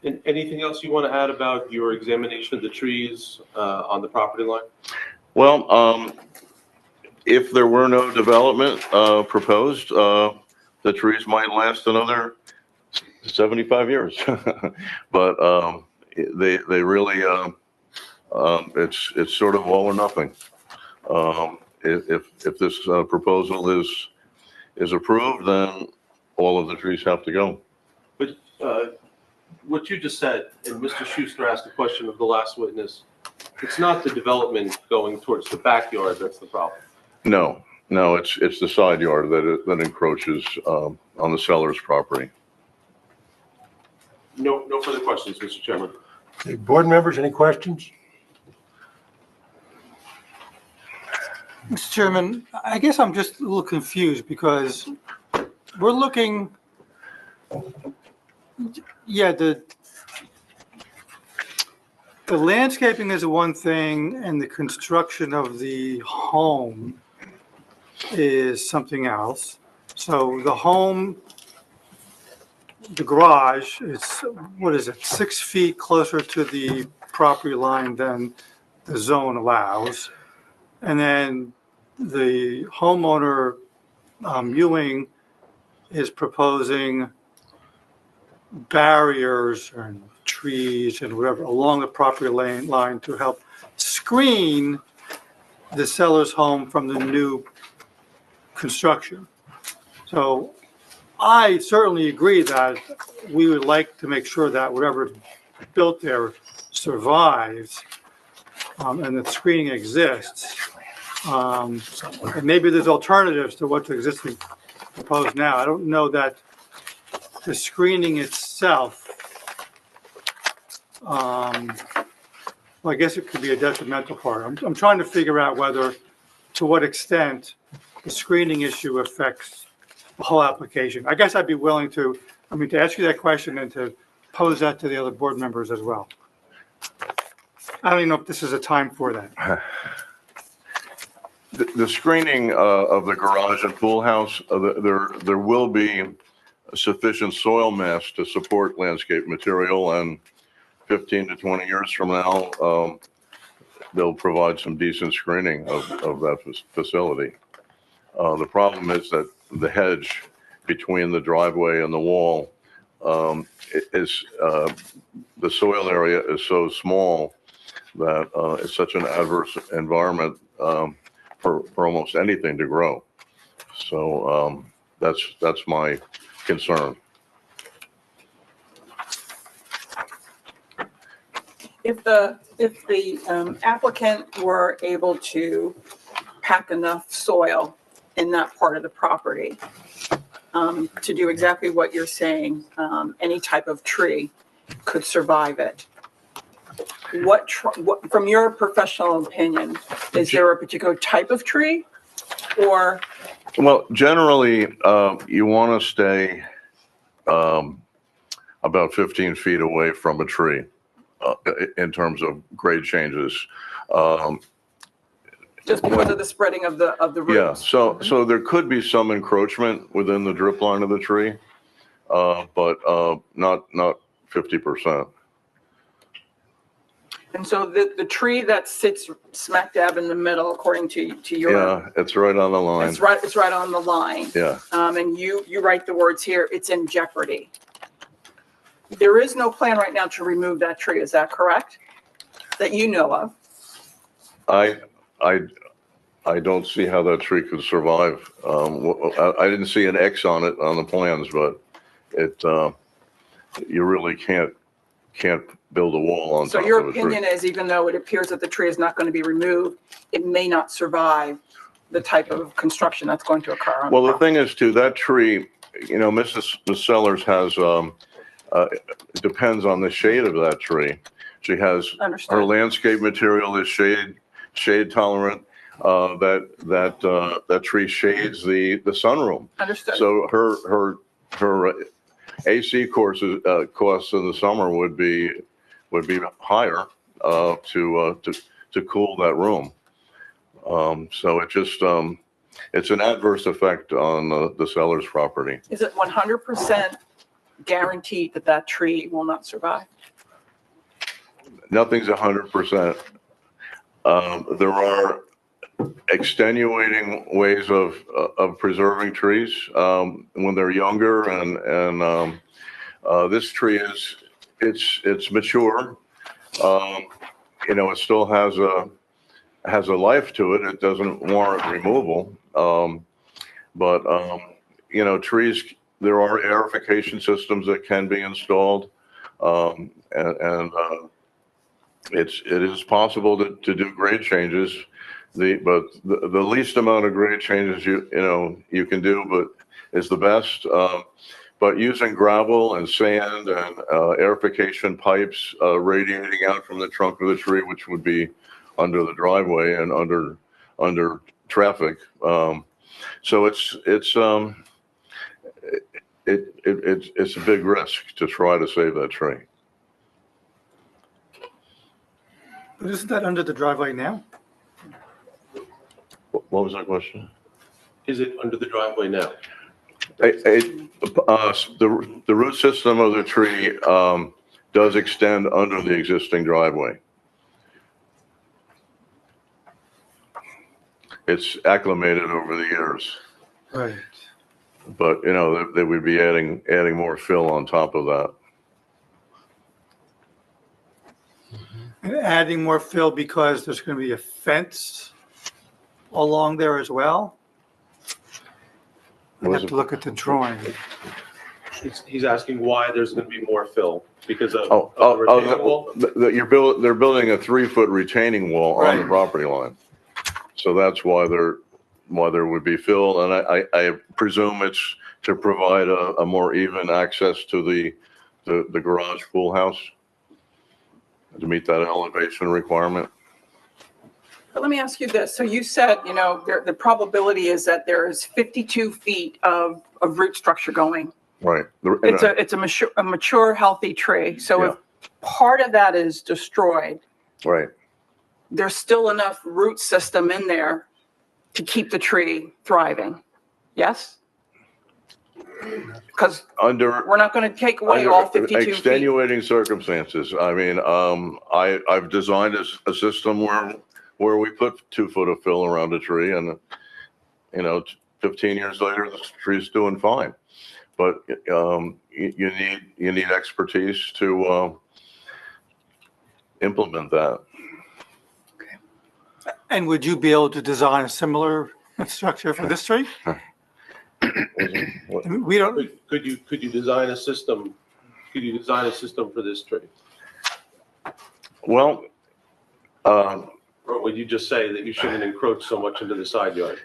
And anything else you want to add about your examination of the trees on the property line? Well, if there were no development proposed, the trees might last another 75 years. But they really, it's sort of all or nothing. If this proposal is approved, then all of the trees have to go. But what you just said, and Mr. Schuster asked a question of the last witness, it's not the development going towards the backyard that's the problem. No, it's the side yard that encroaches on the seller's property. No further questions, Mr. Chairman. Okay, board members, any questions? Mr. Chairman, I guess I'm just a little confused because we're looking, the landscaping is one thing and the construction of the home is something else. So the home, the garage is, 6 feet closer to the property line than the zone allows. And then the homeowner, Ewing, is proposing barriers and trees and whatever along the property line to help screen the seller's home from the new construction. So I certainly agree that we would like to make sure that whatever built there survives, and that screening exists. And maybe there's alternatives to what's existing proposed now. I don't know that the screening itself, well, I guess it could be a detrimental part. I'm trying to figure out to what extent the screening issue affects the whole application. I guess I'd be willing to ask you that question and to pose that to the other board members as well. I don't even know if this is a time for that. The screening of the garage and pool house, there will be sufficient soil mass to support landscape material, and 15 to 20 years from now, they'll provide some decent screening of that facility. The problem is that the hedge between the driveway and the wall is the soil area is so small that it's such an adverse environment for almost anything to grow. So that's my concern. If the applicant were able to pack enough soil in that part of the property to do exactly what you're saying, any type of tree could survive it. What from your professional opinion, is there a particular type of tree or? Well, generally, you want to stay about 15 feet away from a tree in terms of grade changes. Just because of the spreading of the roots? Yeah, so there could be some encroachment within the drip line of the tree, but not 50%. And so the tree that sits smack dab in the middle, according to your. Yeah, it's right on the line. It's right on the line. Yeah. And you write the words here, it's in jeopardy. There is no plan right now to remove that tree, is that correct? That you know of? I don't see how that tree could survive. I didn't see an X on it on the plans, but you really can't can't build a wall on So top your of a tree. opinion is, even though it appears that the tree is not going to be removed, it may not survive the type of construction that's going to occur on the Well, the property? thing is too, that tree, you know, Mrs. Sellers has, it depends on the shade of that tree. She has, her Understood. landscape material is shade tolerant. That tree shades the sunroom. Understood. So her AC costs in the summer would be higher to cool that room. So it just, it's an adverse effect on the seller's property. Is it 100% guaranteed that that tree will not survive? Nothing's 100%. There are extenuating ways of preserving trees when they're younger, and this tree it's mature. You know, it still has a life to it. It doesn't warrant removal. But you know, trees, there are aerification systems that can be installed, and it is possible to do grade changes. But the least amount of grade changes you can do, but is the best. But using gravel and sand and aerification pipes radiating out from the trunk of the tree, which would be under the driveway and under traffic. So it's a big risk to try to save that tree. But isn't that under the driveway now? What was that question? Is it under the driveway now? The root system of the tree does extend under the existing driveway. It's acclimated over the years. Right. But, you know, they would be adding more fill on top of that. And adding more fill because there's going to be a fence along there as well? I have to look at the drawing. He's asking why there's going to be more fill because of the retaining wall? They're building a 3-foot retaining wall on the property line. So that's why there would be fill, and I presume it's to provide a more even access to the garage pool house to meet that elevation requirement. But let me ask you this. So you said, you know, the probability is that there is 52 feet of root structure going. Right. It's a mature, healthy tree. So if part of that is destroyed, right, there's still enough root system in there to keep the tree thriving. Yes? Because we're not going to take away all 52 feet. Extenuating circumstances. I mean, I've designed a system where we put 2 foot of fill around a tree, and you know, 15 years later, the tree's doing fine. But you need expertise to implement that. And would you be able to design a similar structure for this tree? We don't. Could you design a system? Could you design a system for this tree? Well, or would you just say that you shouldn't encroach so much into the side yard?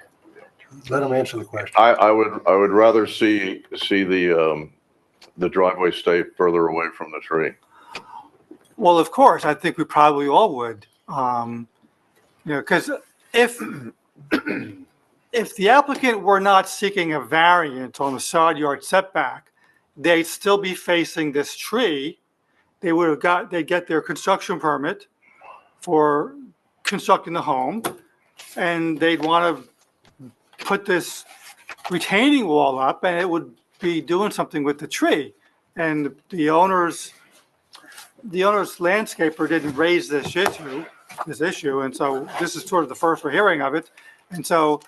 Let him answer the question. I would rather see the driveway stay further away from the tree. Well, of course, I think we probably all would. You know, because if the applicant were not seeking a variance on the side yard setback, they'd still be facing this tree. They'd get their construction permit for constructing the home, and they'd want to put this retaining wall up, and it would be doing something with the tree. And the owner's landscaper didn't raise this issue, and so this is sort of the first we're hearing of it. And so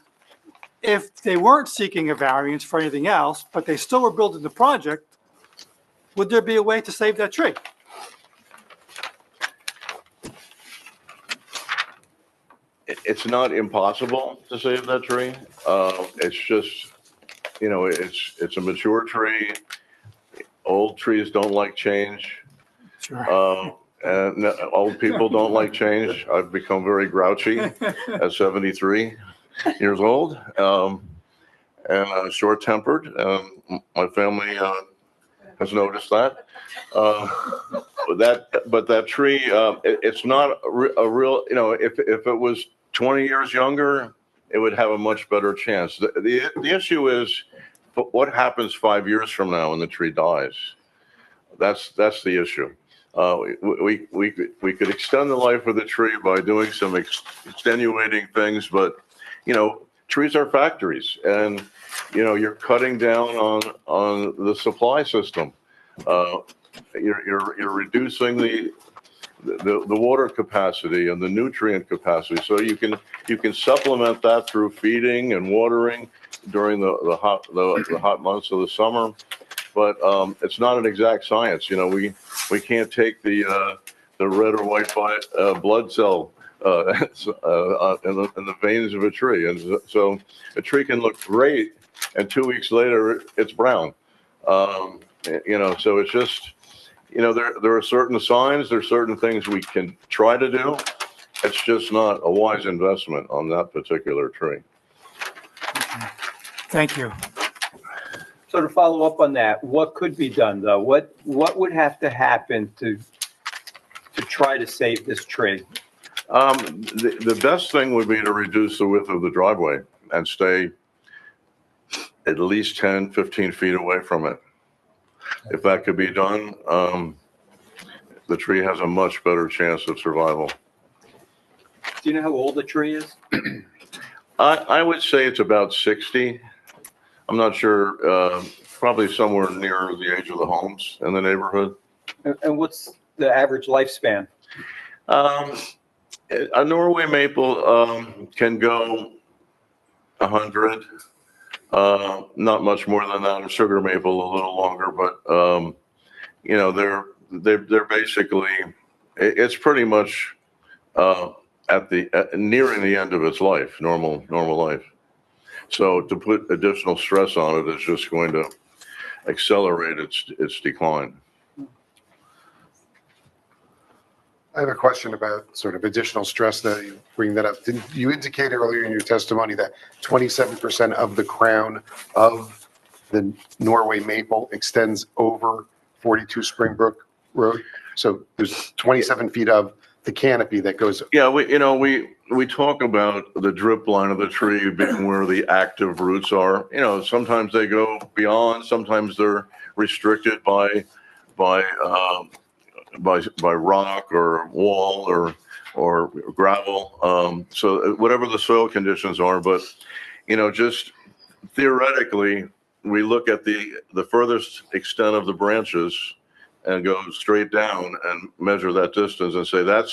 if they weren't seeking a variance for anything else, but they still were building the project, would there be a way to save that tree? It's not impossible to save that tree. It's just, you know, it's a mature tree. Old trees don't like change. And old people don't like change. I've become very grouchy at 73 years old, and short-tempered. My family has noticed that. But that tree, it's not a real, if it was 20 years younger, it would have a much better chance. The issue is what happens 5 years from now when the tree dies. That's the issue. We could extend the life of the tree by doing some extenuating things, but trees are factories, and you're cutting down on the supply system. You're reducing the water capacity and the nutrient capacity, so you can supplement that through feeding and watering during the hot months of the summer. But it's not an exact science. We can't take the red or white blood cell in the veins of a tree, and so a tree can look great, and 2 weeks later it's brown. So it's just, there are certain signs, there are certain things we can try to do. It's just not a wise investment on that particular tree. Thank you. So to follow up on that, what could be done though? What would have to happen to try to save this tree? The best thing would be to reduce the width of the driveway and stay at least 10, 15 feet away from it. If that could be done, the tree has a much better chance of survival. Do you know how old the tree is? I would say it's about 60. I'm not sure, probably somewhere near the age of the homes in the neighborhood. And what's the average lifespan? A Norway maple can go 100, not much more than that. A sugar maple a little longer, but they're basically, it's pretty much nearing the end of its life, normal life. So to put additional stress on it is just going to accelerate its decline. I have a question about sort of additional stress that you bring that up. Did you indicate earlier in your testimony that 27% of the crown of the Norway maple extends over 42 Springbrook Road? So there's 27 feet of the canopy that goes. Yeah, we talk about the drip line of the tree being where the active roots are. Sometimes they go beyond, sometimes they're restricted by rock or wall or gravel. So whatever the soil conditions are, but just theoretically, we look at the furthest extent of the branches and go straight down and measure that distance and say that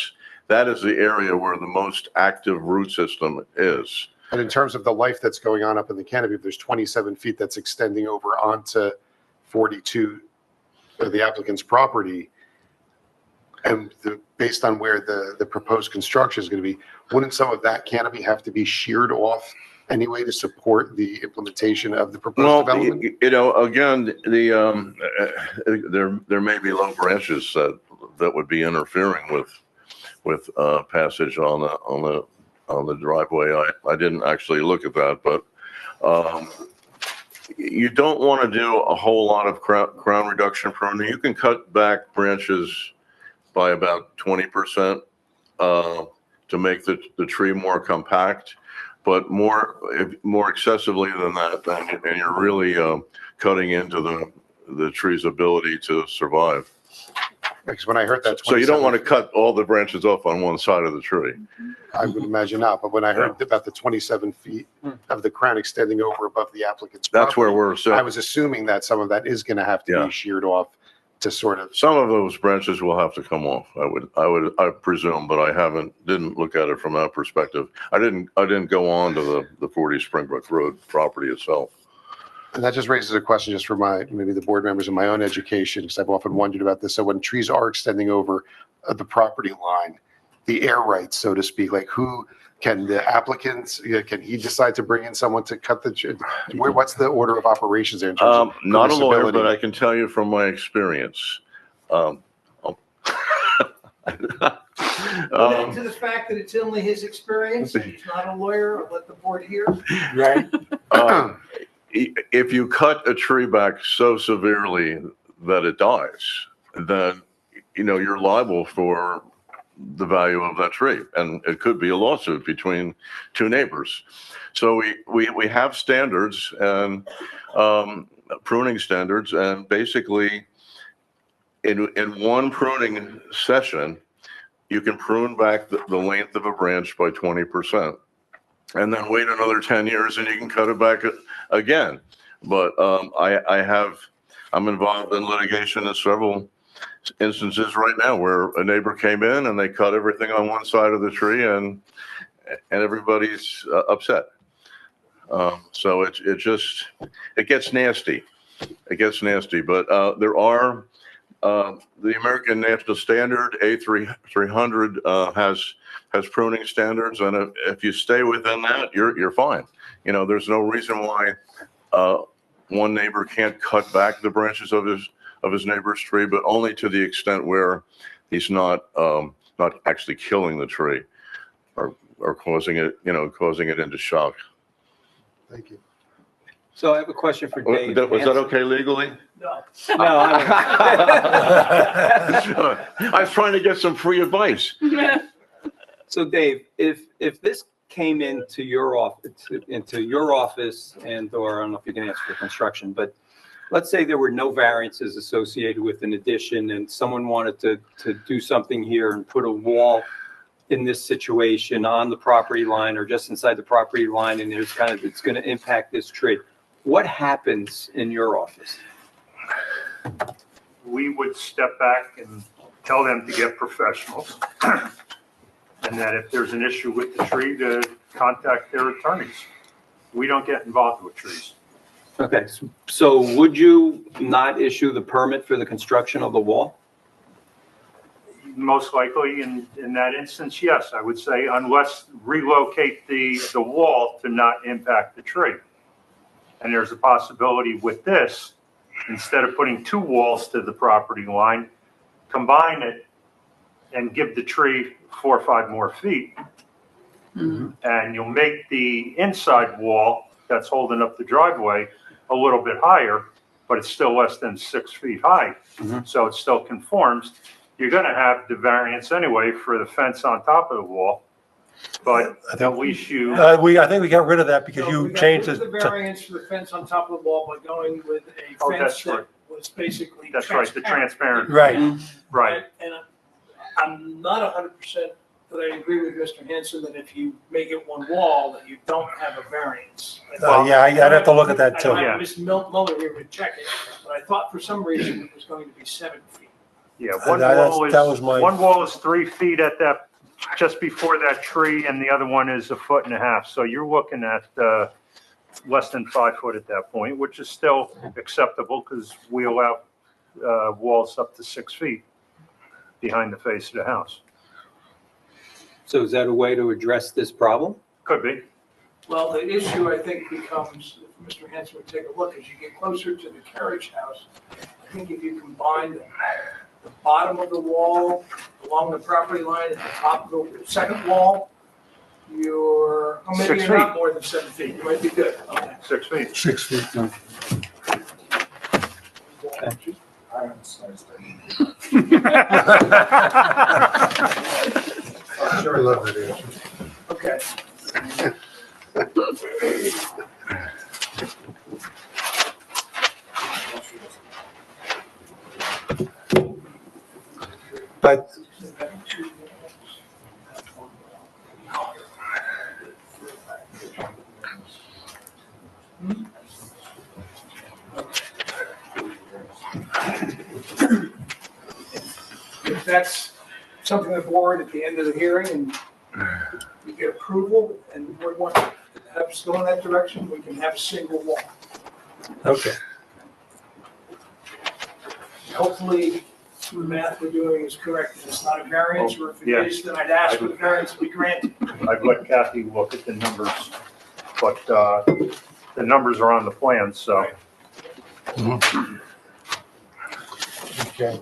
is the area where the most active root system is. And in terms of the life that's going on up in the canopy, if there's 27 feet that's extending over onto 42 of the applicant's property, and based on where the proposed construction is going to be, wouldn't some of that canopy have to be sheared off anyway to support the implementation of the proposed development? Again, there may be low branches that would be interfering with passage on the driveway. I didn't actually look at that, but you don't want to do a whole lot of crown reduction pruning. You can cut back branches by about 20% to make the tree more compact. But more excessively than that, and you're really cutting into the tree's ability to survive. Because when I heard that, So you don't want to cut all the branches off on one side of the tree. I would imagine not. But when I heard about the 27 feet of the crown extending over above the applicant's property, that's where we're. I was assuming that some of that is going to have to be sheared off to sort of. Some of those branches will have to come off. I presume, but I didn't look at it from that perspective. I didn't go on to the 40 Springbrook Road property itself. And that just raises a question just for maybe the board members in my own education, because I've often wondered about this. So when trees are extending over the property line, the air rights, so to speak, like who can the applicants, can he decide to bring in someone to cut what's the order of operations there in terms of not a lawyer, permissibility? but I can tell you from my experience, Well, to the fact that it's only his experience, and he's not a lawyer, I'll let the board hear. Right. If you cut a tree back so severely that it dies, then, you're liable for the value of that tree. And it could be a lawsuit between two neighbors. So we have standards and pruning standards, and basically in one pruning session, you can prune back the length of a branch by 20%. And then wait another 10 years and you can cut it back again. But I'm involved in litigation in several instances right now where a neighbor came in and they cut everything on one side of the tree and everybody's upset. So it gets nasty. It gets nasty, but there are the American National Standard A300 has pruning standards, and if you stay within that, you're fine. There's no reason why one neighbor can't cut back the branches of his neighbor's tree, but only to the extent where he's not actually killing the tree or causing it into shock. Thank you. So I have a question for Dave. Was that okay legally? No. No, I was trying to get some free advice. So Dave, if this came into your office and, or I don't know if you can answer for construction, but let's say there were no variances associated with an addition and someone wanted to do something here and put a wall in this situation on the property line or just inside the property line, and it's going to impact this tree. What happens in your office? We would step back and tell them to get professionals. And that if there's an issue with the tree, to contact their attorneys. We don't get involved with trees. Okay, so would you not issue the permit for the construction of the wall? Most likely in that instance, yes, I would say, unless relocate the wall to not impact the tree. And there's a possibility with this, instead of putting two walls to the property line, combine it and give the tree 4 or 5 more feet. Mm-hmm. And you'll make the inside wall that's holding up the driveway a little bit higher, but it's still less than 6 feet high. Mm-hmm. So it still conforms. You're going to have the variance anyway for the fence on top of the wall, but at least you. I think we got rid of that because you changed it. The variance for the fence on top of the wall by going with a fence that was basically That's right, the transparent. Right. Right. And I'm not 100%, but I agree with Mr. Hanson that if you make it one wall, that you don't have a variance. Yeah, I'd have to look at that too. I don't have Ms. Muller here to check it, but I thought for some reason it was going to be 7 feet. Yeah, one wall is 3 feet at that, just before that tree, and the other one is 1.5 feet. So you're looking at less than 5 foot at that point, which is still acceptable because we allow walls up to 6 feet behind the face of the house. So is that a way to address this problem? Could be. Well, the issue I think becomes, if Mr. Hanson would take a look, as you get closer to the carriage house, I think if you combine the bottom of the wall along the property line at the top of the second wall, you're, maybe you're not more than 7 feet. You might be good. Okay. 6 feet. 6 feet. I love that answer. Okay. But if that's something the board at the end of the hearing and we get approval and the board wants to have us go in that direction, we can have a single wall. okay. Hopefully, the math we're doing is correct. If it's not a variance, or if it is, then I'd ask for the variance to be granted. I'd let Kathy look at the numbers, but the numbers are on the plan, so. Okay.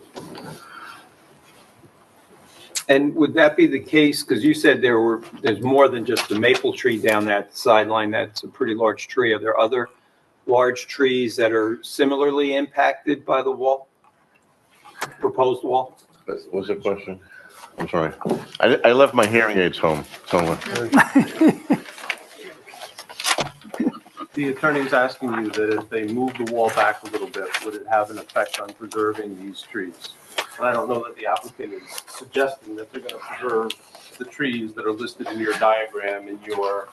And would that be the case, because you said there's more than just the maple tree down that sideline, that's a pretty large tree. Are there other large trees that are similarly impacted by the wall, proposed wall? What's the question? I'm sorry. I left my hearing aids home somewhere. The attorney's asking you that if they move the wall back a little bit, would it have an effect on preserving these trees? And I don't know that the applicant is suggesting that they're going to preserve the trees that are listed in your diagram in your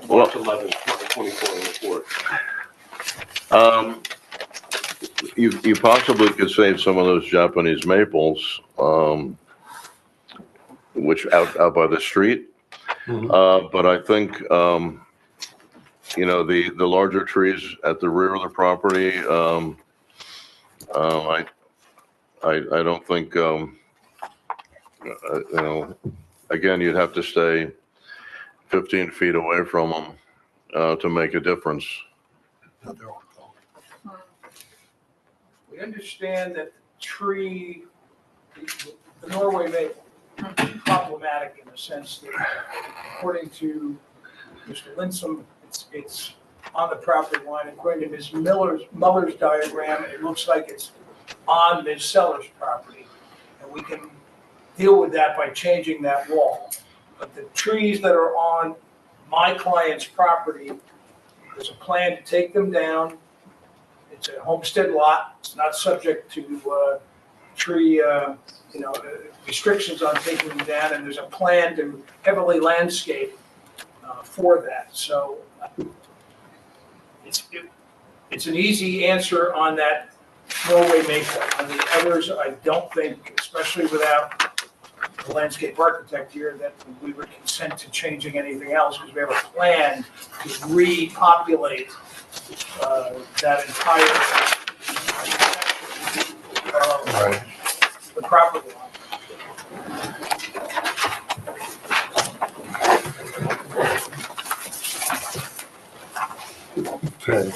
March 11th, 2024 report. You possibly could save some of those Japanese maples, which out by the street. But I think, you know, the larger trees at the rear of the property, I don't think, you know, again, you'd have to stay 15 feet away from them to make a difference. We understand that the Norway maple is problematic in the sense that according to Mr. Linsom, it's on the property line. According to Ms. Muller's diagram, it looks like it's on Ms. Seller's property. And we can deal with that by changing that wall. But the trees that are on my client's property, there's a plan to take them down. It's a homestead lot. It's not subject to tree, restrictions on taking them down. And there's a plan to heavily landscape for that. So it's an easy answer on that Norway maple. On the others, I don't think, especially without the landscape architect here, that we would consent to changing anything else because we have a plan to repopulate that entire the property line. Okay.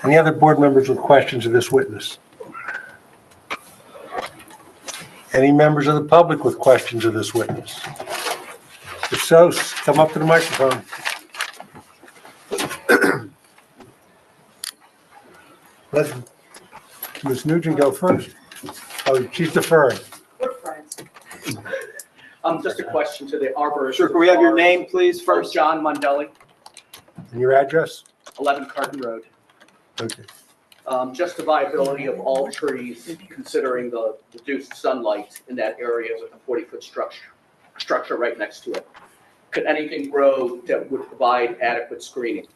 Any other board members with questions of this witness? Any members of the public with questions of this witness? If so, come up to the microphone. Let Ms. Nugent go first. Oh, she's deferring. Just a question to the arborist. Sure, can we have your name, please, first? John Mondelli, And your address? 11 Carton Road. Okay. Just the viability of all trees, considering the reduced sunlight in that area with a 40-foot structure right next to it. Could anything grow that would provide adequate screening?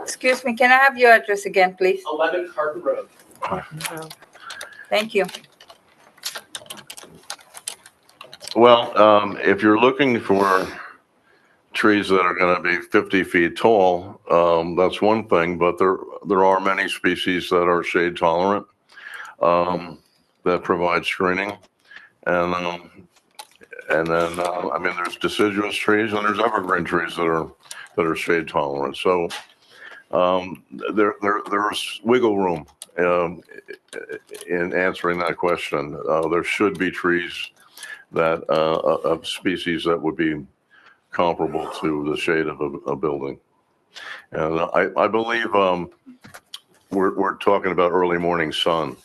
Excuse me, can I have your address again, please? 11 Carton Road. Thank you. Well, if you're looking for trees that are going to be 50 feet tall, that's one thing, but there are many species that are shade tolerant that provide screening. And then, I mean, there's deciduous trees and there's evergreen trees that are shade tolerant. So there's wiggle room in answering that question. There should be trees that of species that would be comparable to the shade of a building. And I believe we're talking about early morning sun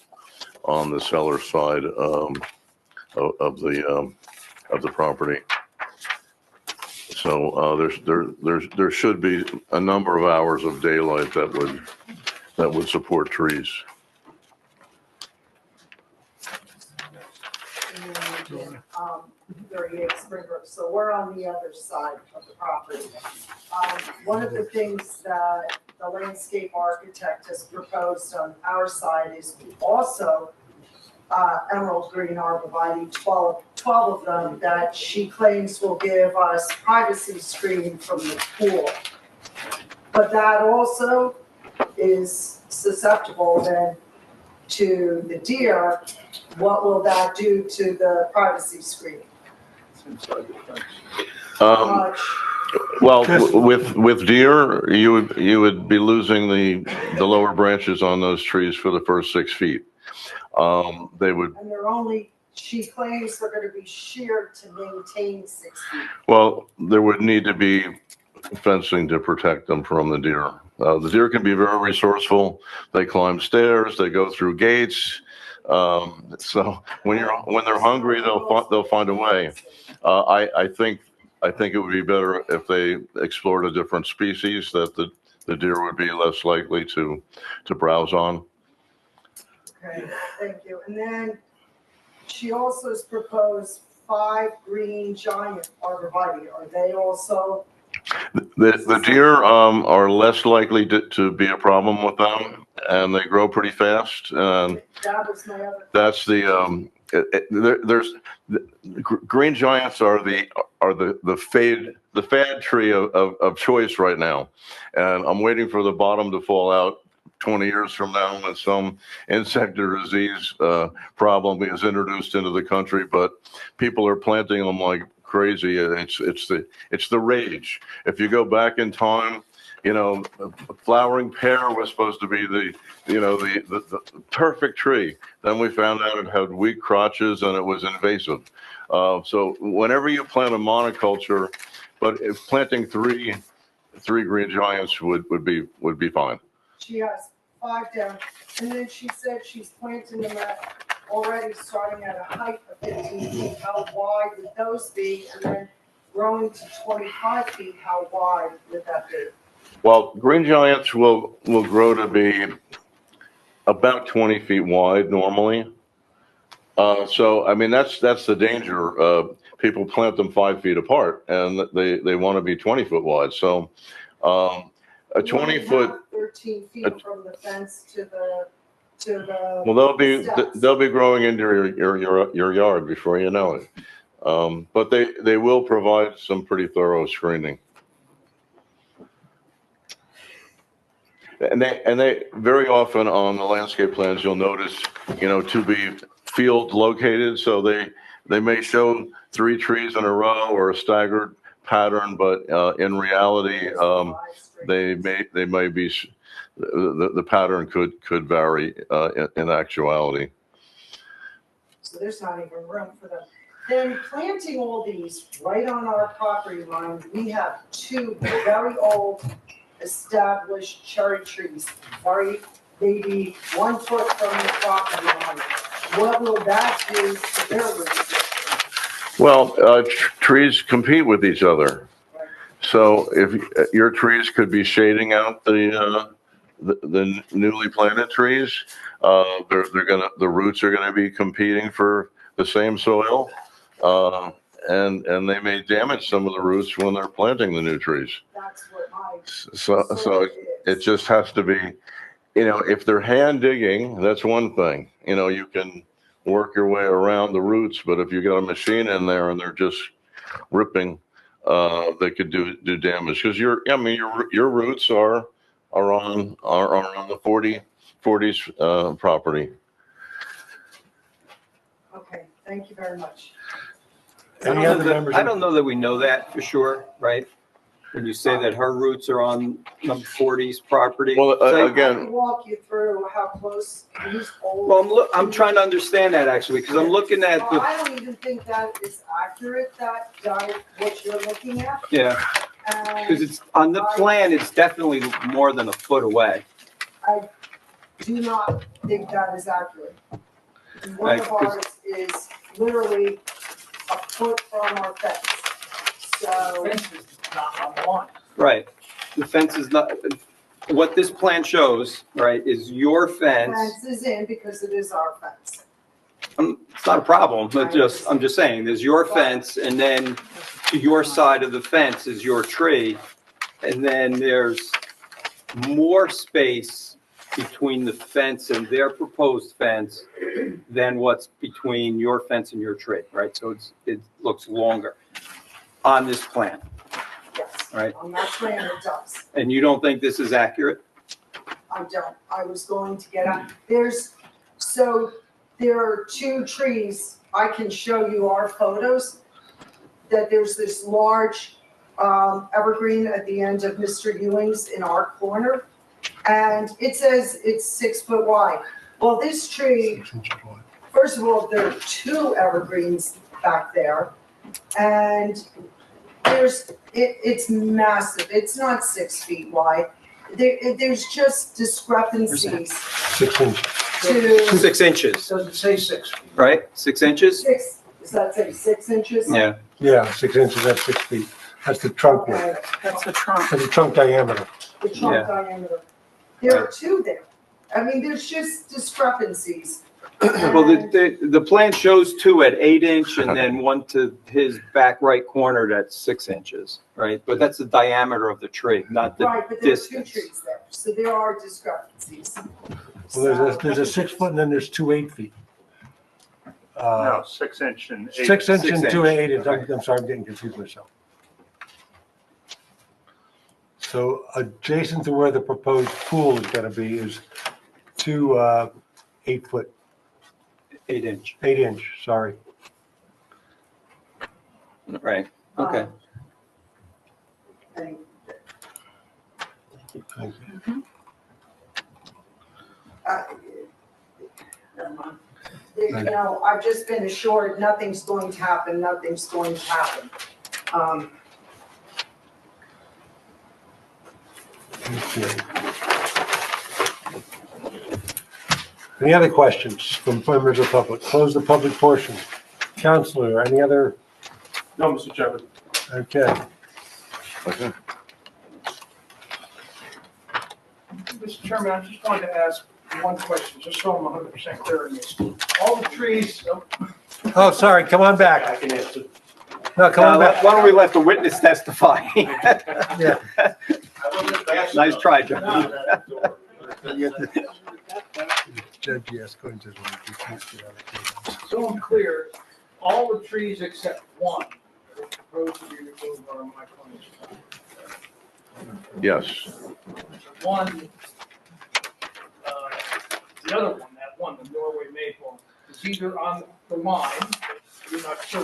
on the cellar side of the property. So there should be a number of hours of daylight that would support trees. 38 Springbrook, so we're on the other side of the property. One of the things that the landscape architect has proposed on our side is also emerald green arborvitae, 12 of them that she claims will give us privacy screening from the pool. But that also is susceptible then to the deer. What will that do to the privacy screening? Well, with deer, you would be losing the lower branches on those trees for the first 6 feet. They would. And they're only she claims they're going to be sheared to maintain 6 feet. Well, there would need to be fencing to protect them from the deer. The deer can be very resourceful. They climb stairs, they go through gates. So when they're hungry, they'll find a way. I think it would be better if they explored a different species that the deer would be less likely to browse on. Okay, thank you. And then she also has proposed 5 green giant arborvitae. Are they also? The deer are less likely to be a problem with them, and they grow pretty fast. And That was my other. that's green giants are the fad tree of choice right now, and I'm waiting for the bottom to fall out 20 years from now when some insect or disease problem is introduced into the country. But people are planting them like crazy. It's the rage. If you go back in time, you know, a flowering pear was supposed to be the perfect tree. Then we found out it had weak crotches and it was invasive. So whenever you plant a monoculture, but if planting three green giants would be fine. She has 5 down, and then she said she's planting them already starting at a height of 15 feet. How wide would those be? And then growing to 25 feet, how wide would that be? Well, green giants will grow to be about 20 feet wide normally. So I mean that's the danger. People plant them 5 feet apart, and they want to be 20 foot wide. So a 20 foot. 13 feet from the fence to the. Well, they'll be growing into your yard before you know it. But they will provide some pretty thorough screening. And they very often on the landscape plans, you'll notice, you know, to be field located. So they may show 3 trees in a row or a staggered pattern, but in reality, they may be, the pattern could vary in actuality. So there's not even room for them. Then planting all these right on our property line, we have 2 very old established cherry trees, maybe 1 foot from the property line. What will that do to their roots? Well, trees compete with each other. So if your trees could be shading out the newly planted trees, the roots are gonna be competing for the same soil, and they may damage some of the roots when they're planting the new trees. That's what my. So it just has to be, you know, if they're hand digging, that's one thing. You know, you can work your way around the roots, but if you got a machine in there and they're just ripping, they could do damage. Because your roots are on the 40s property. Okay, thank you very much. Any other members? I don't know that we know that for sure, right? When you say that her roots are on number 40's property. Well, I again, can walk you through how close these old. Well, I'm trying to understand that actually, because I'm looking at Well, the, I don't even think that is accurate, that what you're looking at. yeah, because it's, on the plan, it's definitely more than a foot away. I do not think that is accurate. One Right, of 'cause- ours is literally a foot from our fence. So, Fence is not on the line. Right. The fence is not, what this plan shows, right, is your fence. fence is in because it is our fence. It's not a problem, but I'm just saying, there's your fence, and then to your side of the fence is your tree. And then there's more space between the fence and their proposed fence than what's between your fence and your tree, right? So it looks longer on this plan, Yes. right? On that plan, it does. And you don't think this is accurate? I don't. I was going to get on. There are 2 trees. I can show you our photos. That there's this large evergreen at the end of Mr. Ewing's in our corner. And it says it's 6 foot wide. Well, this tree first of all, there are 2 evergreens back there. And it's massive. It's not 6 feet wide. There's just discrepancies 6 inches. to 6 inches, Does it say 6 feet? right? 6 inches? 6, does that say 6 inches? Yeah. Yeah, 6 inches, that's 6 feet. That's the trunk width, Okay, That's the trunk. that's the trunk diameter. the trunk diameter. There are 2 there. I mean, there's just discrepancies. Well, the plan shows 2 at 8 inch and then 1 to his back right corner that's 6 inches, right? But that's the diameter of the tree, not the Right, but there are 2 distance. trees there, so there are discrepancies. Well, there's a 6 foot and then there's 2 8 feet. No, 6 inch and 8. 6 inch 6 and 2 inch. 8 inch. I'm sorry, I'm getting confused myself. So adjacent to where the proposed pool is gonna be is 2 8 foot, 8 inch, 8 inch, sorry. right? Okay. And, Thank you. never mind. You know, I've just been assured nothing's going to happen, nothing's going to happen. Okay. Any other questions from members of the public? Close the public portion. Counselor, any other? No, Mr. Chairman. Okay. Okay. Mr. Chairman, I just wanted to ask one question, just so I'm 100% clear on this. All the trees, Oh, sorry, come on back. I can answer. No, come on back. Why don't we let the witness testify? Yeah. Nice try, John. Judge, yes, go ahead. so I'm clear, all the trees except one that are proposed to be removed are on my client's property. Yes. One, the other one, that one, the Norway maple, is either on the line, you're not sure,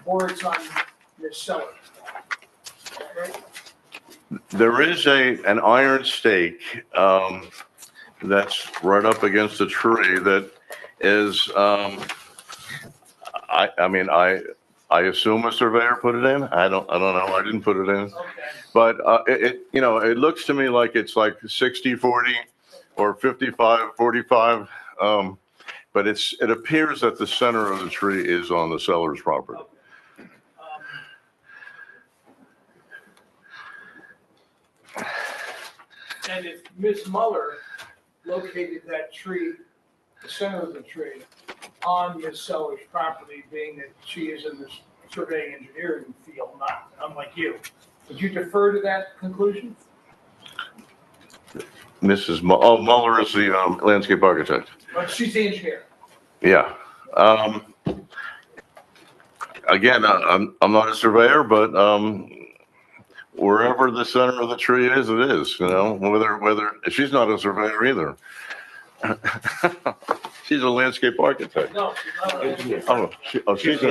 or it's on Miss Sellers. Right? There is an iron stake that's right up against a tree that is, I assume a surveyor put it in. I don't know. I didn't put it in. Okay. But it looks to me like it's like 60-40 or 55-45. But it appears that the center of the tree is on the seller's property. And if Ms. Muller located that tree, the center of the tree, on Ms. Sellers' property, being that she is in this surveying engineering field, not unlike you, would you defer to that conclusion? Muller is the landscape architect. But she's the engineer. Yeah. Again, I'm not a surveyor, but wherever the center of the tree is, it is, whether she's not a surveyor either. She's a landscape architect. No, she's not an engineer. That's right. She's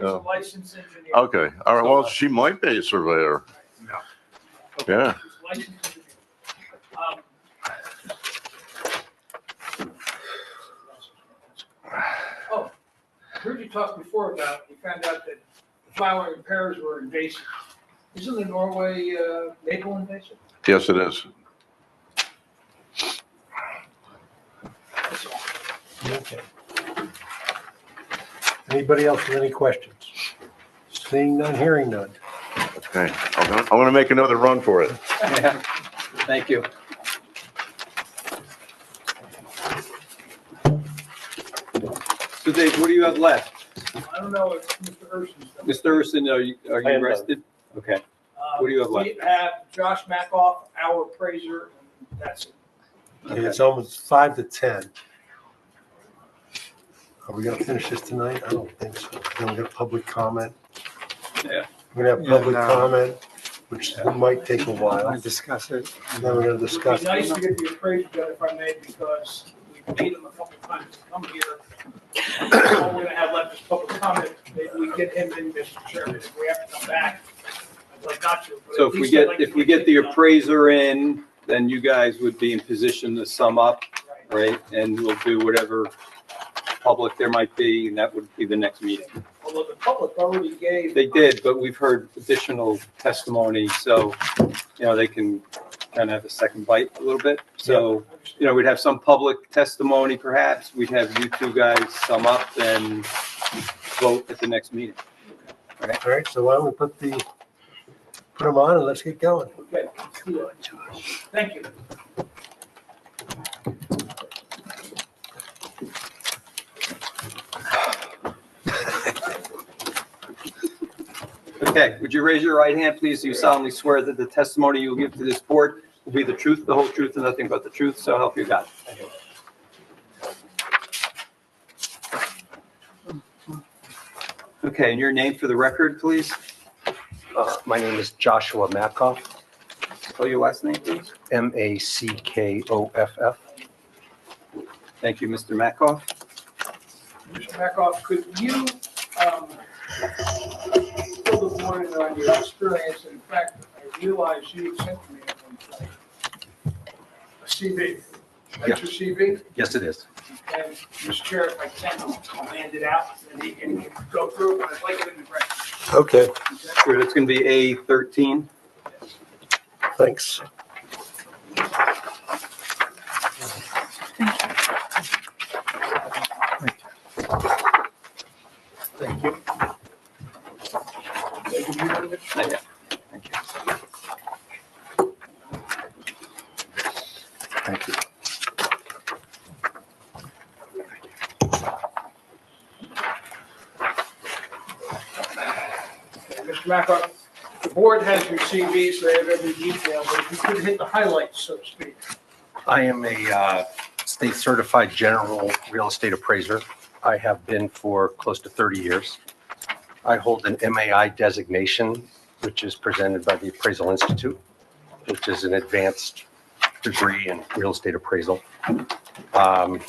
a licensed engineer. Okay. All right. Well, she might be a surveyor. No. Yeah. She's a licensed engineer. Oh, I heard you talk before about, you found out that flowering pears were invasive. Isn't the Norway maple invasive? Yes, it is. That's all. Okay. Anybody else with any questions? Seeing none, hearing none. Okay. I'm gonna make another run for it. Yeah. Thank you. So Dave, what do you have left? I don't know if Mr. Urson's done. Mr. Urson, are you I am rested? Okay. What do you have left? We have Josh Mackoff, our appraiser, and that's it. It's almost 5 to 10. Are we gonna finish this tonight? I don't think so. Then we got public comment. Yeah. We're gonna have Yeah, public no. comment, which might take a I while. discuss it. And then we're gonna It would discuss. be nice to get the appraiser done if I may, because we've made him a couple times to come here. All we're gonna have left is public comment. Maybe we get him in, Mr. Chairman, if we have to come back. I'd like not to. but So at if least I'd like to we get the things done. appraiser in, then you guys would be in position to sum up. Right. right? And we'll do whatever public there might be, and that would be the next meeting. Although the public already gave. They did, but we've heard additional testimony, so, they can kind of have a second bite a little bit. So, we'd have some public testimony perhaps. We'd have you two guys sum up and vote at the next meeting. All right, so why don't we put them on and let's get going. Okay. Thank you. Okay, would you raise your right hand, please? Do you solemnly swear that the testimony you will give to this board will be the truth, the whole truth, and nothing but the truth, so help you God? Okay, and your name for the record, please? My name is Joshua Mackoff, Spell your last name, please. Mackoff. Thank you, Mr. Mackoff. Mr. Mackoff, could you fill the board in on your experience? In fact, I realize you sent me a CV. That's your CV? Yes, it is. And Mr. Chair, if I can, I'll hand it out and he can go through it, but I'd like it in the record. Okay, Sure, that's going to be A13. thanks. Thank you. Not yet. Thank you. Thank you. Mr. Mackoff, the board has your CV, so they have every detail, but if you could hit the highlights, so to speak. I am a state certified general real estate appraiser. I have been for close to 30 years. I hold an MAI designation, which is presented by the Appraisal Institute, which is an advanced degree in real estate appraisal. I'm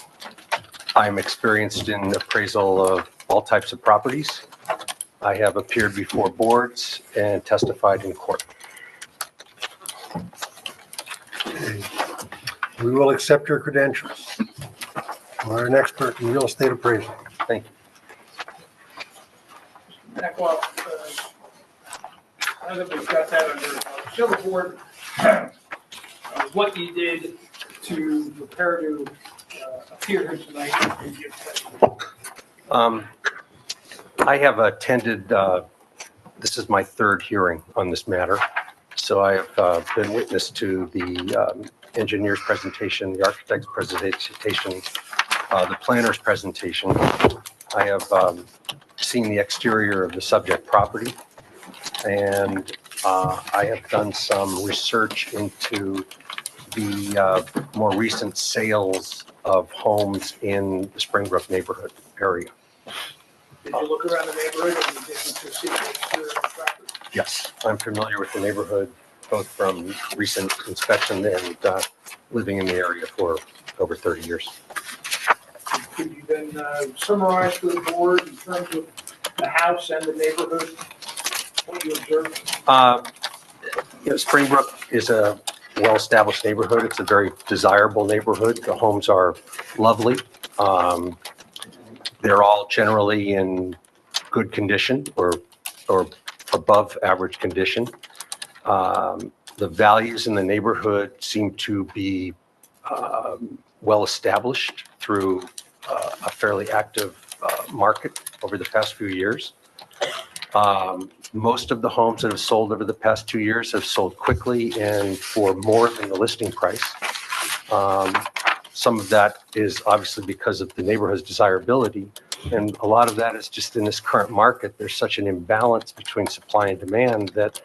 experienced in appraisal of all types of properties. I have appeared before boards and testified in court. We will accept your credentials. You are an expert in real estate appraisal. Thank you. Mackoff, now that we've got that under, show the board what you did to prepare to appear here tonight and give testimony. I have attended, this is my third hearing on this matter. So I have been witness to the engineer's presentation, the architect's presentation, the planner's presentation. I have seen the exterior of the subject property, and I have done some research into the more recent sales of homes in the Springbrook neighborhood area. Did you look around the neighborhood in addition to seeing the exterior of the property? Yes, I'm familiar with the neighborhood, both from recent inspection and living in the area for over 30 years. Could you then summarize for the board in terms of the house and the neighborhood, what you observed? Springbrook is a well-established neighborhood. It's a very desirable neighborhood. The homes are lovely. They're all generally in good condition or above average condition. The values in the neighborhood seem to be well-established through a fairly active market over the past few years. Most of the homes that have sold over the past 2 years have sold quickly and for more than the listing price. Some of that is obviously because of the neighborhood's desirability, and a lot of that is just in this current market. There's such an imbalance between supply and demand that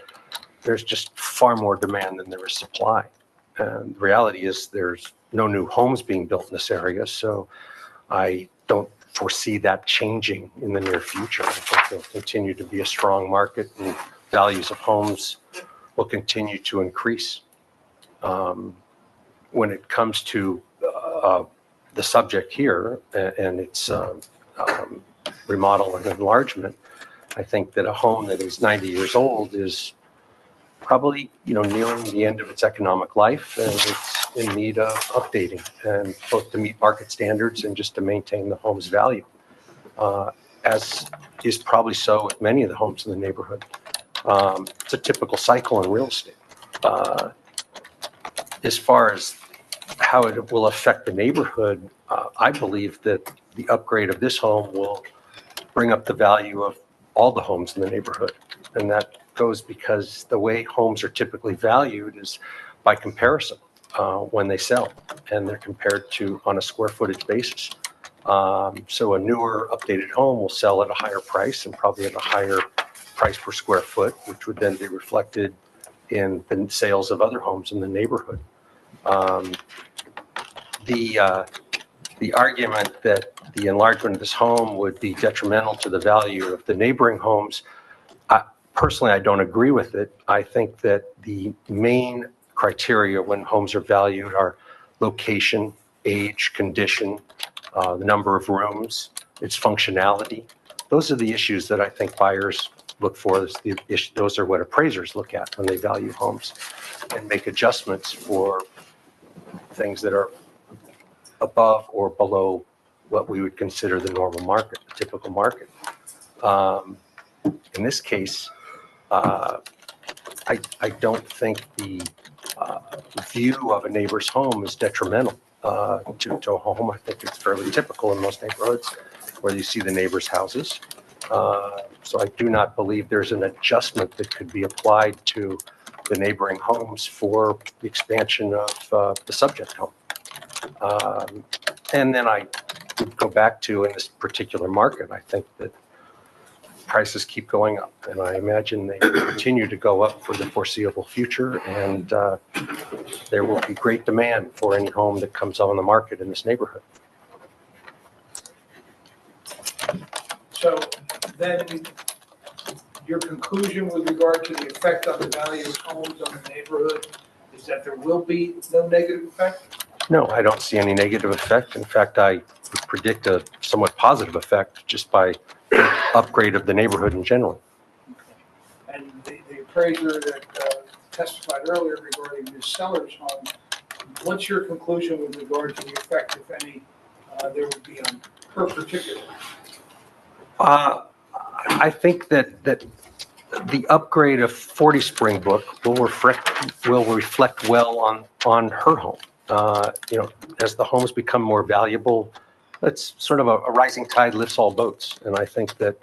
there's just far more demand than there is supply. And the reality is there's no new homes being built in this area, so I don't foresee that changing in the near future. I think there'll continue to be a strong market and values of homes will continue to increase. When it comes to the subject here and its remodel and enlargement, I think that a home that is 90 years old is probably, nearing the end of its economic life, and it's in need of updating, and both to meet market standards and just to maintain the home's value, as is probably so with many of the homes in the neighborhood. It's a typical cycle in real estate. As far as how it will affect the neighborhood, I believe that the upgrade of this home will bring up the value of all the homes in the neighborhood. And that goes because the way homes are typically valued is by comparison when they sell, and they're compared to on a square footage basis. So a newer updated home will sell at a higher price and probably at a higher price per square foot, which would then be reflected in the sales of other homes in the neighborhood. The argument that the enlargement of this home would be detrimental to the value of the neighboring homes, personally, I don't agree with it. I think that the main criteria when homes are valued are location, age, condition, the number of rooms, its functionality. Those are the issues that I think buyers look for. Those are what appraisers look at when they value homes and make adjustments for things that are above or below what we would consider the normal market, the typical market. In this case, I don't think the view of a neighbor's home is detrimental to a home. I think it's fairly typical in most neighborhoods where you see the neighbors' houses. So I do not believe there's an adjustment that could be applied to the neighboring homes for the expansion of the subject home. And then I would go back to, in this particular market, I think that prices keep going up, and I imagine they will continue to go up for the foreseeable future, and there will be great demand for any home that comes on the market in this neighborhood. So then your conclusion with regard to the effect on the value of homes on the neighborhood is that there will be no negative effect? No, I don't see any negative effect. In fact, I would predict a somewhat positive effect just by upgrade of the neighborhood in general. And the appraiser that testified earlier regarding Ms. Sellers' home, what's your conclusion with regard to the effect, if any, there would be on her particular? I think that the upgrade of 40 Springbrook will reflect well on her home. As the homes become more valuable, it's sort of a rising tide lifts all boats. And I think that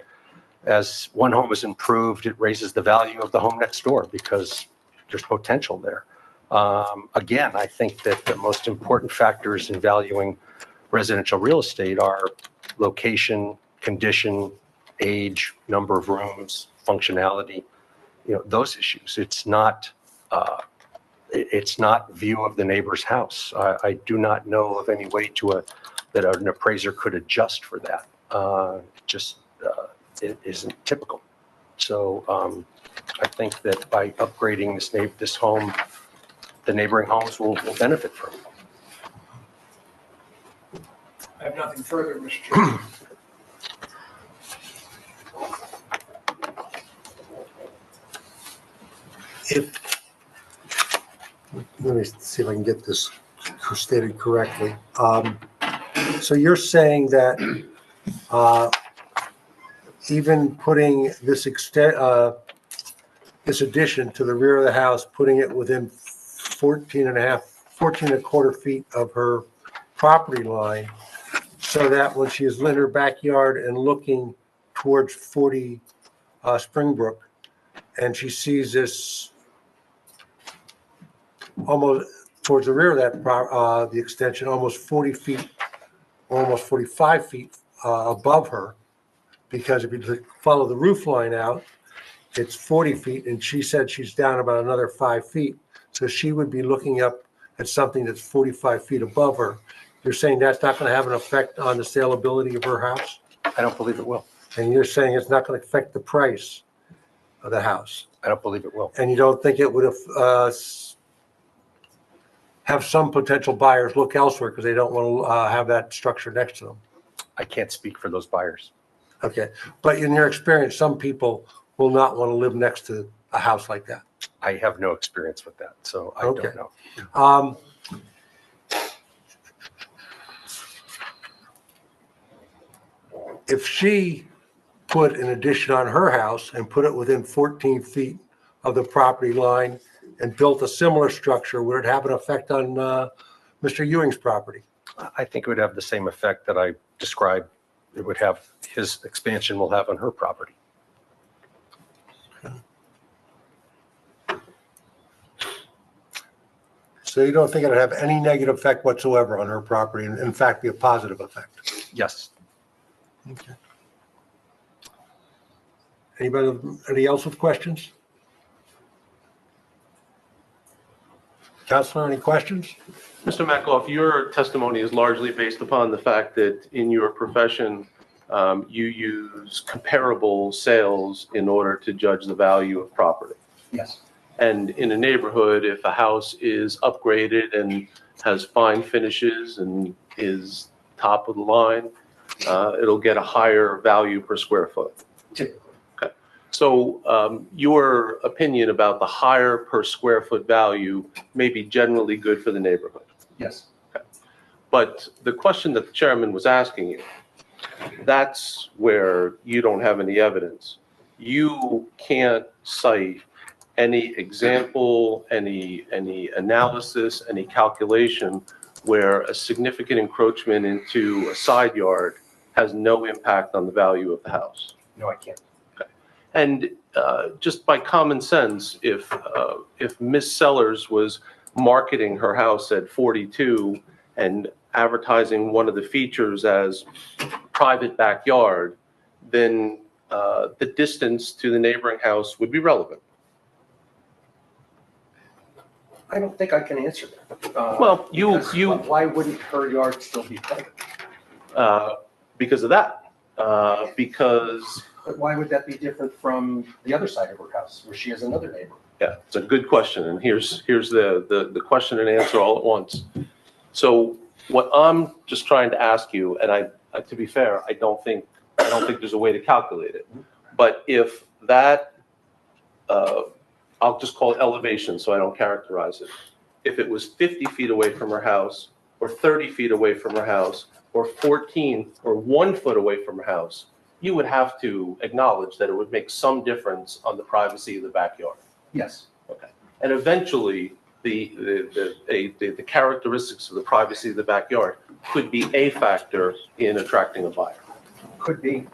as one home is improved, it raises the value of the home next door because there's potential there. Again, I think that the most important factors in valuing residential real estate are location, condition, age, number of rooms, functionality, those issues. It's not view of the neighbor's house. I do not know of any way that an appraiser could adjust for that. It isn't typical. So I think that by upgrading this home, the neighboring homes will benefit from it. I have nothing further, Mr. Chairman. Let me see if I can get this stated correctly. So you're saying that even putting this addition to the rear of the house, putting it within 14 and a quarter feet of her property line, so that when she is in her backyard and looking towards 40 Springbrook, and she sees this almost towards the rear of that, the extension, almost 40 feet, almost 45 feet above her, because if you follow the roof line out, it's 40 feet, and she said she's down about another 5 feet. So she would be looking up at something that's 45 feet above her. You're saying that's not going to have an effect on the saleability of her house? I don't believe it will. And you're saying it's not going to affect the price of the house? I don't believe it will. And you don't think it would have some potential buyers look elsewhere because they don't want to have that structure next to them? I can't speak for those buyers. Okay. But in your experience, some people will not want to live next to a house like that. I have no experience with that, so I don't know. if she put an addition on her house and put it within 14 feet of the property line and built a similar structure, would it have an effect on Mr. Ewing's property? I think it would have the same effect that I described. It would have, his expansion will have on her property. So you don't think it would have any negative effect whatsoever on her property, and in fact, be a positive effect? Yes. Okay. Anybody else with questions? Counselor, any questions? Mr. Mackloff, your testimony is largely based upon the fact that in your profession, you use comparable sales in order to judge the value of property. Yes. And in a neighborhood, if a house is upgraded and has fine finishes and is top of the line, it'll get a higher value per square foot. Typically. Okay. So your opinion about the higher per square foot value may be generally good for the neighborhood. Yes. Okay. But the question that the chairman was asking you, that's where you don't have any evidence. You can't cite any example, any analysis, any calculation where a significant encroachment into a side yard has no impact on the value of the house. No, I can't. Okay. And just by common sense, if Ms. Sellers was marketing her house at 42 and advertising one of the features as private backyard, then the distance to the neighboring house would be relevant. I don't think I can answer that. Well, Why wouldn't her yard still be private? Because of that. Because But why would that be different from the other side of her house where she has another neighbor? yeah, it's a good question, and here's the question and answer all at once. So what I'm just trying to ask you, and to be fair, I don't think there's a way to calculate it. But if that, I'll just call it elevation so I don't characterize it. If it was 50 feet away from her house, or 30 feet away from her house, or 14 or 1 foot away from her house, you would have to acknowledge that it would make some difference on the privacy of the backyard. Yes. Okay. And eventually, the characteristics of the privacy of the backyard could be a factor in attracting a buyer. Could be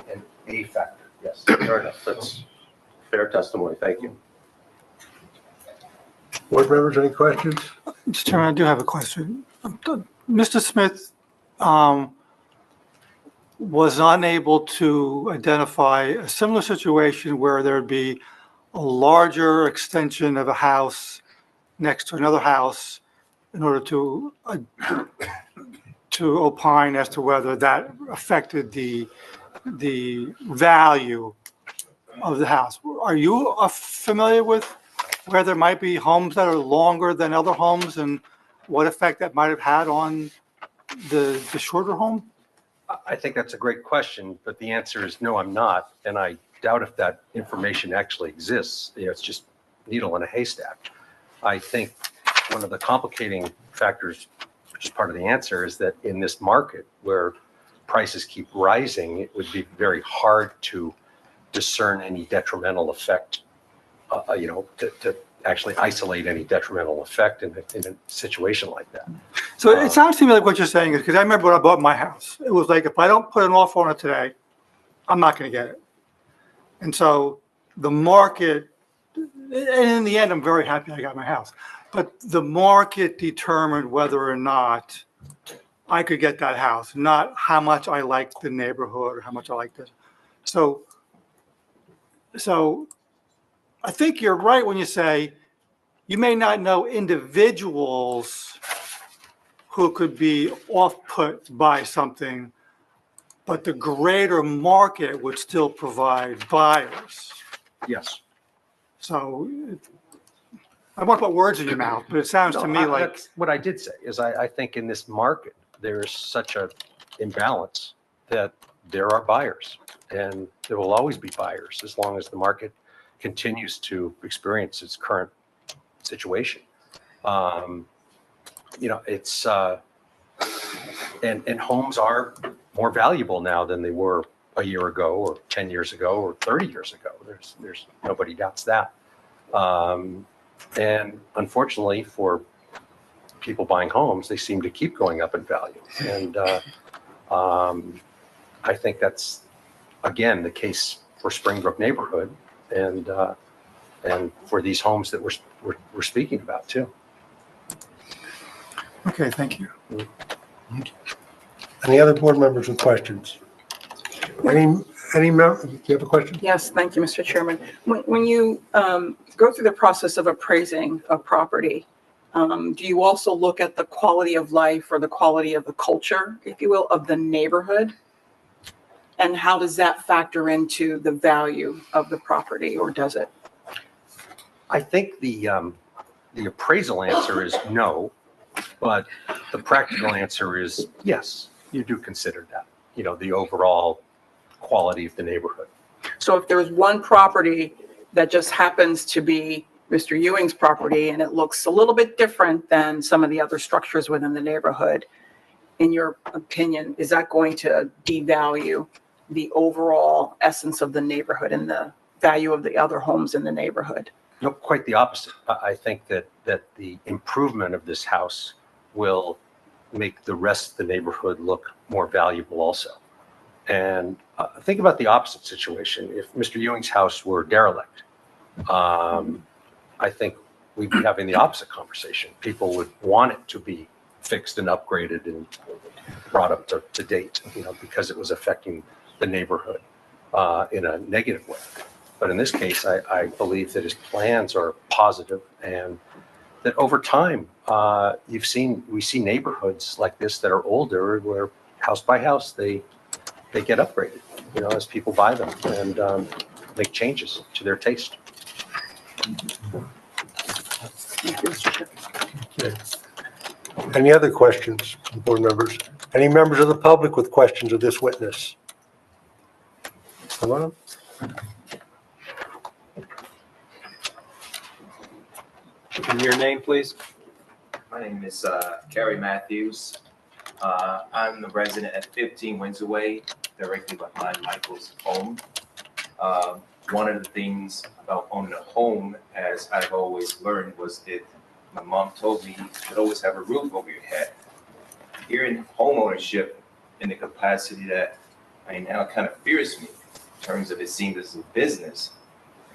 a factor, yes. Fair enough. That's fair testimony. Thank you. Board members, any questions? Mr. Chairman, I do have a question. Mr. Smith was unable to identify a similar situation where there'd be a larger extension of a house next to another house in order to opine as to whether that affected the value of the house. Are you familiar with where there might be homes that are longer than other homes and what effect that might have had on the shorter home? I think that's a great question, but the answer is no, I'm not. And I doubt if that information actually exists. You know, it's just needle in a haystack. I think one of the complicating factors, which is part of the answer, is that in this market where prices keep rising, it would be very hard to discern any detrimental effect, to actually isolate any detrimental effect in a situation like that. So it sounds to me like what you're saying is, because I remember when I bought my house, it was like, if I don't put an offer on it today, I'm not going to get it. And so the market, and in the end, I'm very happy I got my house, but the market determined whether or not I could get that house, not how much I liked the neighborhood or how much I liked it. So I think you're right when you say you may not know individuals who could be off-put by something, but the greater market would still provide buyers. Yes. So I won't put words in your mouth, but it sounds to me like. That's what I did say is I think in this market, there's such a imbalance that there are buyers and there will always be buyers as long as the market continues to experience its current situation. It's and homes are more valuable now than they were a year ago or 10 years ago or 30 years ago. There's nobody doubts that. And unfortunately for people buying homes, they seem to keep going up in value. And I think that's, again, the case for Springbrook neighborhood and for these homes that we're speaking about too. Okay, thank you. Any other board members with questions? Any member, do you have a question? Yes, thank you, Mr. Chairman. When you go through the process of appraising a property, do you also look at the quality of life or the quality of the culture, if you will, of the neighborhood? And how does that factor into the value of the property, or does it? I think the appraisal answer is no, but the practical answer is yes, you do consider that, the overall quality of the neighborhood. So if there's one property that just happens to be Mr. Ewing's property and it looks a little bit different than some of the other structures within the neighborhood, in your opinion, is that going to devalue the overall essence of the neighborhood and the value of the other homes in the neighborhood? No, quite the opposite. I think that the improvement of this house will make the rest of the neighborhood look more valuable also. And think about the opposite situation. If Mr. Ewing's house were derelict, I think we'd be having the opposite conversation. People would want it to be fixed and upgraded and brought up to date, because it was affecting the neighborhood in a negative way. But in this case, I believe that his plans are positive, and that over time, we see neighborhoods like this that are older, where house by house they get upgraded, as people buy them and make changes to their taste. Any other questions, from board members? Any members of the public with questions of this witness? Come on up. And your name, please? My name is Kerry Matthews. I'm the resident at 15 Windsor Way, directly behind Michael's home. One of the things about owning a home, as I've always learned, was that my mom told me you should always have a roof over your head. Here in home ownership, in the capacity that now it kind of fears me in terms of it seems as a business,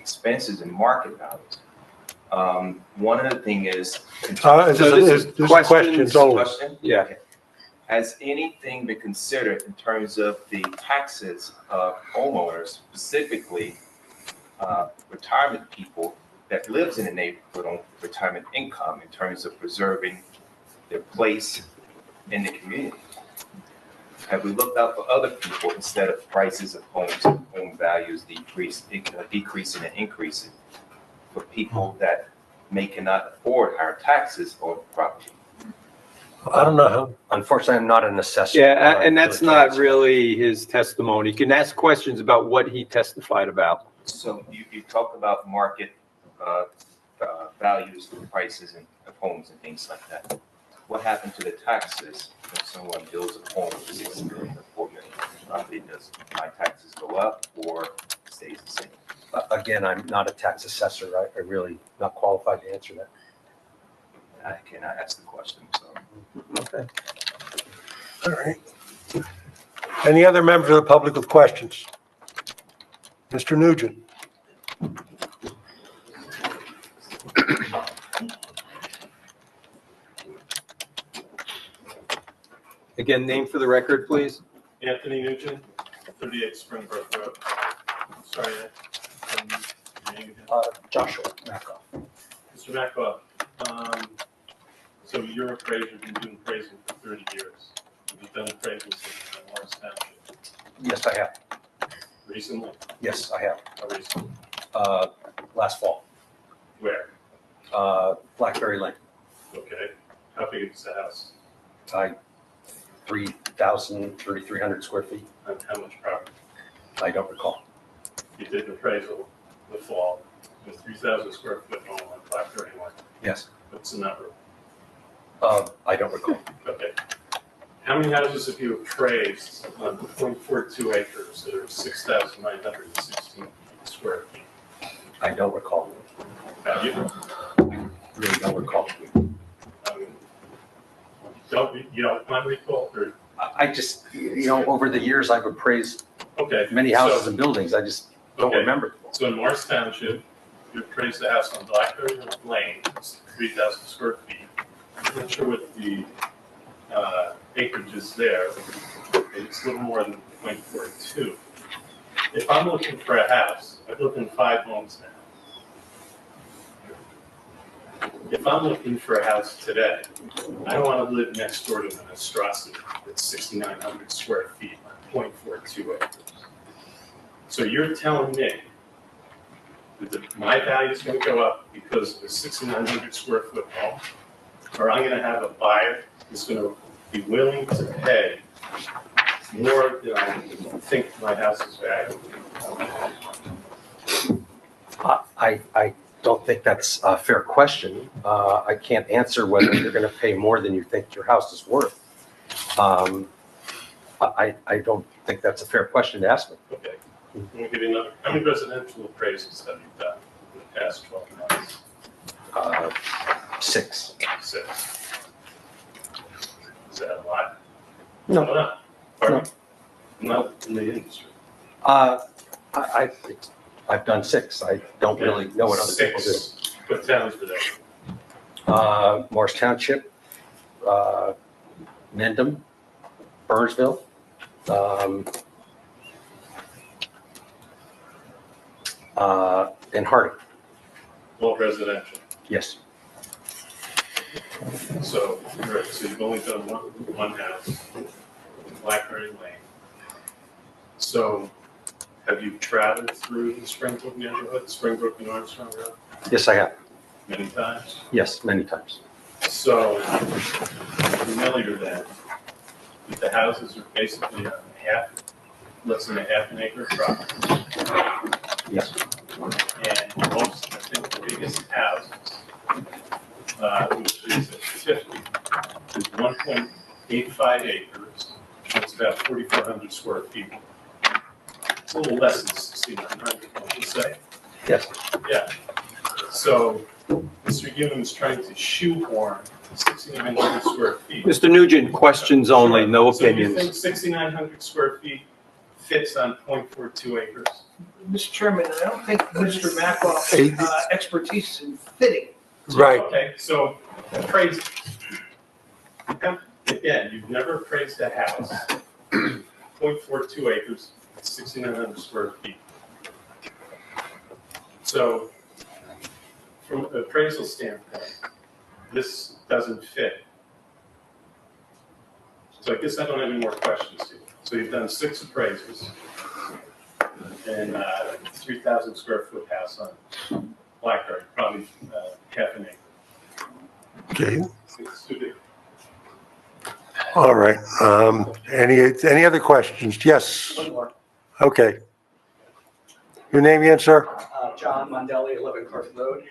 expenses and market values. One of the thing is, This is questions only. question? Yeah. Okay. Has anything been considered in terms of the taxes of homeowners, specifically retirement people that lives in the neighborhood on retirement income, in terms of preserving their place in the community? Have we looked out for other people instead of prices of homes, home values decreasing and increasing for people that cannot afford higher taxes on property? I don't know how. Unfortunately, I'm not an assessor. Yeah, and that's not really his testimony. You can ask questions about what he testified about. So you talk about market values and prices of homes and things like that. What happened to the taxes when someone builds a home for $6 million or $4 million property? Does my taxes go up or stays the same? Again, I'm not a tax assessor. I'm really not qualified to answer that. I cannot ask the question, so. Okay. All right. Any other members of the public with questions? Mr. Nugent? Again, name for the record, please. Anthony Nugent, 38 Springbrook Road. Sorry, your name again? Joshua Mackoff. Mr. Mackoff, so your appraiser, you've been doing appraising for 30 years. You've done appraisals in Morris Township. Yes, I have. Recently? Yes, I have. How recently? Last fall. Where? Blackberry Lane. Okay. How big is the house? 3,300 square feet. And how much property? I don't recall. You did an appraisal the fall, with 3,000 square foot home on Blackberry Lane. Yes. What's the number? I don't recall. Okay. How many houses have you appraised on 0.42 acres that are 6,916 square feet? I don't recall. Have you? Really don't recall. You don't mind recall, or? I just, over the years, I've appraised Okay. many houses so- and buildings. I just don't Okay. remember. So in Morris Township, you appraised the house on Blackberry Lane, it's 3,000 square feet. I'm not sure what the acreage is there. It's a little more than 0.42. If I'm looking for a house, I've lived in 5 homes now. If I'm looking for a house today, I don't want to live next door to an monstrosity that's 6,900 square feet on 0.42 acres. So you're telling me that my value is going to go up because of a 6,900 square foot home? Or I'm going to have a buyer who's going to be willing to pay more than I think my house is valued? I don't think that's a fair question. I can't answer whether you're going to pay more than you think your house is worth. I don't think that's a fair question to ask me. Okay. Let me give you another. How many residential appraisals have you done in the past 12 months? 6. 6. Is that a lot? No. No. Pardon me? Not in the industry. I've done 6. I don't really know what other people do. 6. What towns were there? Morris Township, Mendham, Burnsville, and Harding. All residential. Yes. So you've only done one house, Blackberry Lane. So have you traveled through the Springbrook neighborhood, Springbrook and Armstrong Road? Yes, I have. Many times? Yes, many times. So familiar then, that the houses are basically less than a half an acre property. Yes. And most, I think the biggest houses, which is at 50, is 1.85 acres. It's about 4,400 square feet. It's a little less than 6,900, I should say. Yes. Yeah. So Mr. Human is trying to shoehorn 6,900 square feet. Mr. Nugent, questions only, no So you opinions. think 6,900 square feet fits on 0.42 acres? Mr. Chairman, I don't think Mr. Mackoff's expertise is in fitting. Right. Okay, so appraise, again, you've never appraised a house, 0.42 acres, 6,900 square feet. So from an appraisal standpoint, this doesn't fit. So I guess I don't have any more questions here. So you've done 6 appraisals and 3,000 square foot house on Blackberry, probably half an acre. Okay, It's too big. all right. Any other questions? Yes, One more. okay. Your name again, sir? John Mondelli, 11 Carson Road.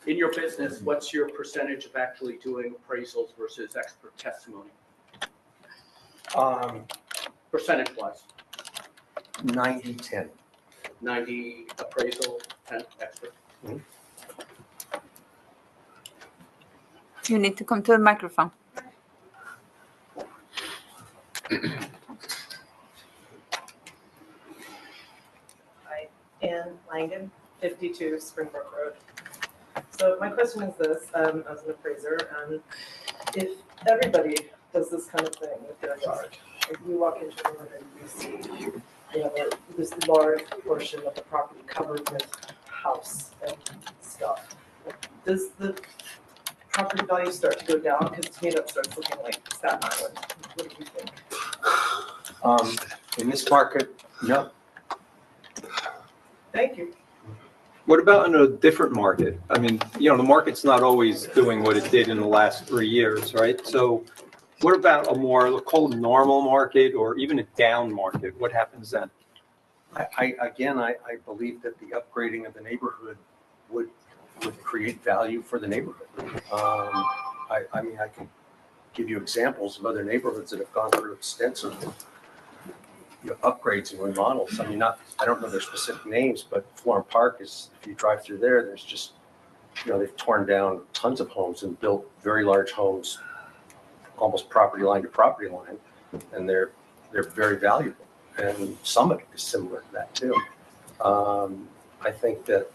In your business, what's your percentage of actually doing appraisals versus expert testimony, percentage-wise? 90-10. 90 appraisal, 10 expert? You need to come to the microphone. Hi, Ann Langen, 52 Springbrook Road. So my question is this, as an appraiser, if everybody does this kind of thing with their yard, if you walk into a room and you see you have this large portion of the property covered with house and stuff, does the property value start to go down? Because to me that starts looking like Staten Island. What do you think? In this market, no. Thank you. What about in a different market? I mean, the market's not always doing what it did in the last 3 years, right? So what about a more, call it normal market or even a down market? What happens then? I believe that the upgrading of the neighborhood would create value for the neighborhood. I can give you examples of other neighborhoods that have gone through extensive upgrades and remodels. I mean, I don't know their specific names, but Florham Park is, if you drive through there, there's just, they've torn down tons of homes and built very large homes, almost property line to property line, and they're very valuable. And Summit is similar to that too. I think that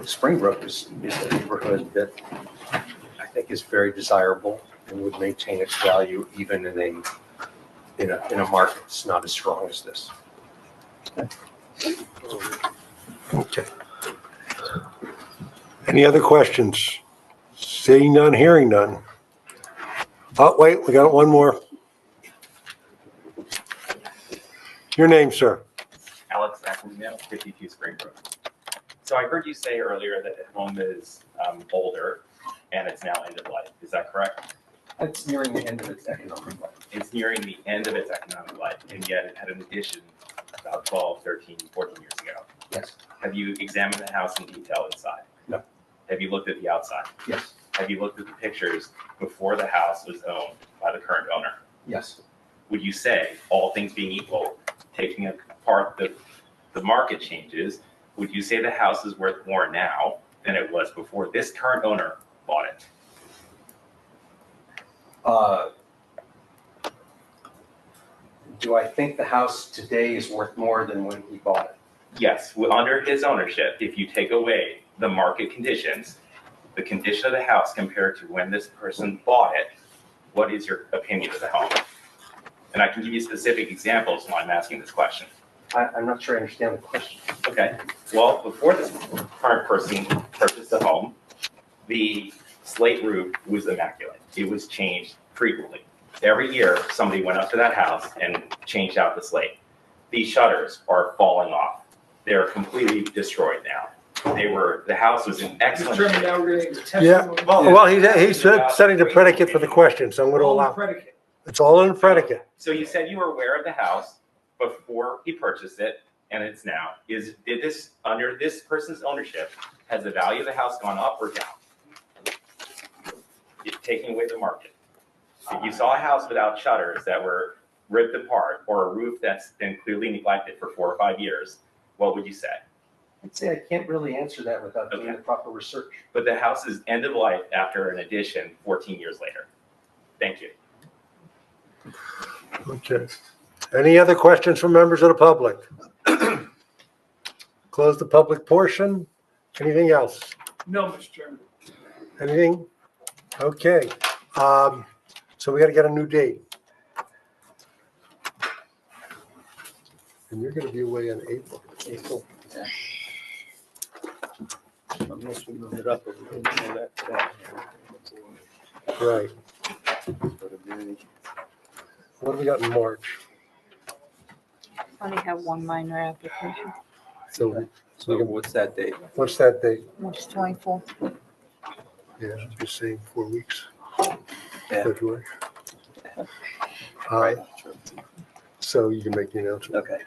Springbrook is a neighborhood that I think is very desirable and would maintain its value even in a market that's not as strong as this. Okay. Any other questions? Seeing none, hearing none. Oh, wait, we got one more. Your name, sir? Alex McNamara, 52 Springbrook. So I heard you say earlier that the home is older and it's now end of life. Is that correct? It's nearing the end of its economic life. It's nearing the end of its economic life, and yet it had an addition about 12, 13, 14 years ago. Yes. Have you examined the house in detail inside? No. Have you looked at the outside? Yes. Have you looked at the pictures before the house was owned by the current owner? Yes. Would you say, all things being equal, taking apart the market changes, would you say the house is worth more now than it was before this current owner bought it? Do I think the house today is worth more than when he bought it? Yes, under his ownership, if you take away the market conditions, the condition of the house compared to when this person bought it, what is your opinion of the home? And I can give you specific examples why I'm asking this question. I'm not sure I understand the question. Okay, well, before this current person purchased the home, the slate roof was immaculate. It was changed frequently. Every year, somebody went up to that house and changed out the slate. These shutters are falling off. They're completely destroyed now. The house was in excellent Chairman, shape. now we're getting to Yeah, testimony. well, he's setting the predicate for the question, so I'm going to All in allow. predicate. It's all in the predicate. So you said you were aware of the house before he purchased it, and it's now. Did this, under this person's ownership, has the value of the house gone up or down? Taking away the market. If you saw a house without shutters that were ripped apart, or a roof that's been clearly neglected for 4 or 5 years, what would you say? I'd say I can't really answer that without doing the proper research. But the house is end of life after an addition 14 years later. Thank you. Okay. Any other questions from members of the public? Close the public portion. Anything else? No, Mr. Chairman. Anything? Okay. So we got to get a new date. And you're going to be away in April. Unless we move it up. Or we can do that. Right. What do we got in March? Only have one minor application, So What's that date? what's that date? March 24th. Yeah, just saying 4 weeks. Yeah. February. Right. So you can make the announcement. Okay.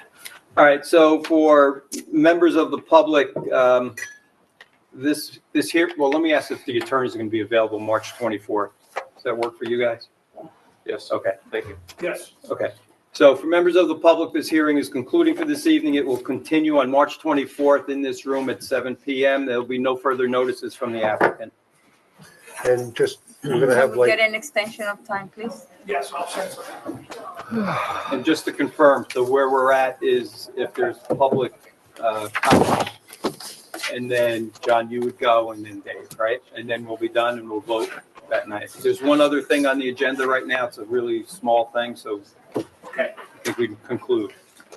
All right, so for members of the public, this here, well, let me ask if the attorneys are going to be available March 24th. Does that work for you guys? Yes. Okay, thank you. Yes. Okay. So for members of the public, this hearing is concluding for this evening. It will continue on March 24th in this room at 7 p.m. There'll be no further notices from the applicant. And just, we're going to have Get like, an extension of time, please. Yes, I'll send some. And just to confirm, so where we're at is if there's public comment, and then, John, you would go, and then Dave, right? And then we'll be done and we'll vote that night. There's one other thing on the agenda right now. It's a really small thing, so Okay. I think we can conclude,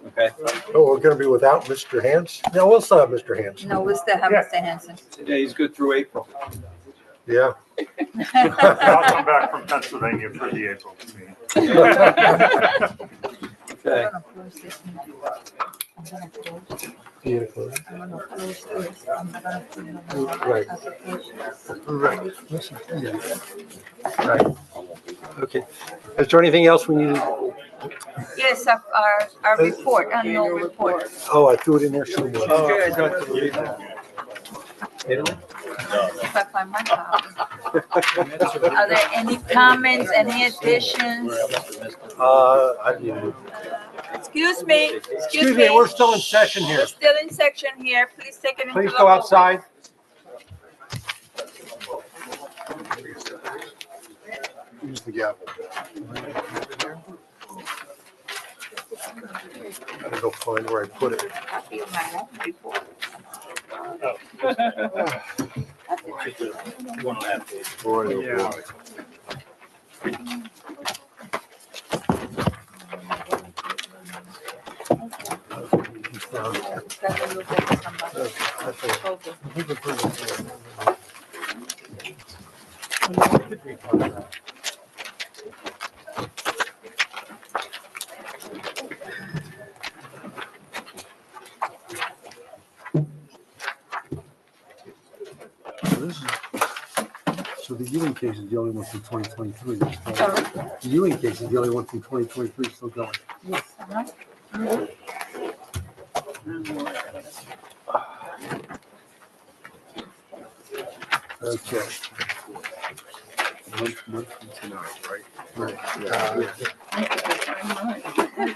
okay? oh, we're going to be without Mr. Hans? No, we'll still have Mr. Hans. No, we still have Mr. Hanson. Yeah, he's good through April. Yeah. I'll come back from Pennsylvania for the April meeting. Okay. I'm gonna close this meeting. I'm gonna close. Beautiful. I'm gonna close this. I'm gonna put it on the Right. application. Right. Listen, yeah. Right. Okay. Is there anything else we need? Yes, our report, annual report. Oh, I threw it in there somewhere. Good. Italy? If I find my copy. Are there any comments, any additions? Excuse me, Excuse me, we're still in session here. We're still in section here. Please take it into the. Please go outside. Use the gavel. Gotta go find where I put it. Copy of my own report. One left. Boy, oh Yeah. boy. So the Ewing case is the only one from 2023. The Ewing case is the only one from 2023 still going. Yes, Okay. Month from tonight, right? Right.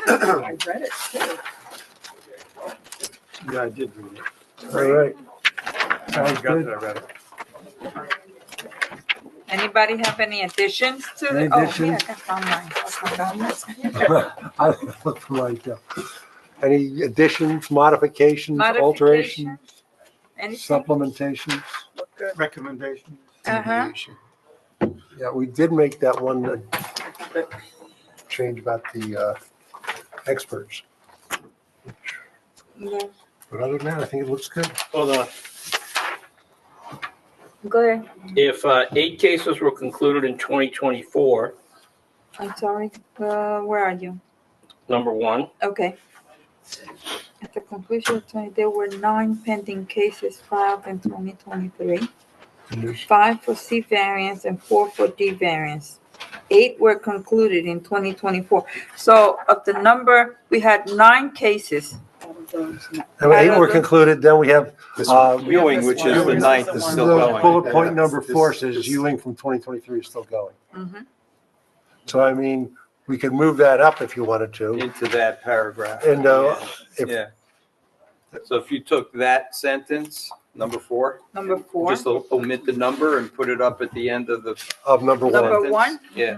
I read it too. Yeah, I did read it. All right. Sounds good. Anybody have any additions to Any the? Oh, additions? here, I found mine. I look for my, any additions, modifications, alterations, Modifications? Anything? supplementations? Recommendations. Uh-huh. Yeah, we did make that one change about the experts. Yeah. But other than that, I think it looks good. Hold on. Go ahead. If 8 cases were concluded in 2024, I'm sorry, where are you? number one, Okay. At the conclusion of 20, there were 9 pending cases filed in 2023. 5 for C variance and 4 for D variance. 8 were concluded in 2024. So of the number, we had 9 cases. And 8 were concluded, then we have. Ewing, which is the ninth, is still the going. Bullet point number 4 says Ewing from 2023 is still going. Mhm. So I mean, we could move that up if you wanted to. Into that paragraph. And, if- Yeah. So if you took that sentence, number 4, Number 4. just omit the number and put it up at the end of the. Of number 1. Number 1? Yeah.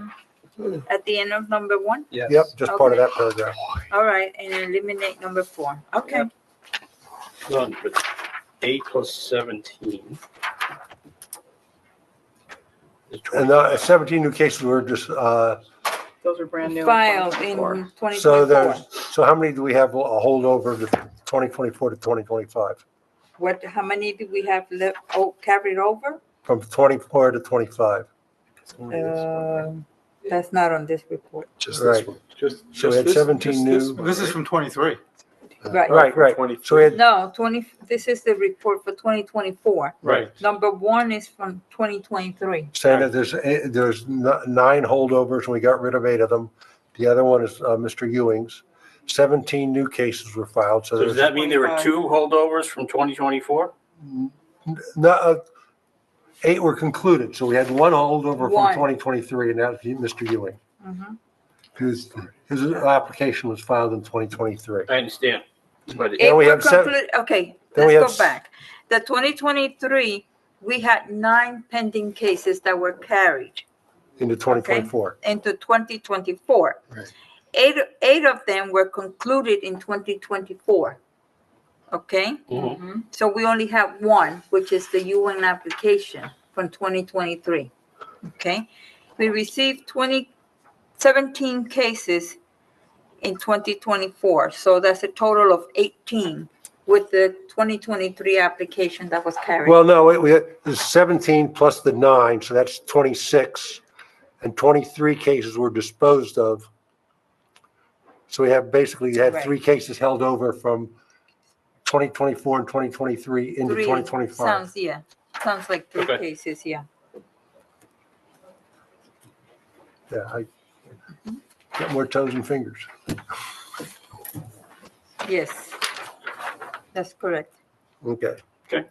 At the end of number 1? Yes. Yep, just part of Okay. that paragraph. All right, and eliminate number 4. Okay. hold on, but 8 plus 17. is And 17 new cases were just, Those are brand new. in Filed in 2024. 2024. so there's, so how many do we have a holdover to 2024 to 2025? How many do we have left, carried over? From 24 to 25? That's not on this report. Just Right. this one. So we had 17 new. This is from 23. Right. Right. So we had, No, this is the report for 2024. Right. Number 1 is from 2023. saying that there's 9 holdovers and we got rid of 8 of them. The other one is Mr. Ewing's. 17 new cases were filed, so So does there's, that mean there were 2 holdovers from 2024? no, 8 were concluded. So we had 1 holdover from One. 2023 and that's Mr. Ewing. Mhm. His application was filed in 2023. I understand. But Eight we were have seven- concluded- Okay, then we let's have go back. The 2023, we had 9 pending cases that were carried Into 2024. into 2024. Right. 8 of them were concluded in 2024. Okay? So we only have 1, which is the UN application from 2023. Okay? We received 17 cases in 2024. So that's a total of 18 with the 2023 application that was carried. Well, no, we had there's 17 plus the 9, so that's 26. And 23 cases were disposed of. So we have basically had 3 cases held over from 2024 and 2023 into 3 2025. Sounds like 3 Okay. cases, yeah. Yeah, I got more toes and fingers. Yes, that's correct. Okay. Okay.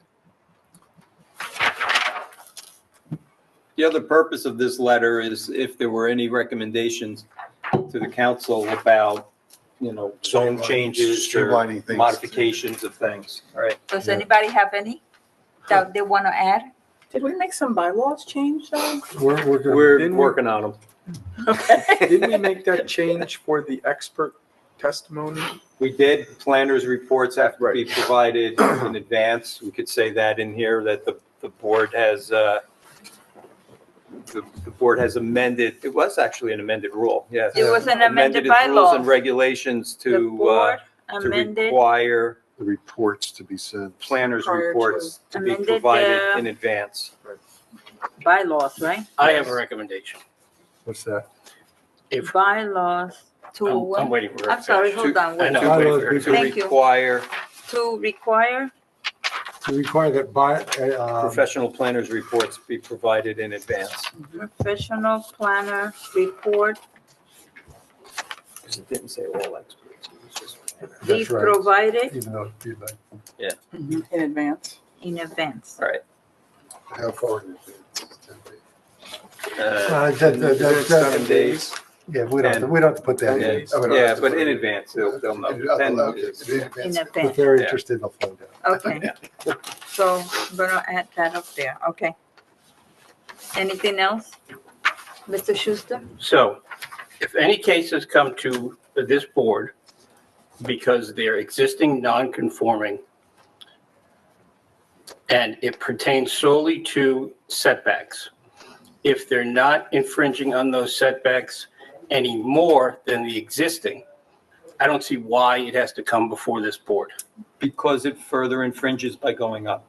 The other purpose of this letter is if there were any recommendations to the council about, zone changes or Streamlining things. modifications of things, right? Does anybody have any that they want to add? Did we make some bylaws change though? We're working on them. Didn't we make that change for the expert testimony? We did. Planners' reports have to be provided in advance. We could say that in here, that the board has, the board has amended, it was actually an amended rule, yes. It was an amended its rules and bylaw. regulations The to, board to amended, require The reports to be sent. planners' Prior to- reports to be Amended, provided in advance. bylaws, right? I have a recommendation. What's that? Bylaws to, I'm waiting for. I'm sorry, hold on. I know. wait. I'm waiting for her. To Thank you. require To require, To require that professional planners' reports be provided in advance. professional planner report Because it didn't say all experts. It was just- be That's right. provided even though it's feedback. In advance. in advance. Right. How far in advance? That's 7 days. Yeah, we don't have to put that in. Yeah, but in advance, they'll know. 10 days. In If advance, they're interested, they'll find out. okay. So I'm gonna add that up there, okay. Anything else? Mr. Schuster? So if any cases come to this board because they're existing non-conforming and it pertains solely to setbacks, if they're not infringing on those setbacks any more than the existing, I don't see why it has to come before this board. Because it further infringes by going up.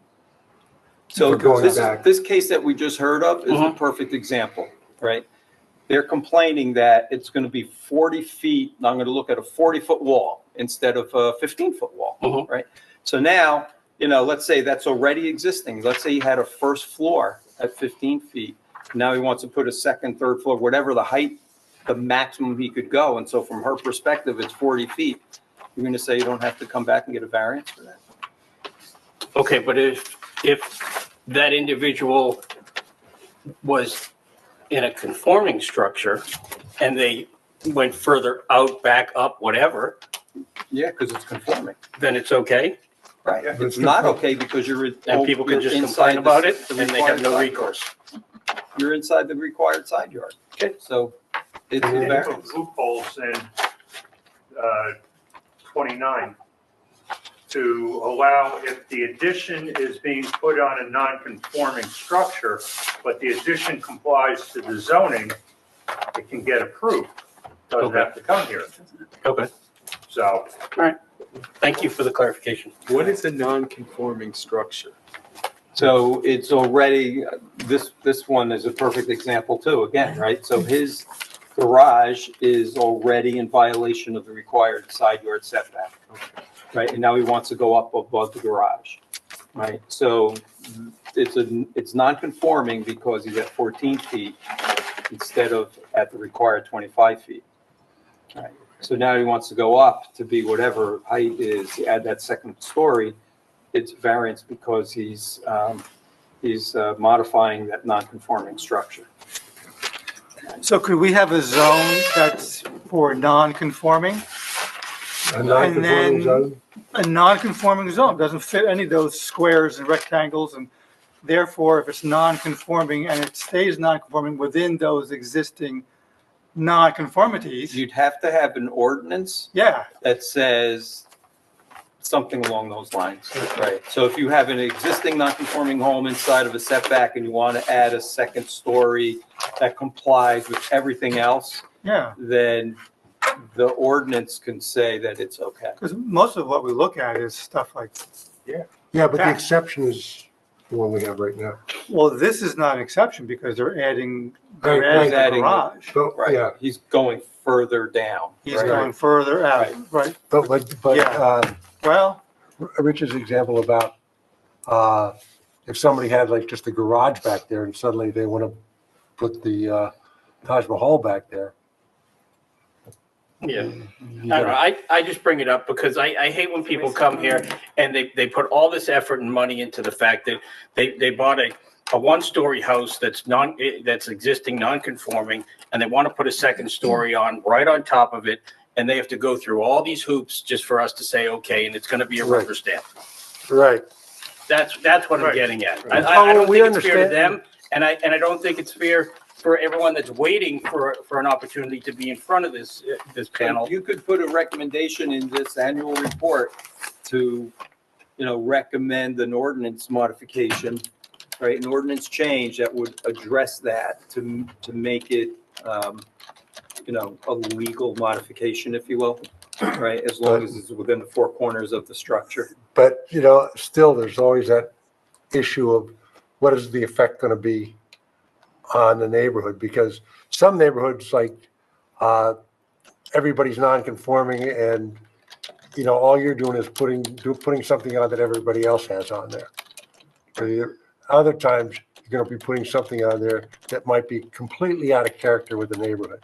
So For going this, back. this case that we just heard of is a perfect example, right? They're complaining that it's going to be 40 feet, and I'm going to look at a 40-foot wall instead of a 15-foot wall, right? So now, let's say that's already existing. Let's say he had a first floor at 15 feet. Now he wants to put a second, third floor, whatever the height, the maximum he could go. And so from her perspective, it's 40 feet. You're going to say you don't have to come back and get a variance for that? Okay, but if that individual was in a conforming structure and they went further out, back, up, whatever, Yeah, because it's conforming. then it's okay? Right. It's not okay because you're. And people can you're just inside complain about the- it the and they have no required side recourse? yard. You're inside the required side yard. Okay. So it's a And variance. loopholes in 29 to allow if the addition is being put on a non-conforming structure, but the addition complies to the zoning, it can get approved. Doesn't Okay. have to come here. Okay, So all right. Thank you for the clarification. What is a non-conforming structure? So it's already, this one is a perfect example too, again, right? So his garage is already in violation of the required side yard setback, right? And now he wants to go up above the garage, right? So it's non-conforming because he's at 14 feet instead of at the required 25 feet. Right. So now he wants to go up to be whatever height is, add that second story. It's variance because he's modifying that non-conforming structure. So could we have a zone that's for non-conforming? A non-conforming zone? A non-conforming zone doesn't fit any of those squares and rectangles, and therefore, if it's non-conforming and it stays non-conforming within those existing non-conformities, You'd have to have an ordinance yeah, that says something along those lines, right? So if you have an existing non-conforming home inside of a setback and you want to add a second story that complies with everything else, yeah. then the ordinance can say that it's okay. Because most of what we look at is stuff like, Yeah, but the exception is the one we have right now. well, this is not an exception because they're adding Right, a adding- garage. But, Right, yeah, he's going further down. He's right? going further out, right? but, Yeah. Well, Richard's example about, if somebody had like just a garage back there and suddenly they want to put the, Taj Mahal back there. Yeah. I don't know. I just bring it up because I hate when people come here and they put all this effort and money into the fact that they bought a a one-story house that's existing, non-conforming, and they want to put a second story on, right on top of it, and they have to go through all these hoops just for us to say, okay, and it's going to be a Right. rubber stamp. Right. That's what I'm Right. getting at. Right. I don't we think it's fair to understand. them, and I don't think it's fair for everyone that's waiting for an opportunity to be in front of this panel. You could put a recommendation in this annual report to, recommend an ordinance modification, right? An ordinance change that would address that to make it, a legal modification, if you will, right? As long as it's within the four corners of the structure. But, still, there's always that issue of what is the effect going to be on the neighborhood? Because some neighborhoods, like, everybody's non-conforming and, all you're doing is putting something on that everybody else has on there. Other times, you're going to be putting something on there that might be completely out of character with the neighborhood.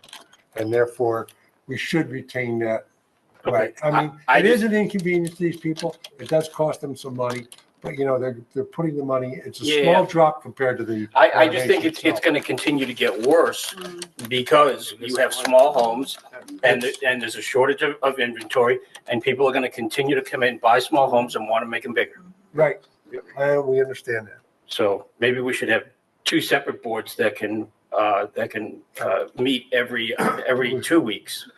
And therefore, we should retain that right. I mean, it is an inconvenience to these people. It does cost them some money, but they're putting the money, it's a Yeah. small drop compared to the. I just think renovation it's going to continue to get worse because you have small homes and there's a shortage of inventory, and people are going to continue to come in, buy small homes and want to make them bigger. Right. We understand that. So maybe we should have two separate boards that can meet every 2 weeks,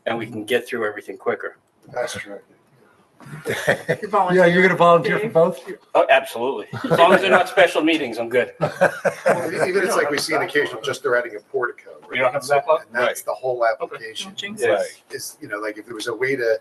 and we can get through everything quicker. That's right. volunteering. Yeah, you're going to volunteer for both? Oh, absolutely. As long as they're not special meetings, I'm good. Even it's like we see an occasion, just they're adding a portico. right? You don't have that one? And that's the whole application. Yes. Is, like if there was a way to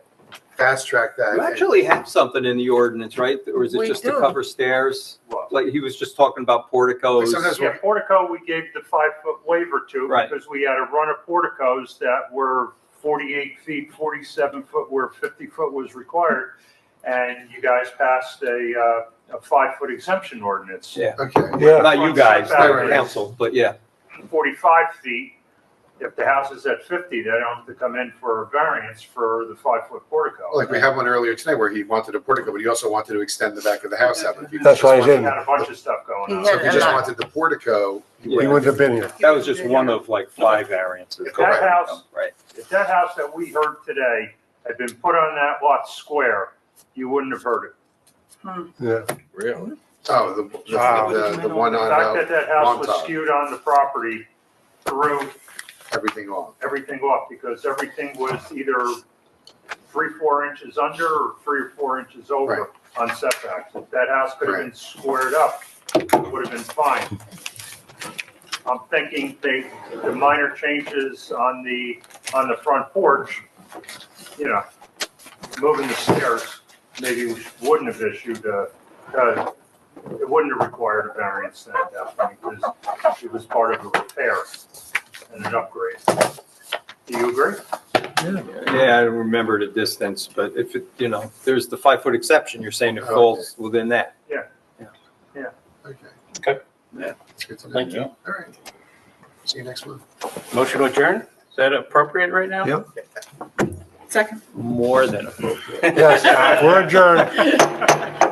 fast track that. You actually have something in the ordinance, right? Or is it We just to do. cover stairs? Like he was just talking about porticos. Sometimes Yeah, portico, we gave the 5-foot waiver to Right. because we had a run of porticos that were 48 feet, 47 foot, where 50 foot was required. And you guys passed a 5-foot exemption ordinance. Yeah. Okay. Yeah. Not you guys, Right. the council, but yeah. 45 feet. If the house is at 50, they don't have to come in for a variance for the 5-foot portico. Like we had one earlier today where he wanted a portico, but he also wanted to extend the back of the house out. If he That's just why he's wanted- in. He had a bunch of stuff going on. So if he just wanted the portico, he He would. wouldn't have been here. That was just one of like 5 variances. If that house, Right. if that house that we heard today had been put on that lot square, you wouldn't have heard it. Yeah. Really? Oh, the one The on, fact that that house was Montauk. skewed on the property threw everything off. everything off because everything was either 3-4 inches under or 3 or 4 inches over on setbacks. If that house could have been squared up, it would have been fine. I'm thinking the minor changes on the front porch, moving the stairs, maybe we wouldn't have issued it wouldn't have required a variance then at that point because it was part of a repair and an upgrade. Do you agree? Yeah, I remember the distance, but if it, there's the 5-foot exception, you're saying it falls within that. Yeah. Okay. Okay. Yeah. That's good to know. Thank you. All right. See you next month. Motion to adjourn? Is that appropriate right now? Yep. Second. More than appropriate. Yes, we're adjourned.